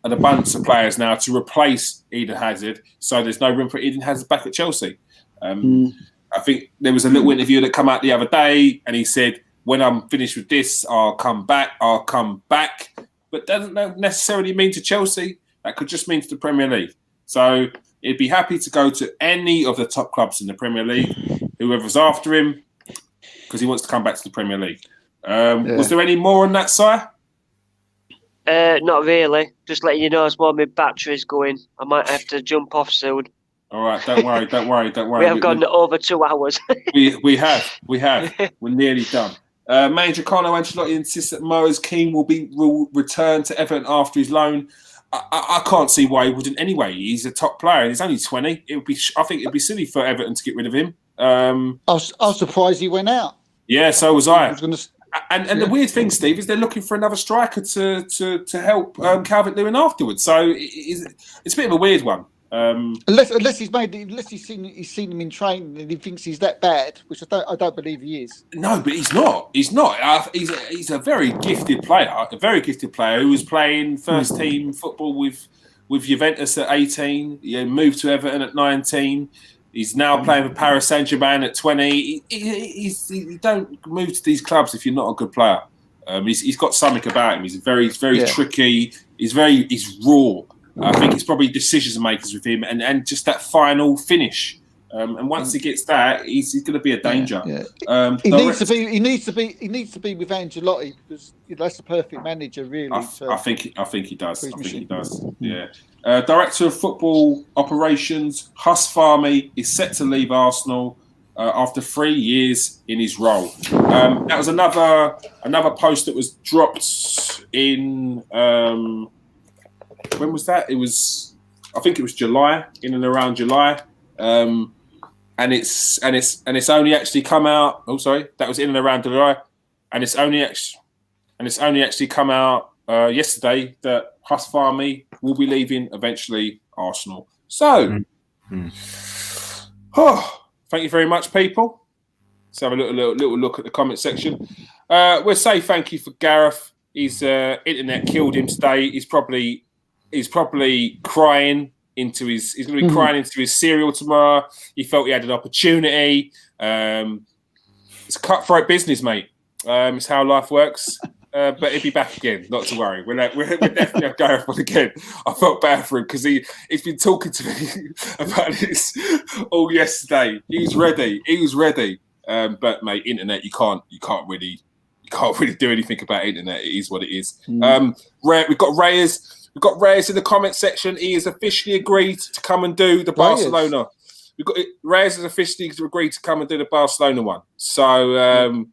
an abundance of players now to replace Eden Hazard. So there's no room for Eden Hazard back at Chelsea. I think there was a little interview that came out the other day, and he said, "When I'm finished with this, I'll come back." But doesn't necessarily mean to Chelsea. That could just mean to the Premier League. So he'd be happy to go to any of the top clubs in the Premier League, whoever's after him, because he wants to come back to the Premier League. Was there any more on that side? Not really. Just letting you know as well, my battery's going. I might have to jump off soon. All right, don't worry. We have gone over 2 hours. we have. We're nearly done. Manager Carlo Ancelotti insists that Moise Kean will return to Everton after his loan. I can't see why he wouldn't anyway. He's a top player. He's only 20. I think it'd be silly for Everton to get rid of him. I was surprised he went out. Yeah, so was I. And the weird thing, Steve, is they're looking for another striker to help Calvert-Lewin afterwards. So it's a bit of a weird one. Unless he's seen him in training and he thinks he's that bad, which I don't believe he is. No, but he's not. He's a very gifted player. A very gifted player who was playing first team football with Juventus at 18. He moved to Everton at 19. He's now playing for Paris Saint-Germain at 20. You don't move to these clubs if you're not a good player. He's got something about him. He's very tricky. He's raw. I think it's probably decision makers with him and just that final finish. And once he gets that, he's going to be a danger. Yeah. He needs to be with Ancelotti because that's the perfect manager, really. I think he does. Yeah. Director of Football Operations Huss Fahmy is set to leave Arsenal after 3 years in his role. That was another post that was dropped in. When was that? I think it was July, in and around July. And it's only actually come out. Oh, sorry, that was in and around July, and it's only actually come out yesterday that Huss Fahmy will be leaving eventually Arsenal. So, thank you very much, people. Let's have a little look at the comment section. We'll say thank you for Gareth. His internet killed him today. He's probably crying He's going to be crying into his cereal tomorrow. He felt he had an opportunity. It's cutthroat business, mate. It's how life works. But he'll be back again. Not to worry. We're definitely going for it again. I felt bad for him because he's been talking to me about this all yesterday. He was ready. But mate, internet, you can't really do anything about internet. It is what it is. We've got Reyes. We've got Reyes in the comment section. He has officially agreed to come and do the Barcelona. Reyes has officially agreed to come and do the Barcelona one. So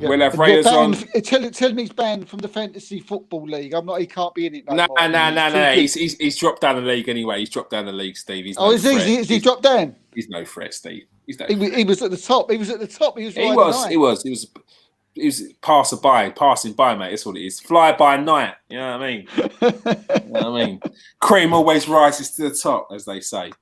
we'll have Reyes on. Tell me he's banned from the Fantasy Football League. He can't be in it no more. No. He's dropped down the league anyway. He's dropped down the league, Steve. Is he dropped down? He's no threat, Steve. He was at the top. He was at the top. He was passing by, mate. That's what it is. Fly by night. You know what I mean? Cream always rises to the top, as they say.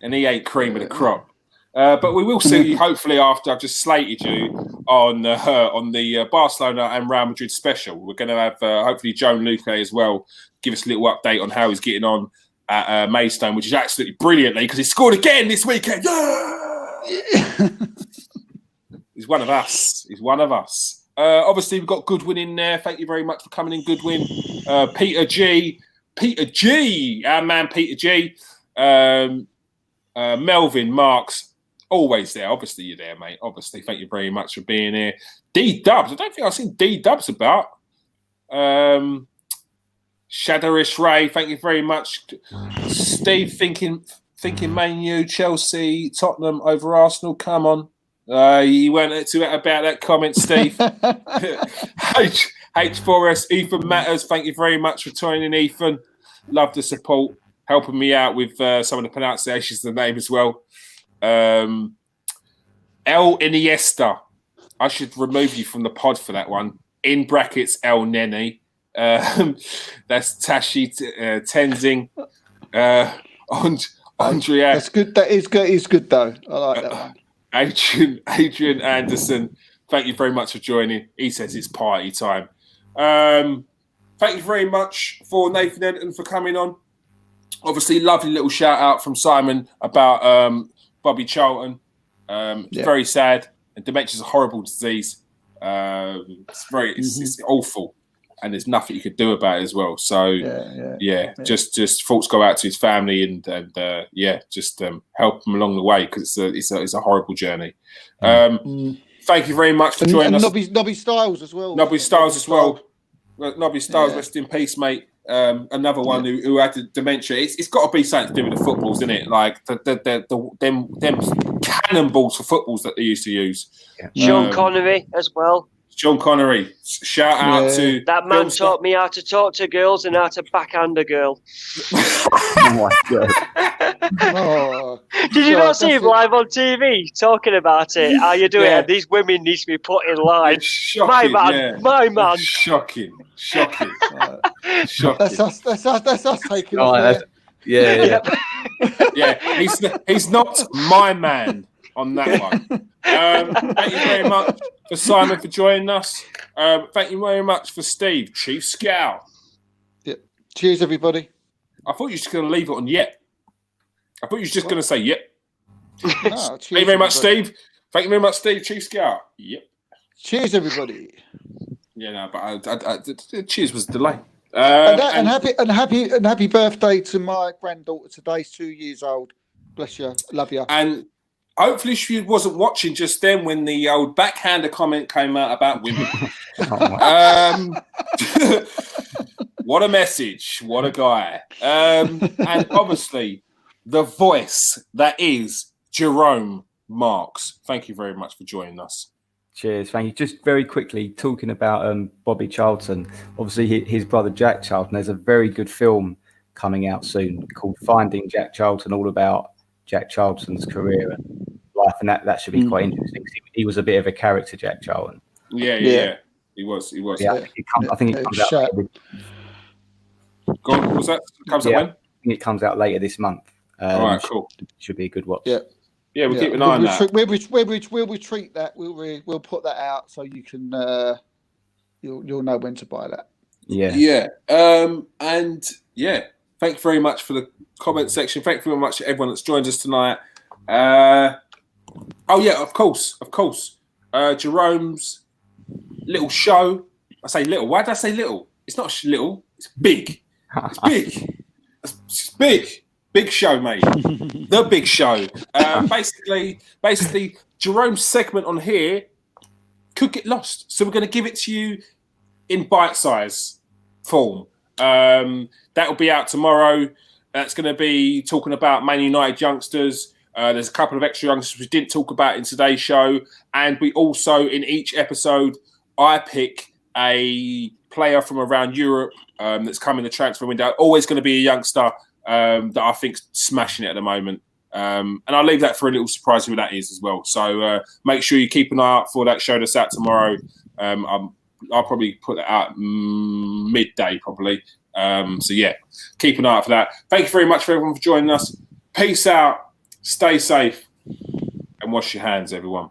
And he ain't cream of the crop. But we will see you hopefully after I've just slated you on the Barcelona and Real Madrid special. We're going to have hopefully Joan Luque as well give us a little update on how he's getting on at Maidstone, which is absolutely brilliantly because he scored again this weekend. Yeah! He's one of us. Obviously, we've got Goodwin in there. Thank you very much for coming in, Goodwin. Peter G, our man Peter G. Melvin Marks, always there. Obviously, you're there, mate. Obviously, thank you very much for being here. D Dubs, I don't think I've seen D Dubs about. Shadowrish Ray, thank you very much. Steve thinking Man U, Chelsea, Tottenham over Arsenal. Come on. You went to it about that comment, Steve. H4S, Ethan Matters, thank you very much for joining, Ethan. Love the support, helping me out with some of the pronunciations of the name as well. El Iniesta. I should remove you from the pod for that one. In brackets, El Nene. That's Tashi Tenzing. Andrea. That's good. That is good. It's good though. I like that one. Adrian Anderson, thank you very much for joining. He says it's party time. Thank you very much for Nathan Ellington for coming on. Obviously, lovely little shout out from Simon about Bobby Charlton. It's very sad. And dementia is a horrible disease. It's awful, and there's nothing you could do about it as well. So just thoughts go out to his family and just help him along the way because it's a horrible journey. Thank you very much for joining us. Nobby Styles as well. Nobby Styles as well. Nobby Styles, rest in peace, mate. Another one who had the dementia. It's got to be something to do with the footballs, isn't it? Like them cannonballs for footballs that they used to use. Sean Connery as well. Sean Connery. Shout out to that man. Taught me how to talk to girls and how to backhand a girl. Oh my God. Did you not see him live on TV talking about it? How you doing? Yeah. These women need to be put in line. Shocking, my man. Shocking. Shocking. That's us taking off. Yeah. He's not my man on that one. Thank you very much for Simon for joining us. Thank you very much for Steve, Chief Scout. Yeah. Cheers, everybody. I thought you were just going to leave it on yep. I thought you were just going to say yep. No, Thank you very much, Steve. Thank you very much, Steve, Chief Scout. Yep. Cheers, everybody. Yeah, no, but cheers was a delay. And happy birthday to my granddaughter today. She's 2 years old. Bless you. Love you. And hopefully she wasn't watching just then when the old backhander comment came out about women. What a message. What a guy. And obviously, the voice that is Jerome Marks. Thank you very much for joining us. Cheers, thank you. Just very quickly, talking about Bobby Charlton, obviously his brother Jack Charlton, there's a very good film coming out soon called Finding Jack Charlton, all about Jack Charlton's career and life, and that should be quite interesting. He was a bit of a character, Jack Charlton. Yeah. He was. Yeah, I think it comes out. Go on, what was that? Comes out when? I think it comes out later this month. All right, cool. Should be a good watch. Yeah, we'll keep an eye on that. We'll retreat that. We'll put that out so you can you'll know when to buy that. Yeah. Yeah. Thank you very much for the comment section. Thank you very much to everyone that's joined us tonight. Oh yeah, of course. Jerome's little show. I say little. Why did I say little? It's not little. It's big. It's big. It's big. Big show, mate. The big show. Basically, Jerome's segment on here could get lost. So we're going to give it to you in bite-size form. That will be out tomorrow. That's going to be talking about Man United youngsters. There's a couple of extra youngsters we didn't talk about in today's show. And we also, in each episode, I pick a player from around Europe that's coming the transfer window. Always going to be a youngster that I think's smashing it at the moment. And I'll leave that for a little surprise who that is as well. So make sure you keep an eye out for that show that's out tomorrow. I'll probably put that out midday probably. So yeah, keep an eye out for that. Thank you very much for everyone for joining us. Peace out, stay safe, and wash your hands, everyone.